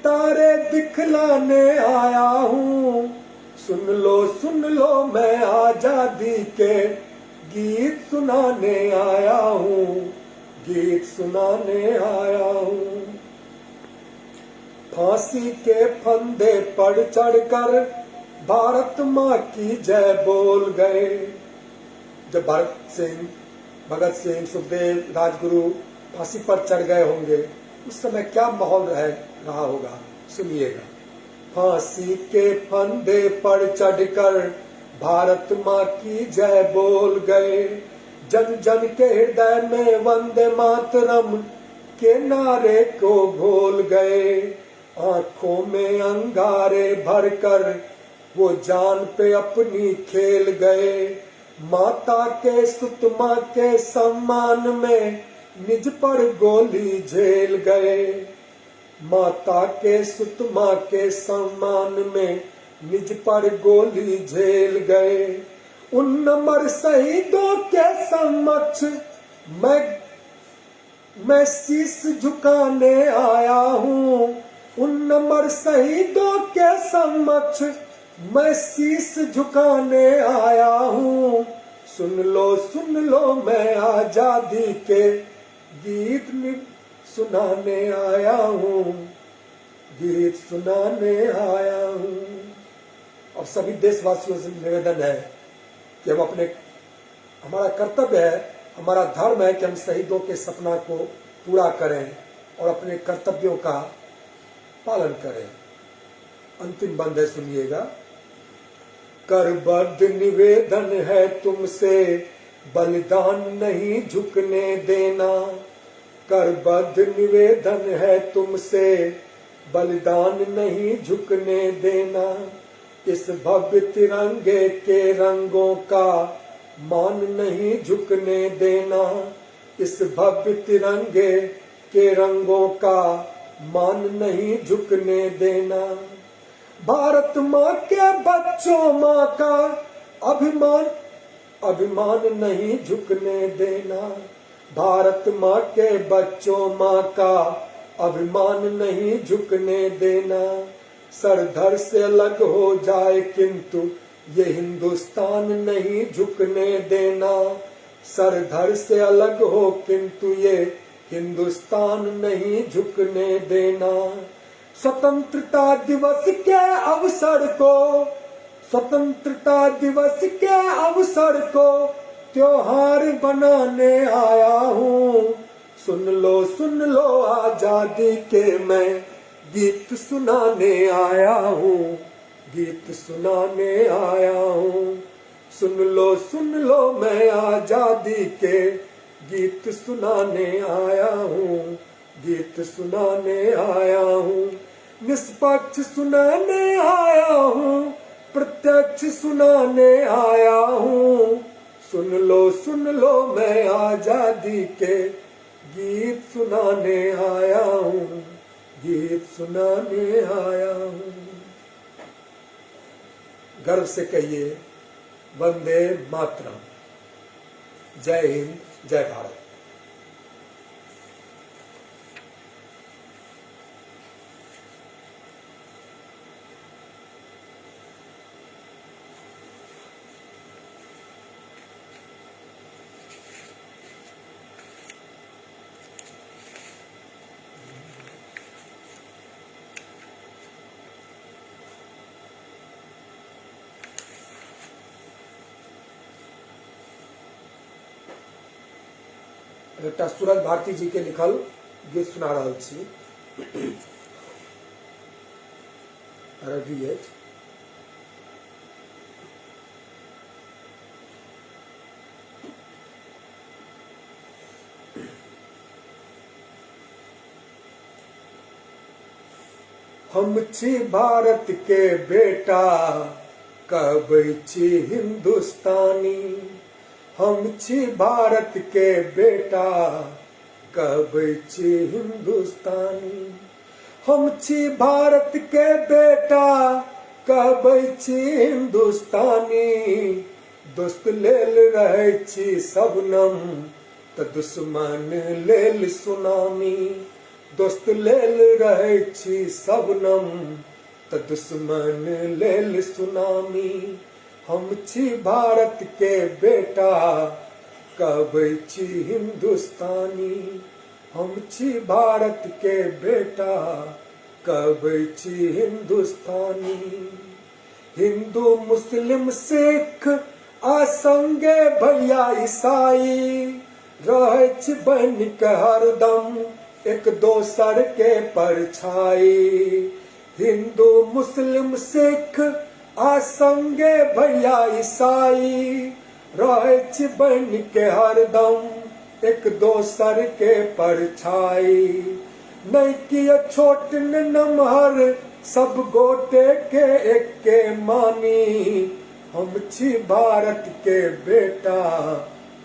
तारे दिखलाने आया हूँ सुन लो मैं आजादी के गीत सुनाने आया हूँ गीत सुनाने आया हूँ फांसी के फंदे पर चढ़कर भारत माँ की जय बोल गए। जब भगत सिंह सुखदेव राजगुरु फांसी पर चढ़ गए होंगे उस समय क्या माहौल रहा होगा सुनिएगा। फांसी के फंदे पर चढ़कर भारत माँ की जय बोल गए जन जन के हृदय में वंदे मातरम के नारे को घोल गए आंखों में अंगारे भरकर वो जान पे अपनी खेल गए माता के सुत माँ के सम्मान में निज पर गोली झेल गए। माता के सुत माँ के सम्मान में निज पर गोली झेल गए। उन अमर शहीदों के समक्ष मैं शीश झुकाने आया हूँ। उन अमर शहीदों के समक्ष मैं शीश झुकाने आया हूँ। सुन लो मैं आजादी के गीत सुनाने आया हूँ, गीत सुनाने आया हूँ। और सभी देशवासियों से निवेदन है कि हम हमारा कर्तव्य है, हमारा धर्म है कि हम शहीदों के सपना को पूरा करें और अपने कर्तव्यों का पालन करें। अंतिम बंद है, सुनिएगा। करबद्ध निवेदन है तुमसे, बलिदान नहीं झुकने देना। करबद्ध निवेदन है तुमसे, बलिदान नहीं झुकने देना। इस भव्य तिरंगे के रंगों का मान नहीं झुकने देना। इस भव्य तिरंगे के रंगों का मान नहीं झुकने देना। भारत माँ के बच्चों माँ का अभिमान नहीं झुकने देना। भारत माँ के बच्चों माँ का अभिमान नहीं झुकने देना। सरधर से अलग हो जाए किंतु ये हिंदुस्तान नहीं झुकने देना। सरधर से अलग हो किंतु ये हिंदुस्तान नहीं झुकने देना। स्वतंत्रता दिवस के अवसर को, स्वतंत्रता दिवस के अवसर को त्योहार बनाने आया हूँ। सुन लो आजादी के मैं गीत सुनाने आया हूँ, गीत सुनाने आया हूँ। सुन लो मैं आजादी के गीत सुनाने आया हूँ, गीत सुनाने आया हूँ। निष्पक्ष सुनाने आया हूँ, प्रत्यक्ष सुनाने आया हूँ। सुन लो मैं आजादी के गीत सुनाने आया हूँ, गीत सुनाने आया हूँ। गर्व से कहिए, वंदे मातरम। जय हिंद, जय भारत। एकटा सूरज भारती जी के लिखल गीत सुना रहल छी। रेडी अछि। हम छी भारत के बेटा, कहबै छी हिंदुस्तानी। हम छी भारत के बेटा, कहबै छी हिंदुस्तानी। हम छी भारत के बेटा, कहबै छी हिंदुस्तानी। दोस्त लेल रहै छी सबनम, त दुश्मन लेल सुनामी। दोस्त लेल रहै छी सबनम, त दुश्मन लेल सुनामी। हम छी भारत के बेटा, कहबै छी हिंदुस्तानी। हम छी भारत के बेटा, कहबै छी हिंदुस्तानी। हिंदू मुस्लिम सिख आ संगे भैया ईसाई, रहै छी बन के हरदम एक दोसर के परछाई। हिंदू मुस्लिम सिख आ संगे भैया ईसाई, रहै छी बन के हरदम एक दोसर के परछाई। नहीं किए छोट न नमहर, सब गोटे के एके मानी। हम छी भारत के बेटा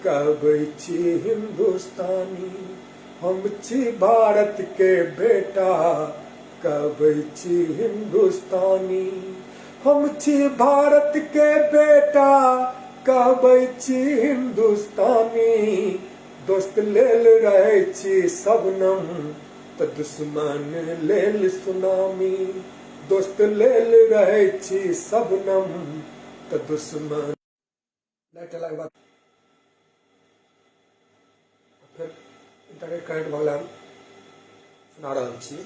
कहबै छी हिंदुस्तानी। हम छी भारत के बेटा कहबै छी हिंदुस्तानी। हम छी भारत के बेटा कहबै छी हिंदुस्तानी। दोस्त लेल रहै छी सबनम त दुश्मन लेल सुनामी। दोस्त लेल रहै छी सबनम त दुश्मन। लाइट अयलाके बाद फिर इंटरनेट कनेक्ट भऽ गेल, सुना रहल छी।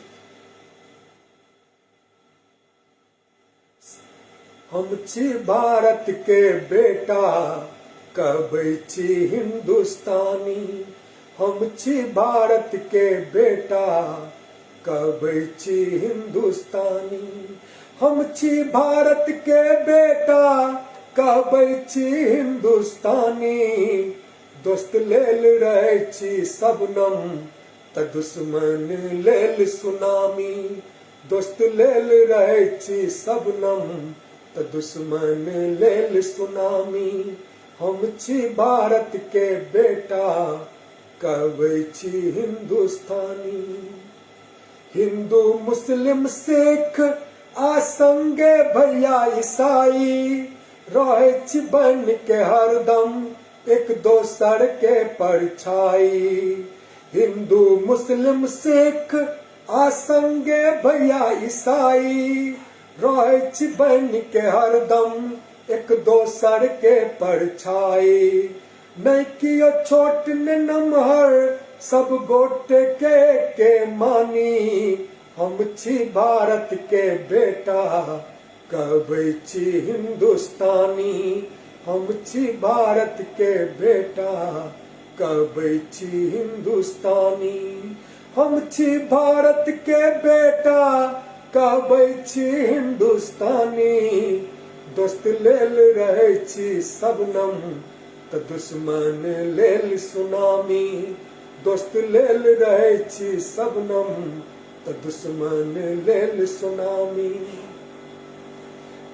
हम छी भारत के बेटा कहबै छी हिंदुस्तानी। हम छी भारत के बेटा कहबै छी हिंदुस्तानी। हम छी भारत के बेटा कहबै छी हिंदुस्तानी। दोस्त लेल रहै छी सबनम त दुश्मन लेल सुनामी। दोस्त लेल रहै छी सबनम त दुश्मन लेल सुनामी। हम छी भारत के बेटा कहबै छी हिंदुस्तानी। हिंदू मुस्लिम सिख आ संगे भैया ईसाई रहै छी बन के हरदम एक दोसर के परछाई। हिंदू मुस्लिम सिख आ संगे भैया ईसाई रहै छी बन के हरदम एक दोसर के परछाई। नहीं कियो छोट ने नमहर सब गोटे के मानी। हम छी भारत के बेटा कहबै छी हिंदुस्तानी। हम छी भारत के बेटा कहबै छी हिंदुस्तानी। हम छी भारत के बेटा कहबै छी हिंदुस्तानी। दोस्त लेल रहै छी सबनम त दुश्मन लेल सुनामी। दोस्त लेल रहै छी सबनम त दुश्मन लेल सुनामी।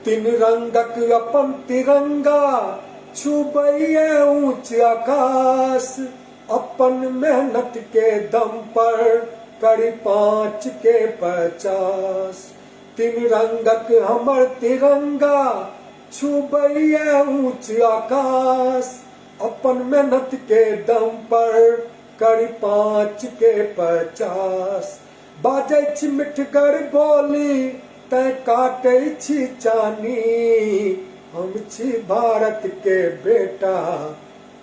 तीन रंगक अपन तिरंगा छुबैये ऊंच आकाश। अपन मेहनत के दम पर करी 5 के 50। तीन रंगक हमर तिरंगा छुबैये ऊंच आकाश। अपन मेहनत के दम पर करी 5 के 50। बाजै छी मिठगर बोली तैं काटै छी चानी। हम छी भारत के बेटा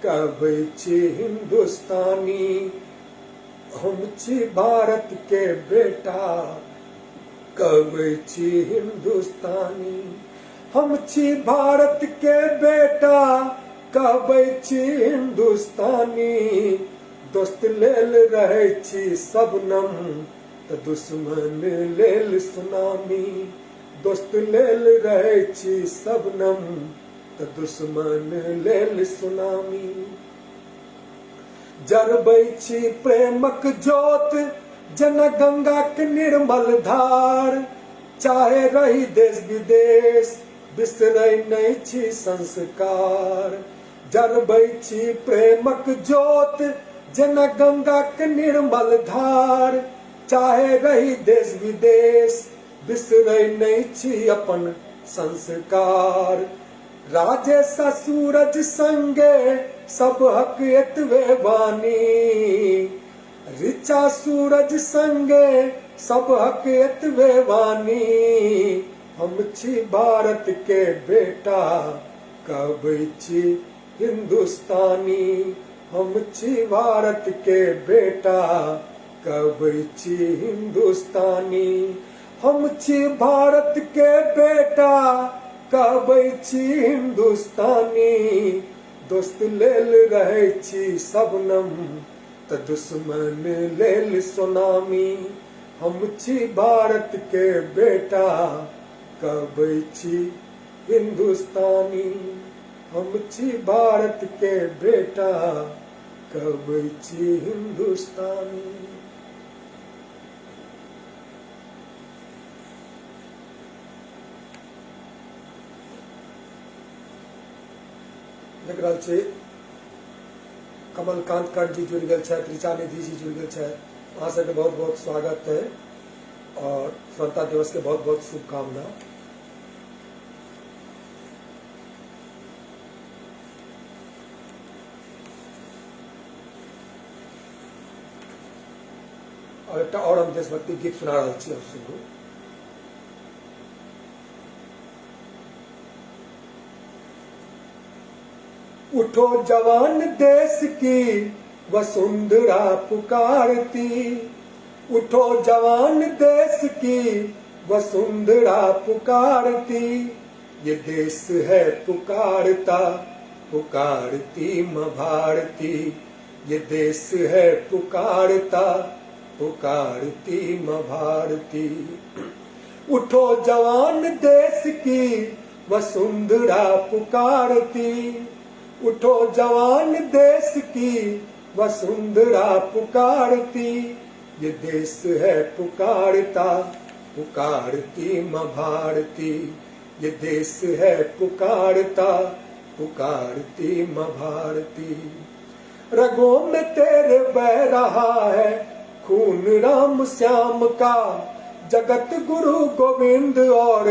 कहबै छी हिंदुस्तानी। हम छी भारत के बेटा कहबै छी हिंदुस्तानी। हम छी भारत के बेटा कहबै छी हिंदुस्तानी। दोस्त लेल रहै छी सबनम त दुश्मन लेल सुनामी। दोस्त लेल रहै छी सबनम त दुश्मन लेल सुनामी। जरबै छी प्रेमक जोत जेना गंगा के निर्मल धार। चाहे रही देश विदेश बिसरै नहीं छी संस्कार। जरबै छी प्रेमक जोत जेना गंगा के निर्मल धार। चाहे रही देश विदेश बिसरै नहीं छी अपन संस्कार। राजेश सूरज संगे सब हक एतबे बानी। ऋचा सूरज संगे सब हक एतबे बानी। हम छी भारत के बेटा कहबै छी हिंदुस्तानी। हम छी भारत के बेटा कहबै छी हिंदुस्तानी। हम छी भारत के बेटा कहबै छी हिंदुस्तानी। दोस्त लेल रहै छी सबनम त दुश्मन लेल सुनामी। हम छी भारत के बेटा कहबै छी हिंदुस्तानी। हम छी भारत के बेटा कहबै छी हिंदुस्तानी। देख रहल छी कमलकांत कंठ जी जुड़ गए छथि, ऋचा निधि जी जुड़ गए छथि। अहाँ सबके बहुत बहुत स्वागत है और स्वतंत्रता दिवस के बहुत बहुत शुभकामना। और एक और हम देशभक्ति गीत सुना रहा छी, अब सुनू। उठो जवान देश की वसुंधरा पुकारती, उठो जवान देश की वसुंधरा पुकारती, ये देश है पुकारता पुकारती माँ भारती, ये देश है पुकारता पुकारती माँ भारती। उठो जवान देश की वसुंधरा पुकारती, उठो जवान देश की वसुंधरा पुकारती, ये देश है पुकारता पुकारती माँ भारती, ये देश है पुकारता पुकारती माँ भारती। रगों में तेरे बह रहा है खून राम श्याम का, जगत गुरु गोविंद और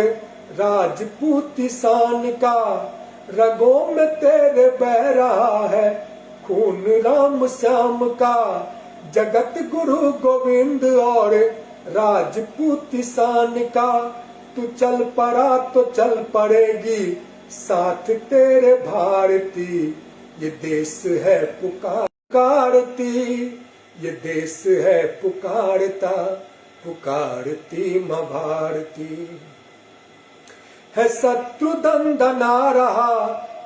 राजपूत शान का। रगों में तेरे बह रहा है खून राम श्याम का, जगत गुरु गोविंद और राजपूत शान का। तू चल पड़ा तो चल पड़ेगी साथ तेरे भारती, ये देश है पुकारती, ये देश है पुकारता पुकारती माँ भारती। है शत्रु दंदना रहा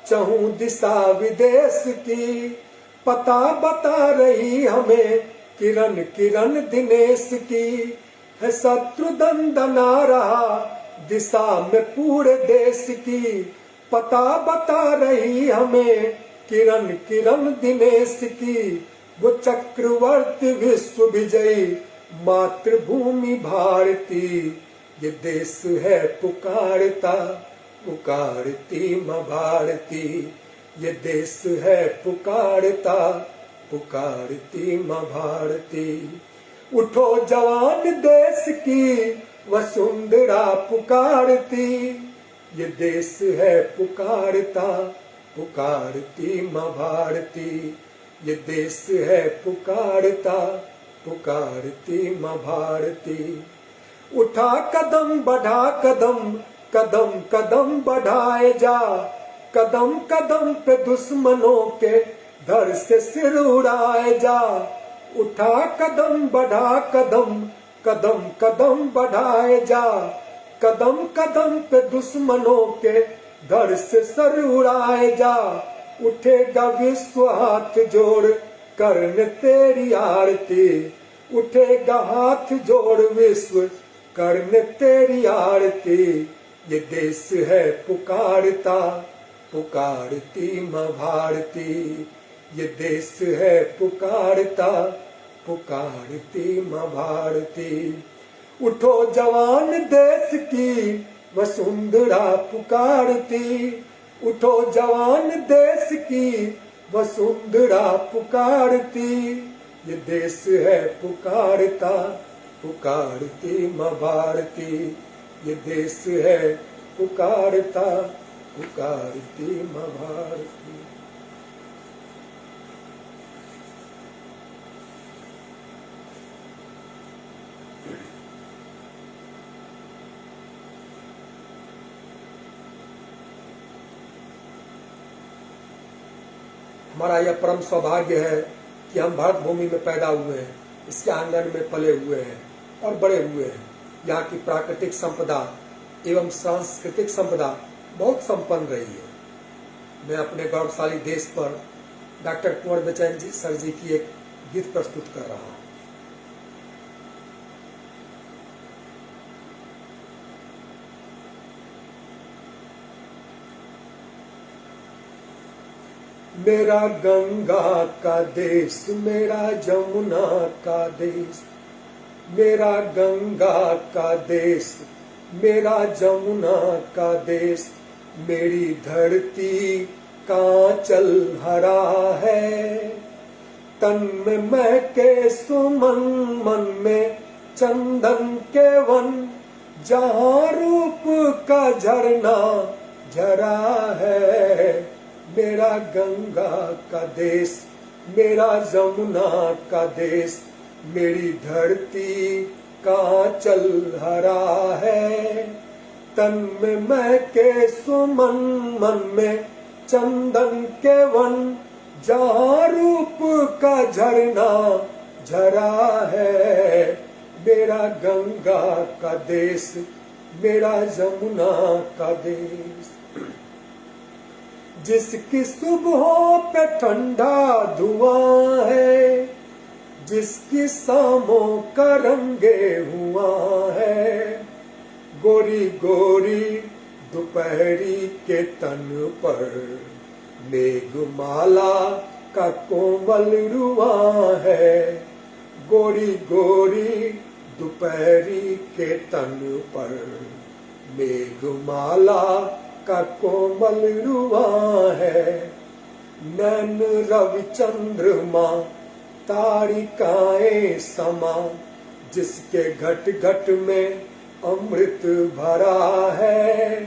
चहु दिशा विदेश की, पता बता रही हमें किरण किरण दिनेश की। है शत्रु दंदना रहा दिशा में पूरे देश की, पता बता रही हमें किरण किरण दिनेश की। वो चक्रवर्ती विश्व विजयी मातृभूमि भारती, ये देश है पुकारता पुकारती माँ भारती, ये देश है पुकारता पुकारती माँ भारती। उठो जवान देश की वसुंधरा पुकारती, ये देश है पुकारता पुकारती माँ भारती, ये देश है पुकारता पुकारती माँ भारती। उठा कदम बढ़ा कदम कदम कदम बढ़ाए जा, कदम कदम पे दुश्मनों के धर से सिर उड़ाए जा। उठा कदम बढ़ा कदम कदम कदम बढ़ाए जा, कदम कदम पे दुश्मनों के धर से सर उड़ाए जा। उठेगा विश्व हाथ जोड़ करने तेरी आरती, उठेगा हाथ जोड़ विश्व करने तेरी आरती। ये देश है पुकारता पुकारती माँ भारती, ये देश है पुकारता पुकारती माँ भारती। उठो जवान देश की वसुंधरा पुकारती, उठो जवान देश की वसुंधरा पुकारती, ये देश है पुकारता पुकारती माँ भारती, ये देश है पुकारता पुकारती माँ भारती। हमारा यह परम सौभाग्य है कि हम भारत भूमि में पैदा हुए हैं, इसके आंगन में पले हुए हैं और बड़े हुए हैं। यहाँ की प्राकृतिक संपदा एवं सांस्कृतिक संपदा बहुत संपन्न रही है। मैं अपने गौरवशाली देश पर डॉक्टर कुंवर बेचैन जी सर जी की एक गीत प्रस्तुत कर रहा हूँ। मेरा गंगा का देश मेरा जमुना का देश, मेरा गंगा का देश मेरा जमुना का देश, मेरी धरती कांचल हरा है। तन में महके सुमन, मन में चंदन के वन, जहाँ रूप का झरना झरा है। मेरा गंगा का देश, मेरा जमुना का देश, मेरी धरती कांचल हरा है। तन में महके सुमन, मन में चंदन के वन, जहाँ रूप का झरना झरा है। मेरा गंगा का देश, मेरा जमुना का देश, जिसकी सुबहों पे ठंडा धुआं है, जिसकी शामों का रंगे हुआ है। गोरी गोरी दोपहरी के तन पर मेघमाला का कोमल रुआ है। गोरी गोरी दोपहरी के तन पर मेघमाला का कोमल रुआ है। नैन रवि चंद्रमा तारिकाएं समा, जिसके घट घट में अमृत भरा है।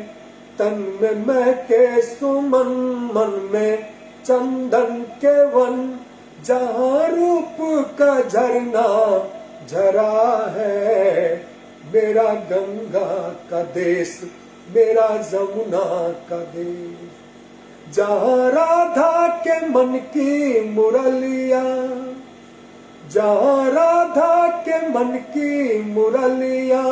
तन में महके सुमन, मन में चंदन के वन, जहाँ रूप का झरना झरा है। मेरा गंगा का देश, मेरा जमुना का देश, जहाँ राधा के मन की मुरलिया, जहाँ राधा के मन की मुरलिया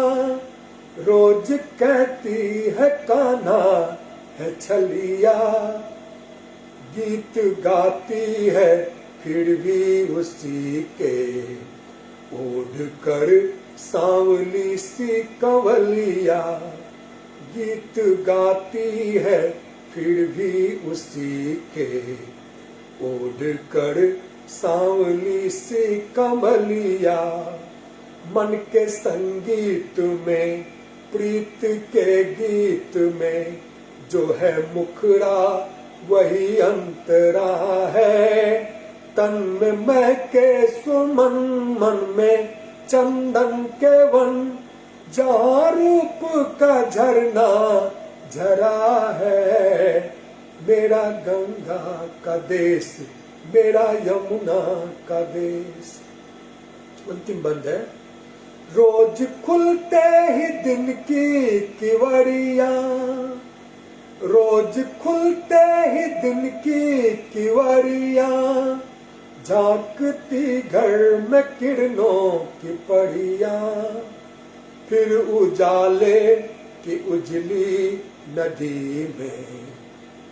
रोज कहती है कान्हा है छलिया। गीत गाती है फिर भी उसी के, ओढ़ कर सांवली सी कंवलिया। गीत गाती है फिर भी उसी के, ओढ़ कर सांवली सी कंवलिया। मन के संगीत में, प्रीत के गीत में, जो है मुखड़ा वही अंतरा है। तन में महके सुमन, मन में चंदन के वन, जहाँ रूप का झरना झरा है। मेरा गंगा का देश, मेरा यमुना का देश। अंतिम बंद है। रोज खुलते ही दिन की किवड़िया, रोज खुलते ही दिन की किवड़िया, झांकती घर में किरणों की पड़िया। फिर उजाले की उजली नदी में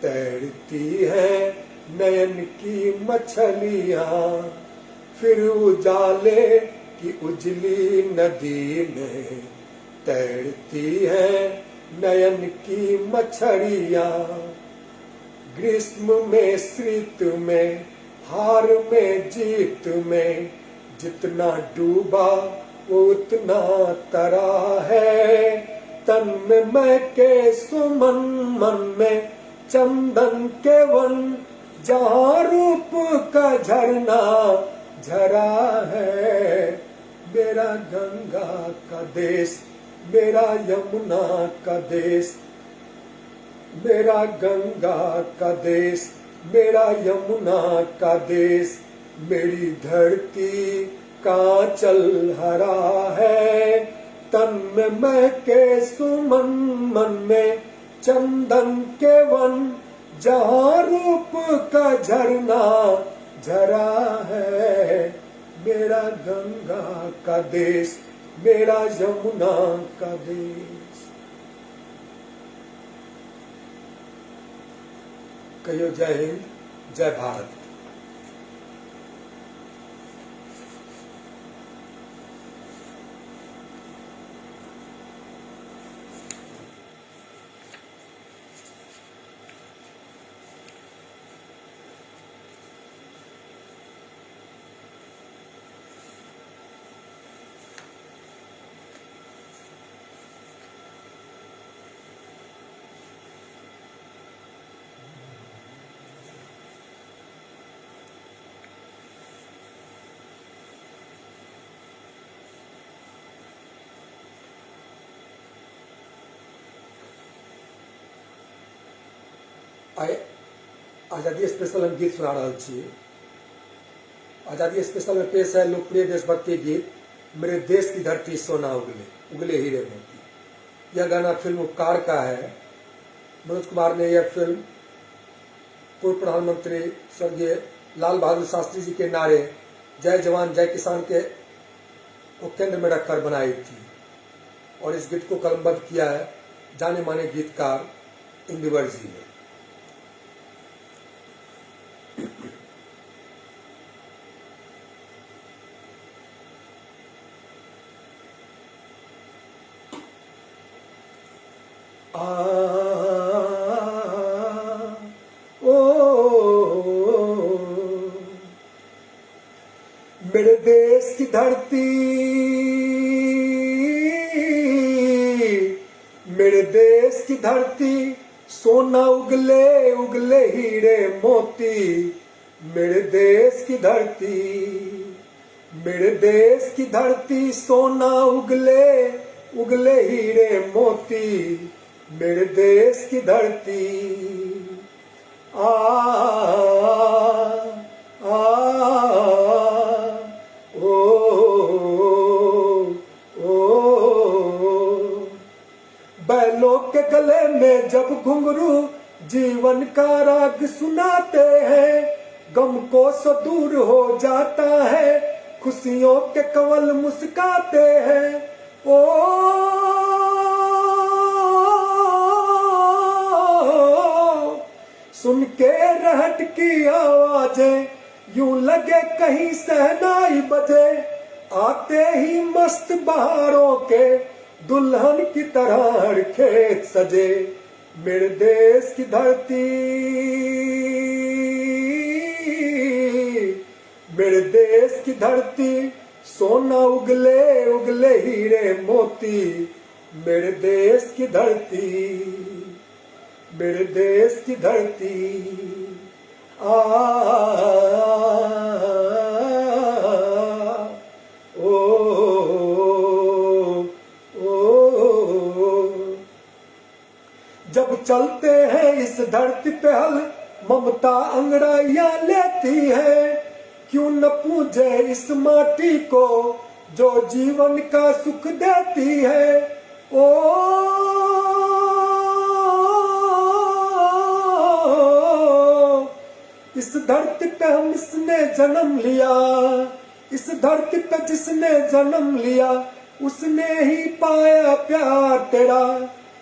तैरती है नयन की मछलियाँ। फिर उजाले की उजली नदी में तैरती है नयन की मछलियाँ। ग्रीष्म में शीत में, हार में जीत में, जितना डूबा वो उतना तरा है। तन में महके सुमन, मन में चंदन के वन, जहाँ रूप का झरना झरा है। मेरा गंगा का देश, मेरा यमुना का देश, मेरा गंगा का देश, मेरा यमुना का देश, मेरी धरती कांचल हरा है। तन में महके सुमन, मन में चंदन के वन, जहाँ रूप का झरना झरा है। मेरा गंगा का देश, मेरा यमुना का देश। कहियो जय हिंद, जय भारत। आइ आज़ादी स्पेशल हम गीत सुना रहल छी। आज़ादी स्पेशल में पेश है लोकप्रिय देशभक्ति गीत मेरे देश की धरती सोना उगले उगले हीरे मोती। यह गाना फिल्म उपकार का है। मनोज कुमार ने यह फिल्म पूर्व प्रधानमंत्री स्वर्गीय लाल बहादुर शास्त्री जी के नारे जय जवान जय किसान के को केंद्र में रखकर बनाई थी और इस गीत को कलमबद्ध किया है जाने माने गीतकार इंदिवर जी ने। मेरे देश की धरती, मेरे देश की धरती सोना उगले उगले हीरे मोती। मेरे देश की धरती, मेरे देश की धरती सोना उगले उगले हीरे मोती। मेरे देश की धरती आ बैलों के गले में जब घुंघरू जीवन का राग सुनाते हैं, गम को सो दूर हो जाता है, खुशियों के कंवल मुस्काते हैं। ओ सुन के रहट की आवाजें यूं लगे कहीं सहनाई बजे, आते ही मस्त बहारों के दुल्हन की तरह हर खेत सजे। मेरे देश की धरती, मेरे देश की धरती सोना उगले उगले हीरे मोती। मेरे देश की धरती, मेरे देश की धरती जब चलते हैं इस धरती पे हल ममता अंगड़ाइयां लेती है। क्यों न पूजे इस माटी को जो जीवन का सुख देती है। ओ इस धरती पे हम इसने जन्म लिया, इस धरती पे जिसने जन्म लिया उसने ही पाया प्यार तेरा।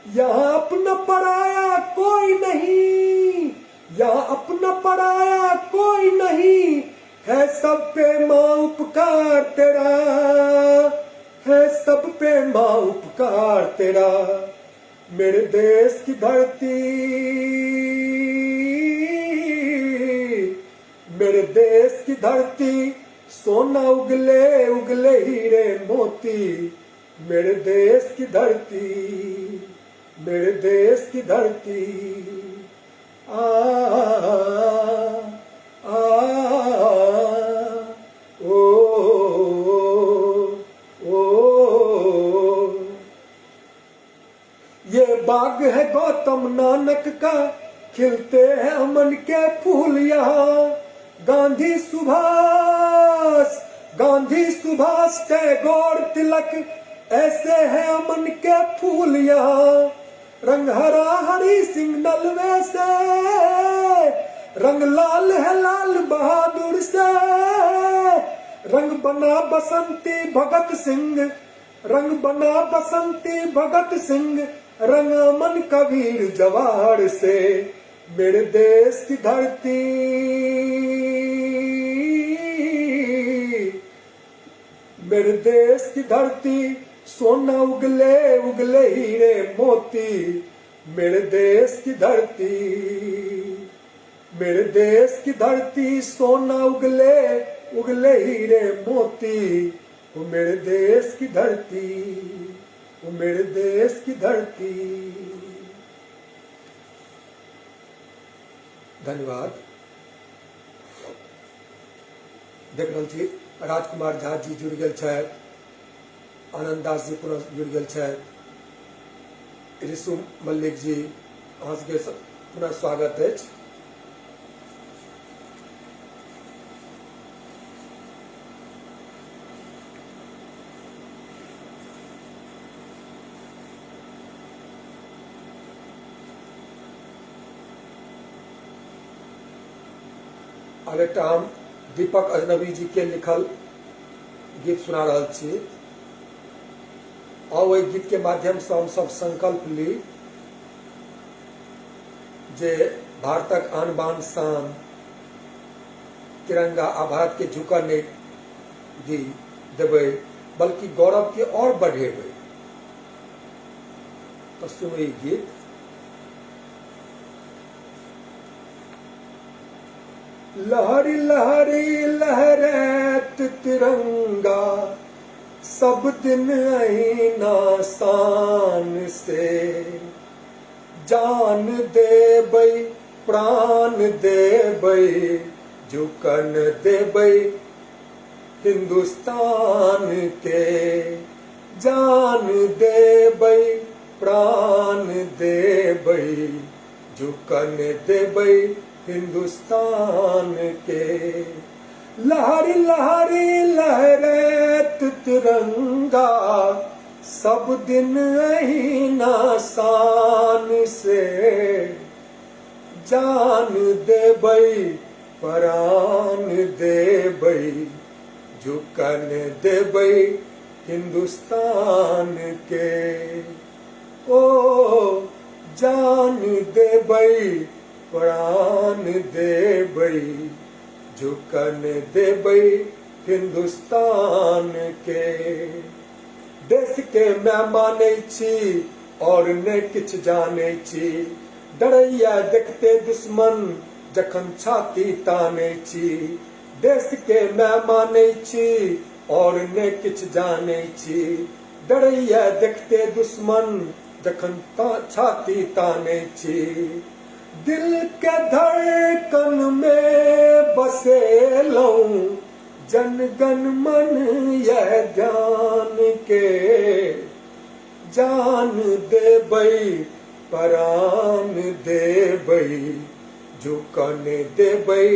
यहाँ अपना पराया कोई नहीं, यहाँ अपना पराया कोई नहीं, है सब पे माँ उपकार तेरा, है सब पे माँ उपकार तेरा। मेरे देश की धरती, मेरे देश की धरती सोना उगले उगले हीरे मोती। मेरे देश की धरती, मेरे देश की धरती ये बाग है गौतम नानक का, खिलते हैं अमन के फूल यहाँ। गांधी सुभाष, गांधी सुभाष टैगोर तिलक, ऐसे हैं अमन के फूल यहाँ। रंग हरा हरी सिंह नलवे से, रंग लाल है लाल बहादुर से। रंग बना बसंती भगत सिंह, रंग बना बसंती भगत सिंह, रंग अमन कबीर जवाहर से। मेरे देश की धरती, मेरे देश की धरती सोना उगले उगले हीरे मोती। मेरे देश की धरती, मेरे देश की धरती सोना उगले उगले हीरे मोती। वो मेरे देश की धरती, वो मेरे देश की धरती। धन्यवाद। देख रहल छी राजकुमार झा जी जुड़ गेल छथि, आनंद दास जी पुनः जुड़ गेल छथि, ऋषु मल्लिक जी, अहाँ सबके पुनः स्वागत है। आगे हम दीपक अजनबी जी के लिखल गीत सुना रहा छी और वही गीत के माध्यम से हम सब संकल्प ली जे भारतक आन बान शान तिरंगा आ भारत के झुका नहीं दी देवे बल्कि गौरव के और बढ़ेबे। तो सुनो ये गीत। लहरी लहरी लहरैत तिरंगा सब दिन अहीना शान से, जान देबै प्राण देबै झुकन देबै हिंदुस्तान के, जान देबै प्राण देबै झुकन देबै हिंदुस्तान के। लहरी लहरी लहरैत तिरंगा सब दिन अहीना शान से, जान देबै प्राण देबै झुकन देबै हिंदुस्तान के। ओ जान देबै प्राण देबै झुकन देबै हिंदुस्तान के। देश के मैं मानै छी और ने किछ जानै छी, डरैया देखते दुश्मन जखन छाती तानै छी। देश के मैं मानै छी और ने किछ जानै छी, डरैया देखते दुश्मन जखन छाती तानै छी। दिल के धड़कन में बसेलऊं जन गण मन यह ध्यान के, जान देबै प्राण देबै झुकन देबै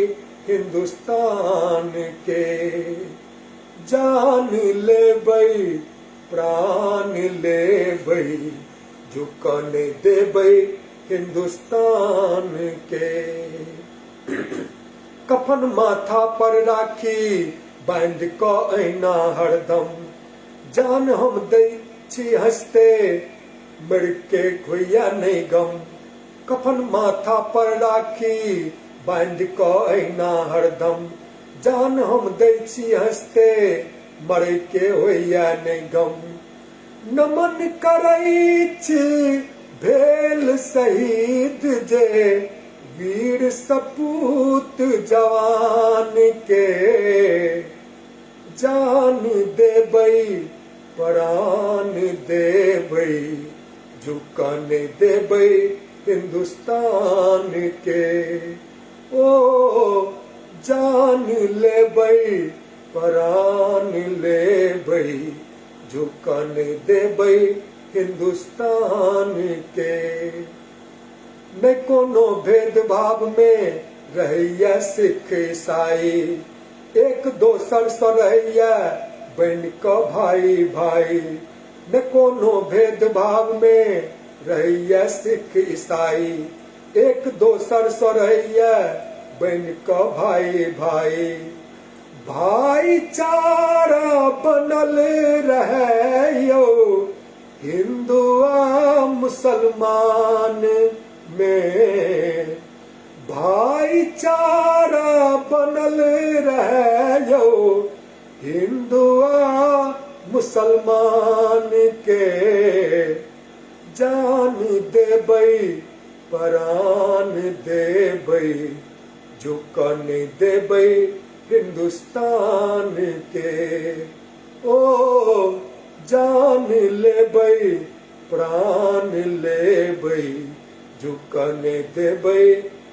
हिंदुस्तान के। जान लेबै प्राण लेबै झुकन देबै हिंदुस्तान के। कफन माथा पर राखी बांध क अहिना हरदम, जान हम दै छी हंसते मर के खोइया नहीं गम। कफन माथा पर राखी बांध क अहिना हरदम, जान हम दै छी हंसते मर के होइया नहीं गम। नमन करै छी भेल शहीद जे वीर सपूत जवान के, जान देबै प्राण देबै झुकन देबै हिंदुस्तान के। ओ जान लेबै प्राण लेबै झुकन देबै हिंदुस्तान के। न कोनो भेदभाव में रहैया सिख ईसाई, एक दोसर सँ रहैया बन क भाई भाई। न कोनो भेदभाव में रहैया सिख ईसाई, एक दोसर सँ रहैया बन क भाई भाई। भाईचारा बनल रहे यो हिंदू आ मुसलमान में, भाईचारा बनल रहे यो हिंदू आ मुसलमान के। जान देबै प्राण देबै झुकन देबै हिंदुस्तान के। ओ जान लेबै प्राण लेबै झुकन देबै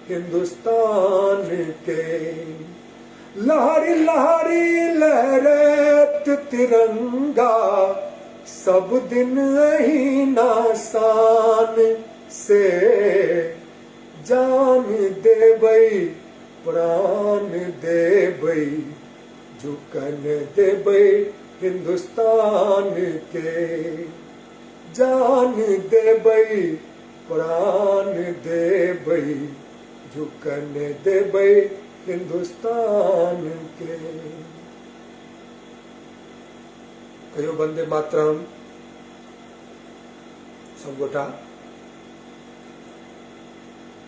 हिंदुस्तान के। लहरी लहरी लहरैत तिरंगा सब दिन अहीना शान से, जान देबै प्राण देबै झुकन देबै हिंदुस्तान के जान देबै प्राण देबै झुकन देबै हिंदुस्तान के। कहियो वंदे मातरम सब गोटा।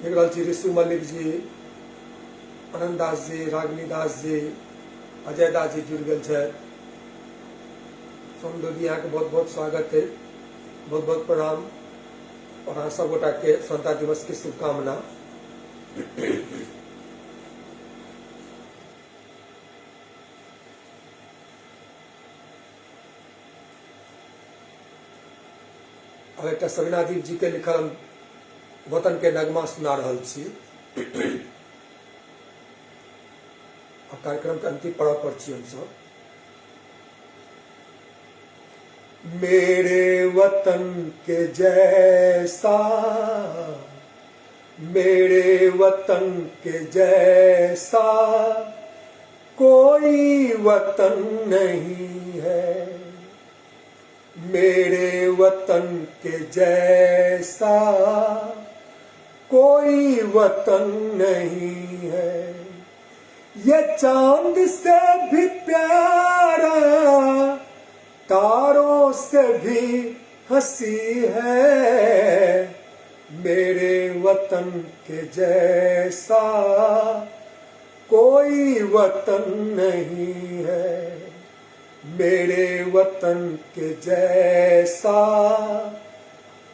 निगल जी, ऋषु मल्लिक जी, आनंद दास जी, रागिनी दास जी, अजय दास जी जुड़ गए। सोमदोदी यहाँ के बहुत बहुत स्वागत है, बहुत बहुत प्रणाम और हाँ सब गोटा के स्वतंत्रता दिवस की शुभकामना। अब एक सविना दीप जी के लिखल वतन के नगमा सुना रहल छी। अब कार्यक्रम के अंतिम पड़ाव पर छी हम सब। मेरे वतन के जैसा, मेरे वतन के जैसा कोई वतन नहीं है, मेरे वतन के जैसा कोई वतन नहीं है। ये चांद से भी प्यारा, तारों से भी हंसी है, मेरे वतन के जैसा कोई वतन नहीं है, मेरे वतन के जैसा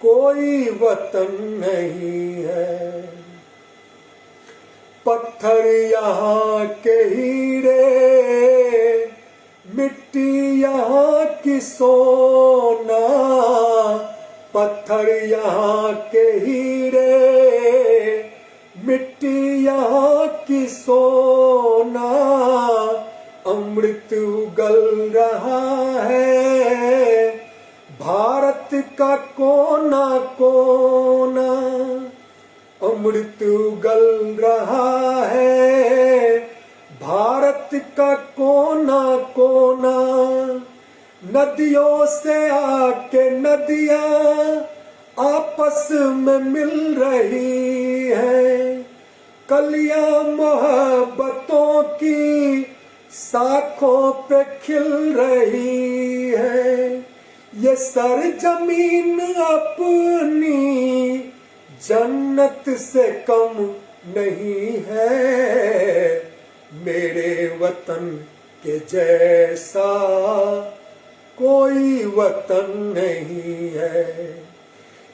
कोई वतन नहीं है। पत्थर यहाँ के हीरे, मिट्टी यहाँ की सोना, पत्थर यहाँ के हीरे, मिट्टी यहाँ की सोना, अमृत उगल रहा है भारत का कोना कोना, अमृत उगल रहा है भारत का कोना कोना। नदियों से आके नदियां आपस में मिल रही है, कलियां मोहब्बतों की शाखों पे खिल रही है। ये सरजमीन अपनी जन्नत से कम नहीं है, मेरे वतन के जैसा कोई वतन नहीं है।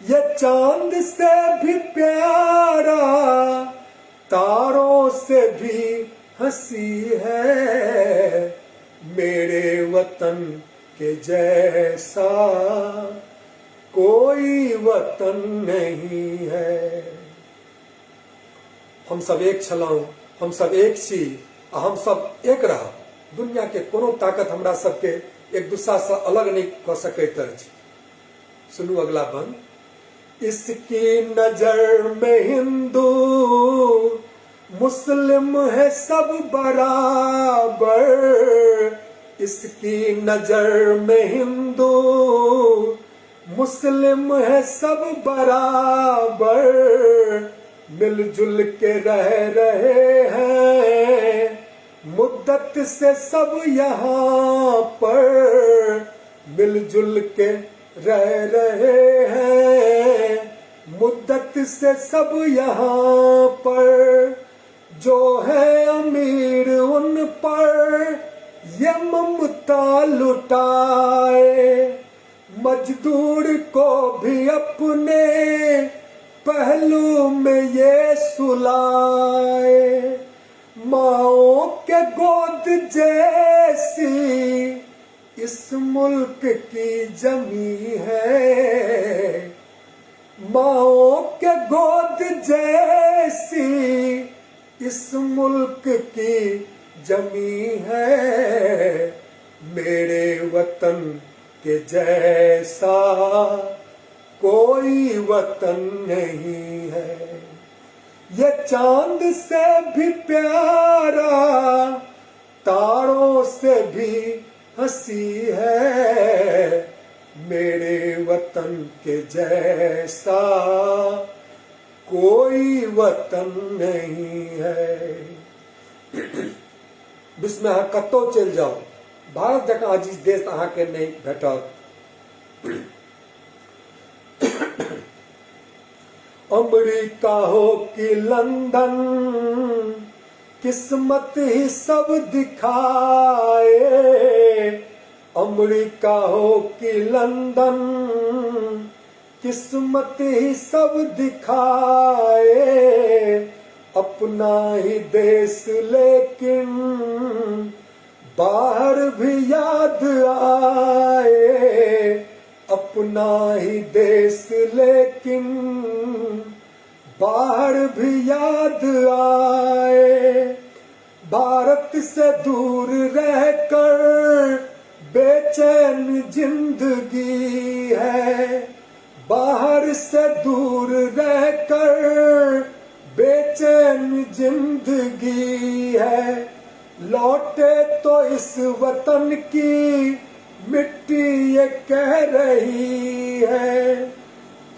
ये चांद से भी प्यारा, तारों से भी हंसी है, मेरे वतन के जैसा कोई वतन नहीं है। हम सब एक छलौं, हम सब एक छी, हम सब एक रह। दुनिया के कोनो ताकत हमरा सबके एक दूसरा से अलग नहीं कर सकैत अछि। सुनू अगला बंद। इसकी नजर में हिंदू मुस्लिम है सब बराबर, इसकी नजर में हिंदू मुस्लिम है सब बराबर, मिलजुल के रह रहे हैं मुद्दत से सब यहाँ पर, मिलजुल के रह रहे हैं मुद्दत से सब यहाँ पर। जो है अमीर उन पर ये ममता लुटाए, मजदूर को भी अपने पहलू में ये सुलाए। माओ के गोद जैसी इस मुल्क की जमी है, माओ के गोद जैसी इस मुल्क की जमी है, मेरे वतन के जैसा कोई वतन नहीं है। ये चांद से भी प्यारा, तारों से भी हंसी है, मेरे वतन के जैसा कोई वतन नहीं है। विश्व में अहाँ कतौ चलि जाओ, भारत जकाँ अजीज देश अहाँके नहीं भेटत। अमेरिका हो कि लंदन, किस्मत ही सब दिखाए। अमेरिका हो कि लंदन, किस्मत ही सब दिखाए। अपना ही देश लेकिन बाहर भी याद आए। अपना ही देश लेकिन बाहर भी याद आए। भारत से दूर रहकर बेचैन जिंदगी है। बाहर से दूर रहकर बेचैन जिंदगी है। लौटे तो इस वतन की मिट्टी ये कह रही है।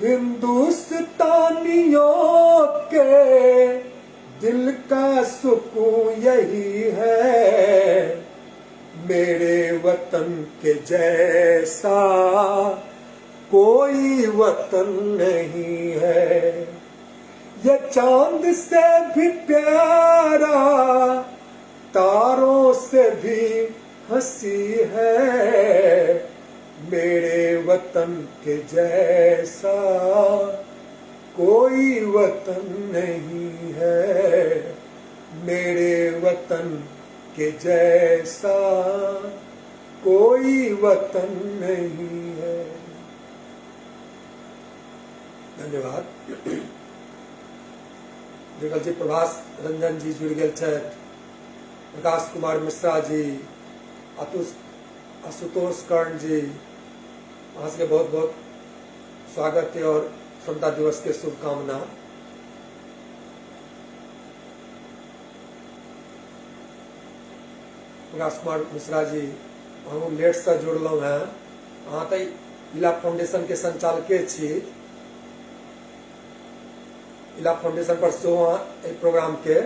हिंदुस्तानियों के दिल का सुकून यही है, मेरे वतन के जैसा कोई वतन नहीं है। ये चांद से भी प्यारा, तारों से भी हंसी है, मेरे वतन के जैसा कोई वतन नहीं है। मेरे वतन के जैसा कोई वतन नहीं है। धन्यवाद। जुगल जी, प्रभास रंजन जी जुड़ गए छथि, प्रकाश कुमार मिश्रा जी, आशुतोष कर्ण जी, वहाँ से बहुत बहुत स्वागत है और स्वतंत्रता दिवस के शुभकामना। प्रकाश कुमार मिश्रा जी, हम लेट से जुड़लहुँ हैं। अहाँ तऽ इला फाउंडेशन के संचालके छी। इला फाउंडेशन पर सेहो अहाँ एहि प्रोग्राम के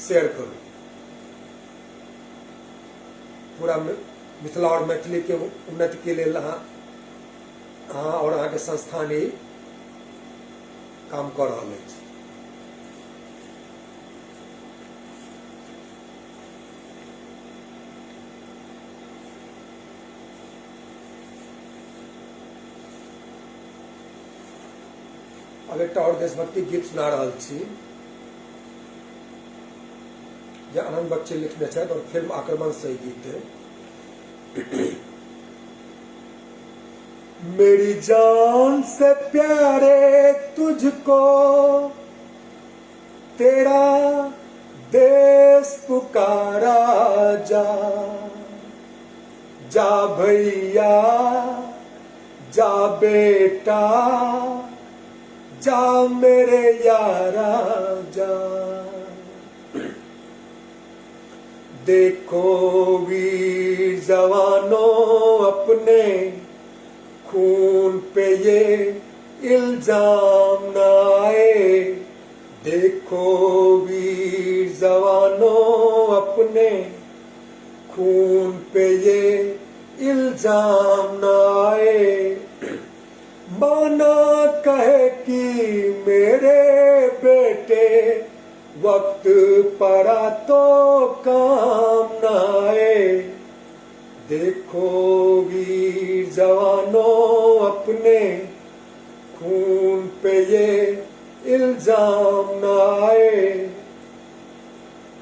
शेयर करू। पूरा मिथिला और मैथिली के उन्नति के लिए अहाँ और अहाँ के संस्थान ही काम कर रहा है। अब एक और देशभक्ति गीत सुना रहा छी, जे आनंद बख्शी लिखने छथि और फिल्म आक्रमण से गीत है। मेरी जान से प्यारे तुझको तेरा देश पुकारा, जा जा भैया जा बेटा, जा मेरे यारा जा। देखो वीर जवानों, अपने खून पे ये इल्जाम न आए। देखो वीर जवानों, अपने खून पे ये इल्जाम न आए। माना कहे कि मेरे बेटे वक्त पड़ा तो काम न आए। देखो वीर जवानों, अपने खून पे ये इल्जाम न आए।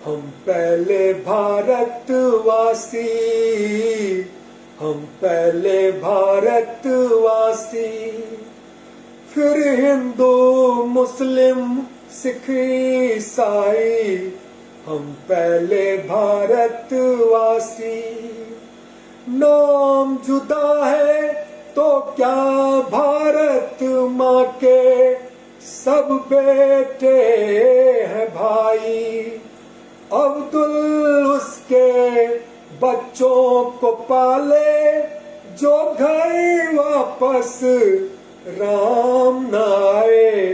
हम पहले भारतवासी, हम पहले भारतवासी, फिर हिंदू मुस्लिम सिख ईसाई। हम पहले भारतवासी, नाम जुदा है तो क्या भारत माँ के सब बेटे हैं भाई। अब्दुल उसके बच्चों को पाले, जो घर वापस राम न आए।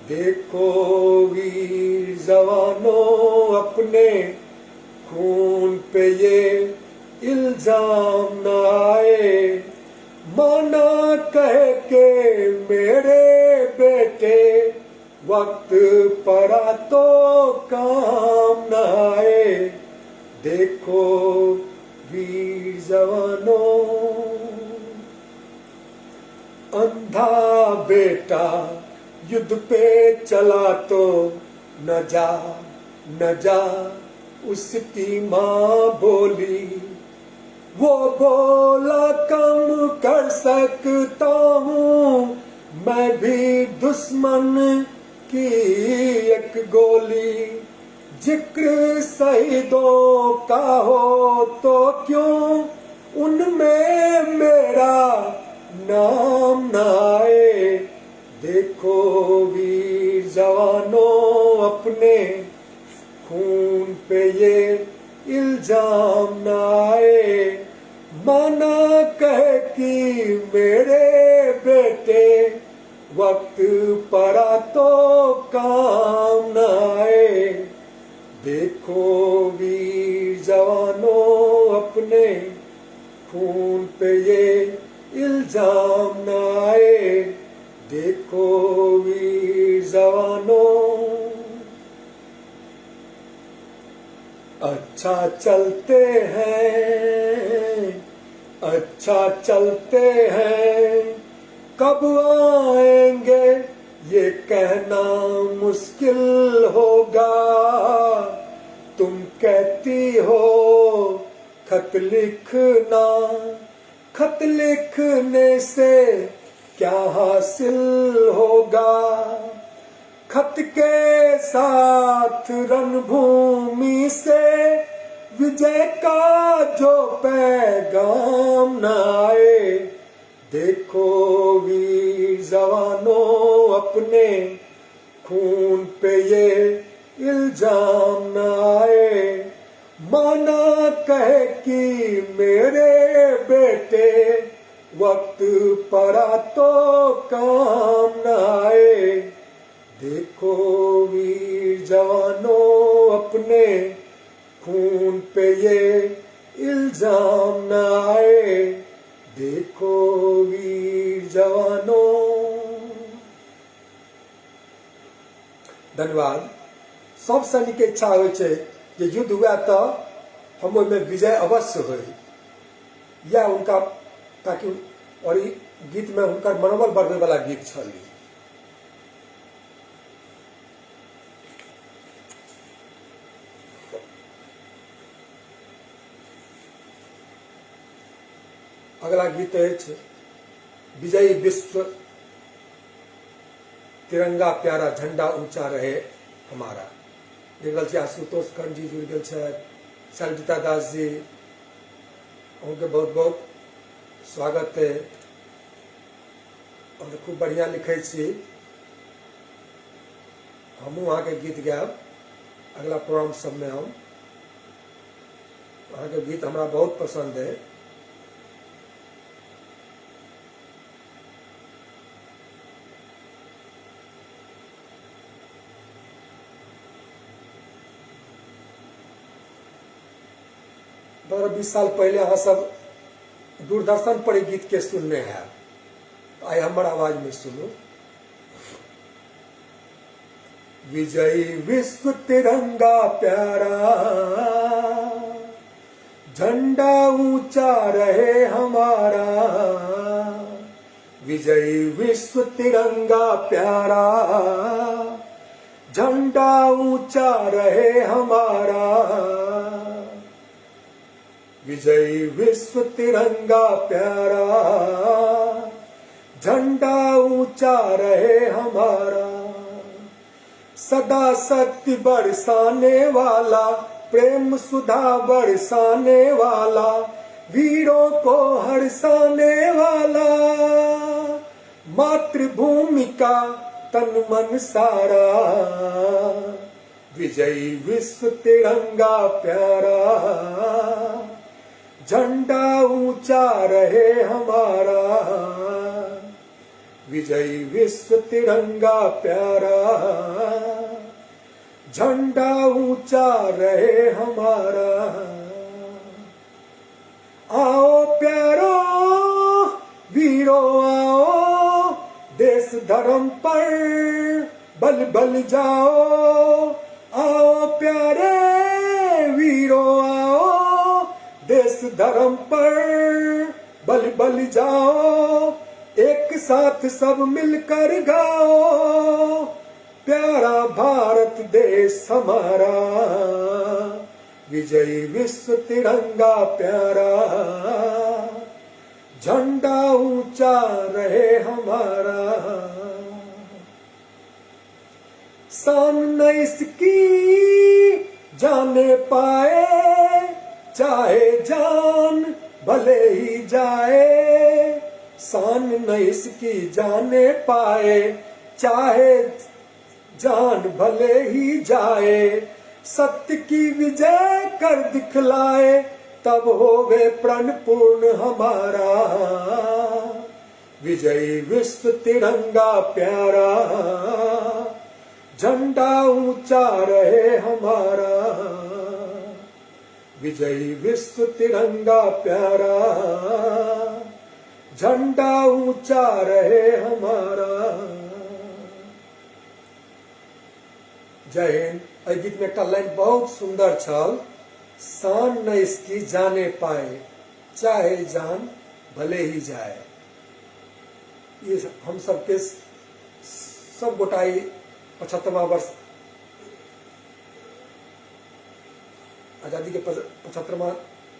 देखो वीर जवानों, अपने खून पे ये इल्जाम न आए। माना कह के मेरे बेटे, वक्त पड़ा तो काम न आए। देखो वीर जवानों, अंधा बेटा युद्ध पे चला तो न जा न जा, उसकी माँ बोली। वो बोला कम कर सकता हूँ मैं भी दुश्मन की एक गोली। जिक्र शहीदों का हो तो क्यों उनमें मेरा नाम न आए। देखो वीर जवानों, अपने खून पे ये इल्जाम न आए। माना कह कि मेरे बेटे, वक्त पड़ा तो काम न आए। देखो वीर जवानों, अपने खून पे ये इल्जाम न आए। देखो वीर जवानों, अच्छा चलते हैं, अच्छा चलते हैं, कब आएंगे ये कहना मुश्किल होगा। तुम कहती हो खत लिखना, खत लिखने से क्या हासिल होगा। खत के साथ रणभूमि से विजय का जो पैगाम न आए। देखो वीर जवानों, अपने खून पे ये इल्जाम न आए। माना कहे कि मेरे बेटे, वक्त पड़ा तो काम न आए। देखो वीर जवानों, अपने खून पे ये इल्जाम न आए। देखो वीर जवानों। धन्यवाद। सब सैनिक के इच्छा हो जे युद्ध हुआ तो हम में विजय अवश्य हो, या उनका ताकि और ई गीत में उनका मनोबल बढ़े वाला गीत छल। अगला गीत है विजयी विश्व, तिरंगा प्यारा झंडा ऊंचा रहे हमारा। जुड़ आशुतोष खंड जी जुड़ गए, शैलजीता दास जी, उनके बहुत बहुत स्वागत है। और खूब बढ़िया लिखे छी। हमू वहाँ के गीत गायब अगला प्रोग्राम सब में। हम वहाँ के गीत हमारा बहुत पसंद है। और 20 साल पहले अहाँ सब दूरदर्शन पर गीत के सुनने हैं, आए हमारा आवाज में सुनो। विजयी विश्व तिरंगा प्यारा, झंडा ऊंचा रहे हमारा। विजयी विश्व तिरंगा प्यारा, झंडा ऊंचा रहे हमारा। विजयी विश्व तिरंगा प्यारा, झंडा ऊंचा रहे हमारा। सदा सत्य बरसाने वाला, प्रेम सुधा बरसाने वाला, वीरों को हर्षाने वाला। मातृभूमि का तन मन सारा, विजयी विश्व तिरंगा प्यारा, झंडा ऊंचा रहे हमारा, विजयी विश्व तिरंगा प्यारा, झंडा ऊंचा रहे हमारा। आओ प्यारो वीरो आओ, देश धर्म पर बल बल जाओ। आओ प्यारे वीरो आओ, देश धर्म पर बल बल जाओ। एक साथ सब मिलकर गाओ, प्यारा भारत देश हमारा, विजयी विश्व तिरंगा प्यारा, झंडा ऊंचा रहे हमारा। शान न इसकी जाने पाए, चाहे जान भले ही जाए। शान न इसकी जाने पाए, चाहे जान भले ही जाए। सत्य की विजय कर दिखलाए, तब होवे प्रण पूर्ण हमारा, विजयी विश्व तिरंगा प्यारा, झंडा ऊंचा रहे हमारा, विजयी विश्व तिरंगा प्यारा, झंडा ऊंचा रहे हमारा। जय हिंद। एहि गीत में एक लाइन बहुत सुंदर छल, शान न इसकी जाने पाए, चाहे जान भले ही जाए। ये हम सबके सब गोटाई 75वां वर्ष आजादी के 75वां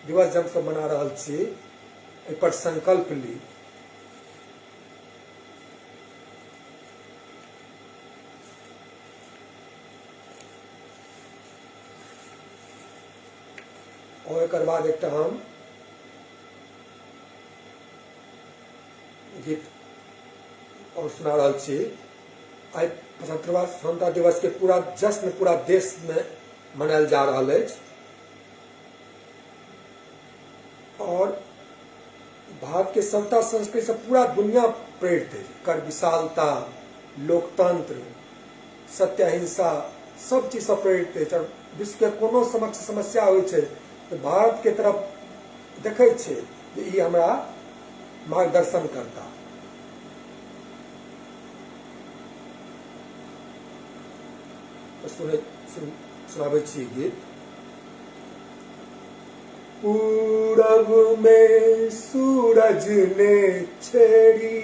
दिवस जब सब मना रहल छी, एहि पर संकल्प ली। और एक बाद एक हम गीत और सुना रहा छी। आई 75वां स्वतंत्रता दिवस के पूरा जश्न पूरा देश में मनायल जा रहा है और भारत के सभ्यता संस्कृति से पूरा दुनिया प्रेरित है। कर विशालता, लोकतंत्र, सत्य अहिंसा सब चीज से प्रेरित है। जब विश्व के कोनो समक्ष समस्या होइ छै तो भारत के तरफ देखे छे जे ई हमरा मार्गदर्शन करता। तो सुनाबे छी गीत। पूरब में सूरज ने छेड़ी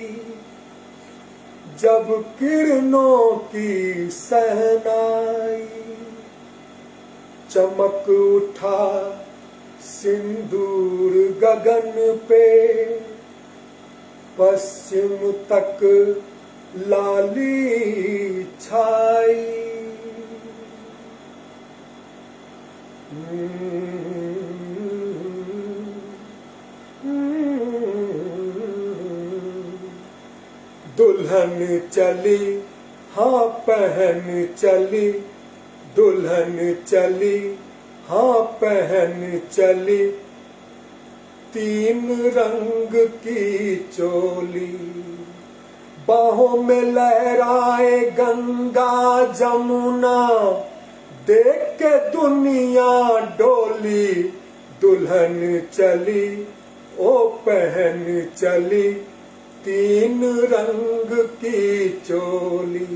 जब किरणों की सहनाई, चमक उठा सिंदूर गगन पे, पश्चिम तक लाली छाई। दुल्हन चली हाँ पहन चली, दुल्हन चली हाँ पहन चली, तीन रंग की चोली। बाहों में लहराए गंगा जमुना, देख के दुनिया डोली। दुल्हन चली ओ पहन चली, तीन रंग की चोली।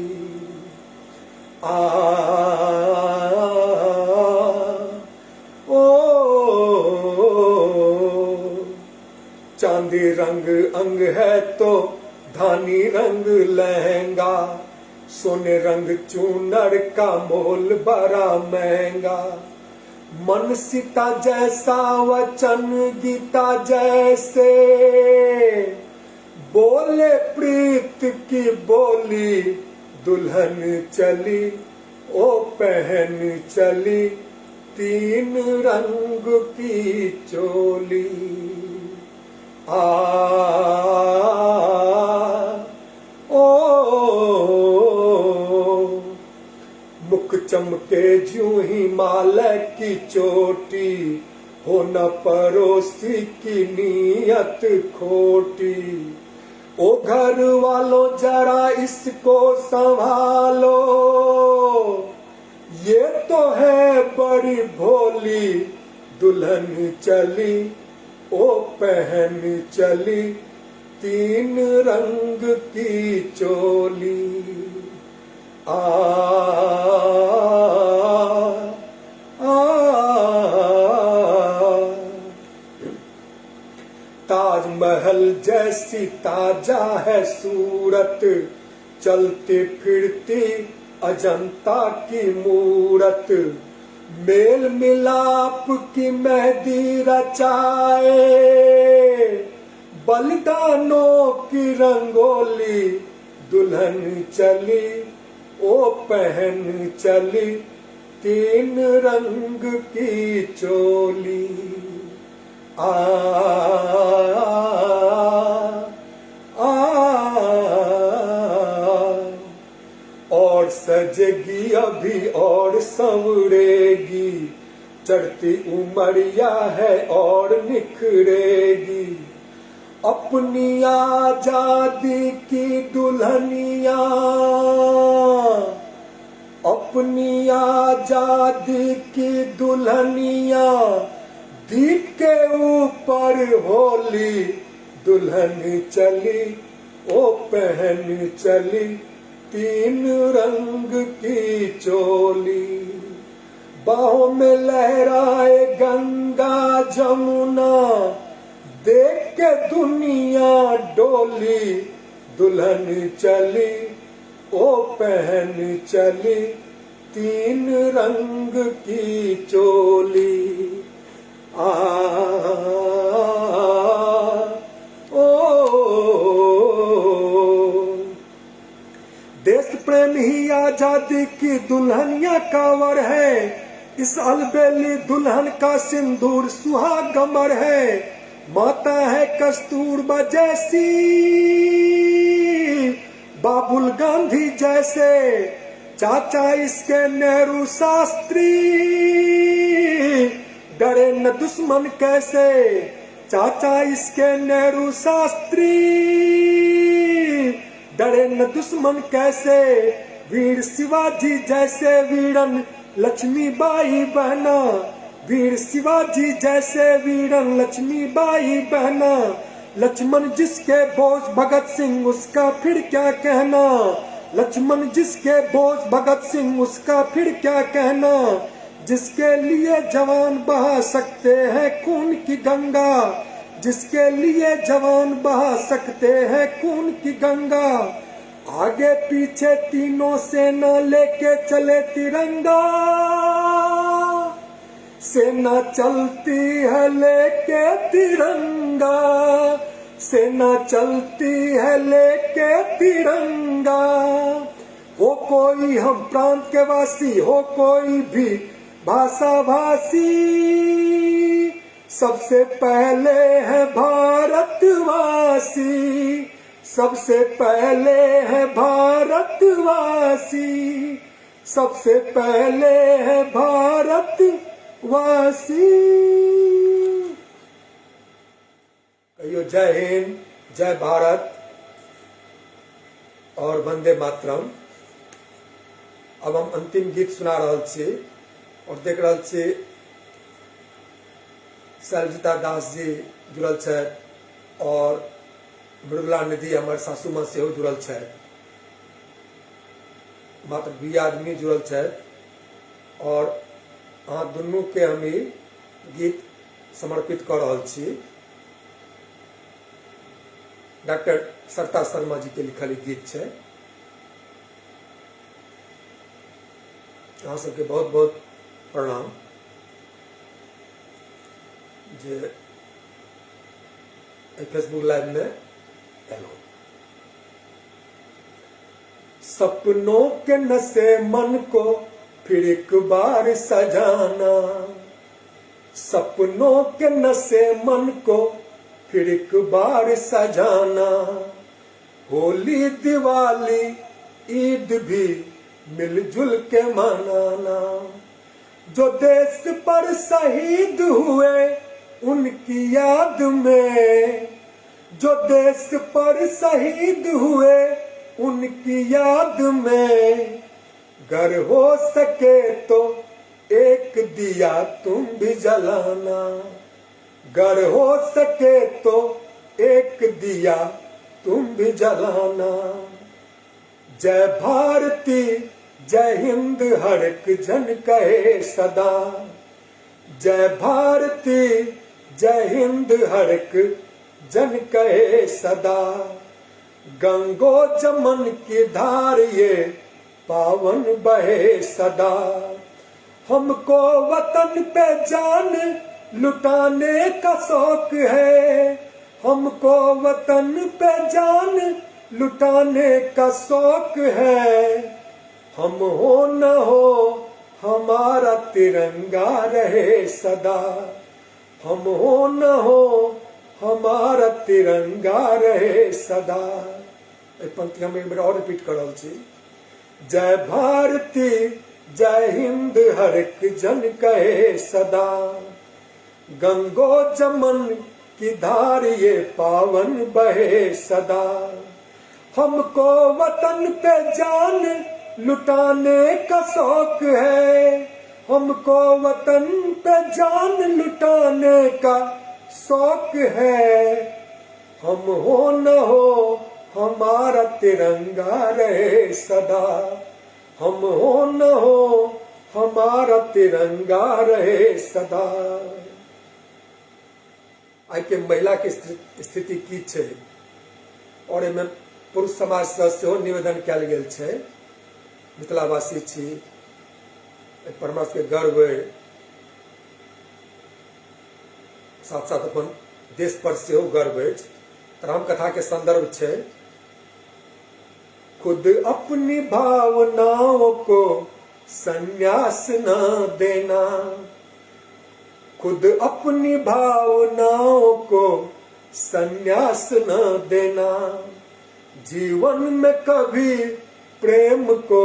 चांदी रंग अंग है तो धानी रंग लहंगा, सोने रंग चूनर का मोल बड़ा महंगा। मन सीता जैसा वचन गीता जैसे, बोले प्रीत की बोली। दुल्हन चली ओ पहन चली, तीन रंग की चोली। ओ चमके ज्यों ही माला की चोटी, हो न पड़ोसी की नीयत खोटी। ओ घर वालों जरा इसको संभालो, ये तो है बड़ी भोली दुल्हन चली, ओ पहन चली 3 रंग की चोली। आ, आ, ताजमहल जैसी ताजा है सूरत, चलती फिरती अजंता की मूरत। मेल मिलाप की मेहंदी रचाए, बलिदानों की रंगोली दुल्हन चली, ओ पहन चली 3 रंग की चोली। आ, आ, और सजेगी अभी और संवरेगी, चढ़ती उमरिया है और निखरेगी। अपनी आजादी की दुल्हनिया, अपनी आजादी की दुल्हनिया, दीप के ऊपर होली दुल्हन चली, ओ पहन चली 3 रंग की चोली। बाहों में लहराए गंगा जमुना, देख के दुनिया डोली दुल्हन चली, ओ पहन चली 3 रंग की चोली। आ, ओ, देश प्रेम ही आजादी की दुल्हनिया कांवर है, इस अलबेली दुल्हन का सिंदूर सुहाग अमर है। माता है कस्तूरबा जैसी, बाबुल गांधी जैसे, चाचा इसके नेहरू शास्त्री, डरे न दुश्मन कैसे, चाचा इसके नेहरू शास्त्री, डरे न दुश्मन कैसे। वीर शिवाजी जैसे वीरन लक्ष्मीबाई बहना, वीर शिवाजी जैसे वीरन लक्ष्मीबाई बहना। लक्ष्मण जिसके बोझ भगत सिंह उसका फिर क्या कहना, लक्ष्मण जिसके बोझ भगत सिंह उसका फिर क्या कहना। जिसके लिए जवान बहा सकते हैं खून की गंगा, जिसके लिए जवान बहा सकते हैं खून की गंगा। आगे पीछे तीनों सेना लेके चले तिरंगा, सेना चलती है लेके तिरंगा, सेना चलती है लेके तिरंगा। हो कोई हम प्रांत के वासी, हो कोई भी भाषा भाषी, सबसे पहले है भारतवासी, सबसे पहले है भारतवासी, सबसे पहले है भारतवासी। कहियो जय हिंद, जय भारत और वंदे मातरम। अब हम अंतिम गीत सुना रहल छी और देख रहल छी शैलजीता दास जी जुड़ल छथि और मृदुला निधि हमर सासू माँ सेहो जुड़ल छथि, मात्र 2 आदमी जुड़ल छथि और अहाँ दुनू के हम ई गीत समर्पित कर रहल छी। डॉक्टर सरिता शर्मा जी के लिखल गीत छै। अहाँ सबके बहुत बहुत प्रणाम जे फेसबुक लाइव में एलहुँ। सपनों के नशे मन को फिर एक बार सजाना, सपनों के नशे मन को फिर एक बार सजाना। होली दिवाली ईद भी मिलजुल के मनाना। जो देश पर शहीद हुए उनकी याद में, जो देश पर शहीद हुए उनकी याद में, घर हो सके तो एक दिया तुम भी जलाना। घर हो सके तो एक दिया तुम भी जलाना। जय भारती जय हिंद हर एक जन कहे सदा। जय भारती जय हिंद हर एक जन कहे सदा। गंगो जमन की धार ये पावन बहे सदा। हमको वतन पे जान लुटाने का शौक है। हमको वतन पे जान लुटाने का शौक है। हम हो न हो हमारा तिरंगा रहे सदा। हम हो न हो हमारा तिरंगा रहे सदा। पंक्ति हम एक बार और रिपीट कर रहल छी। जय भारती जय हिंद हर एक जन कहे सदा। गंगो जमन की धार ये पावन बहे सदा। हमको वतन पे जान लुटाने का शौक है। हमको वतन पे जान लुटाने का शौक है। हम हो न हो हमारा तिरंगा रहे सदा। हम हो न हो हमारा तिरंगा रहे सदा। आई के महिला के स्थिति की छै और एमे पुरुष समाज से सेहो निवेदन कयल गेल छै। मिथिलावासी छी, पर हमरा सबके गर्व अइ, साथ साथ अपन देश पर सेहो गर्व अछि। राम कथा के संदर्भ छै। खुद अपनी भावनाओं को संन्यास न देना। खुद अपनी भावनाओं को संन्यास न देना। जीवन में कभी प्रेम को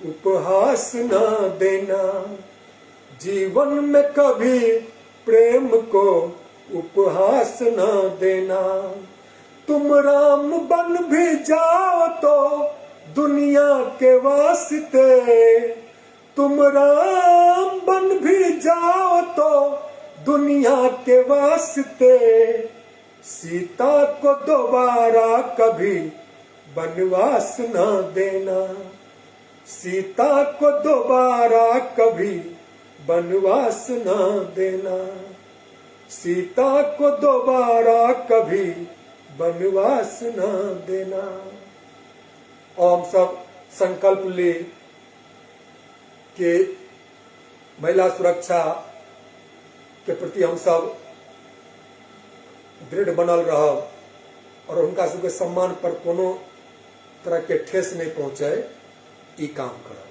उपहास न देना। जीवन में कभी प्रेम को उपहास न देना। तुम राम बन भी जाओ तो दुनिया के वास्ते। तुम राम बन भी जाओ तो दुनिया के वास्ते। सीता को दोबारा कभी वनवास न देना। सीता को दोबारा कभी वनवास न देना। सीता को दोबारा कभी वनवास न देना। और हम सब संकल्प ले कि महिला सुरक्षा के प्रति हम सब दृढ़ बनल रहब और उनका सबके सम्मान पर कोनो तरह के ठेस नहीं पहुंचे, ई काम करब।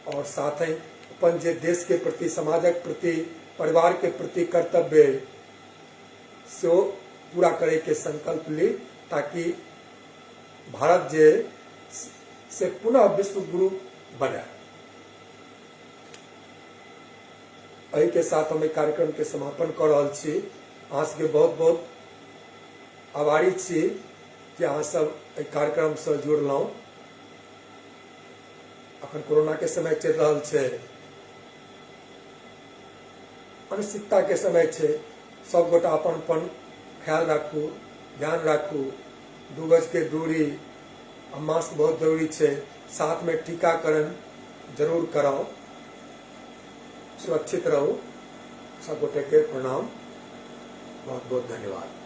और साथ ही अपन जे देश के प्रति, समाजक प्रति, परिवार के प्रति कर्तव्य से पूरा करे के संकल्प ली, ताकि भारत जे से पुनः विश्व गुरु बने। एहि के साथ हम कार्यक्रम के समापन कर रहल छी। अहाँ सबके बहुत बहुत आभारी छी कि अहाँ सब एहि कार्यक्रम से जुड़लहुँ। अखन कोरोना के समय चल रहल छै, अनिश्चितता के समय छै। सब गोटा अपन अपन ख्याल राखू, ध्यान राखू। 2 गज के दूरी आ मास्क बहुत जरूरी छै। साथ में टीकाकरण जरूर कराओ। सुरक्षित रहो। सब गोटे के प्रणाम, बहुत बहुत धन्यवाद।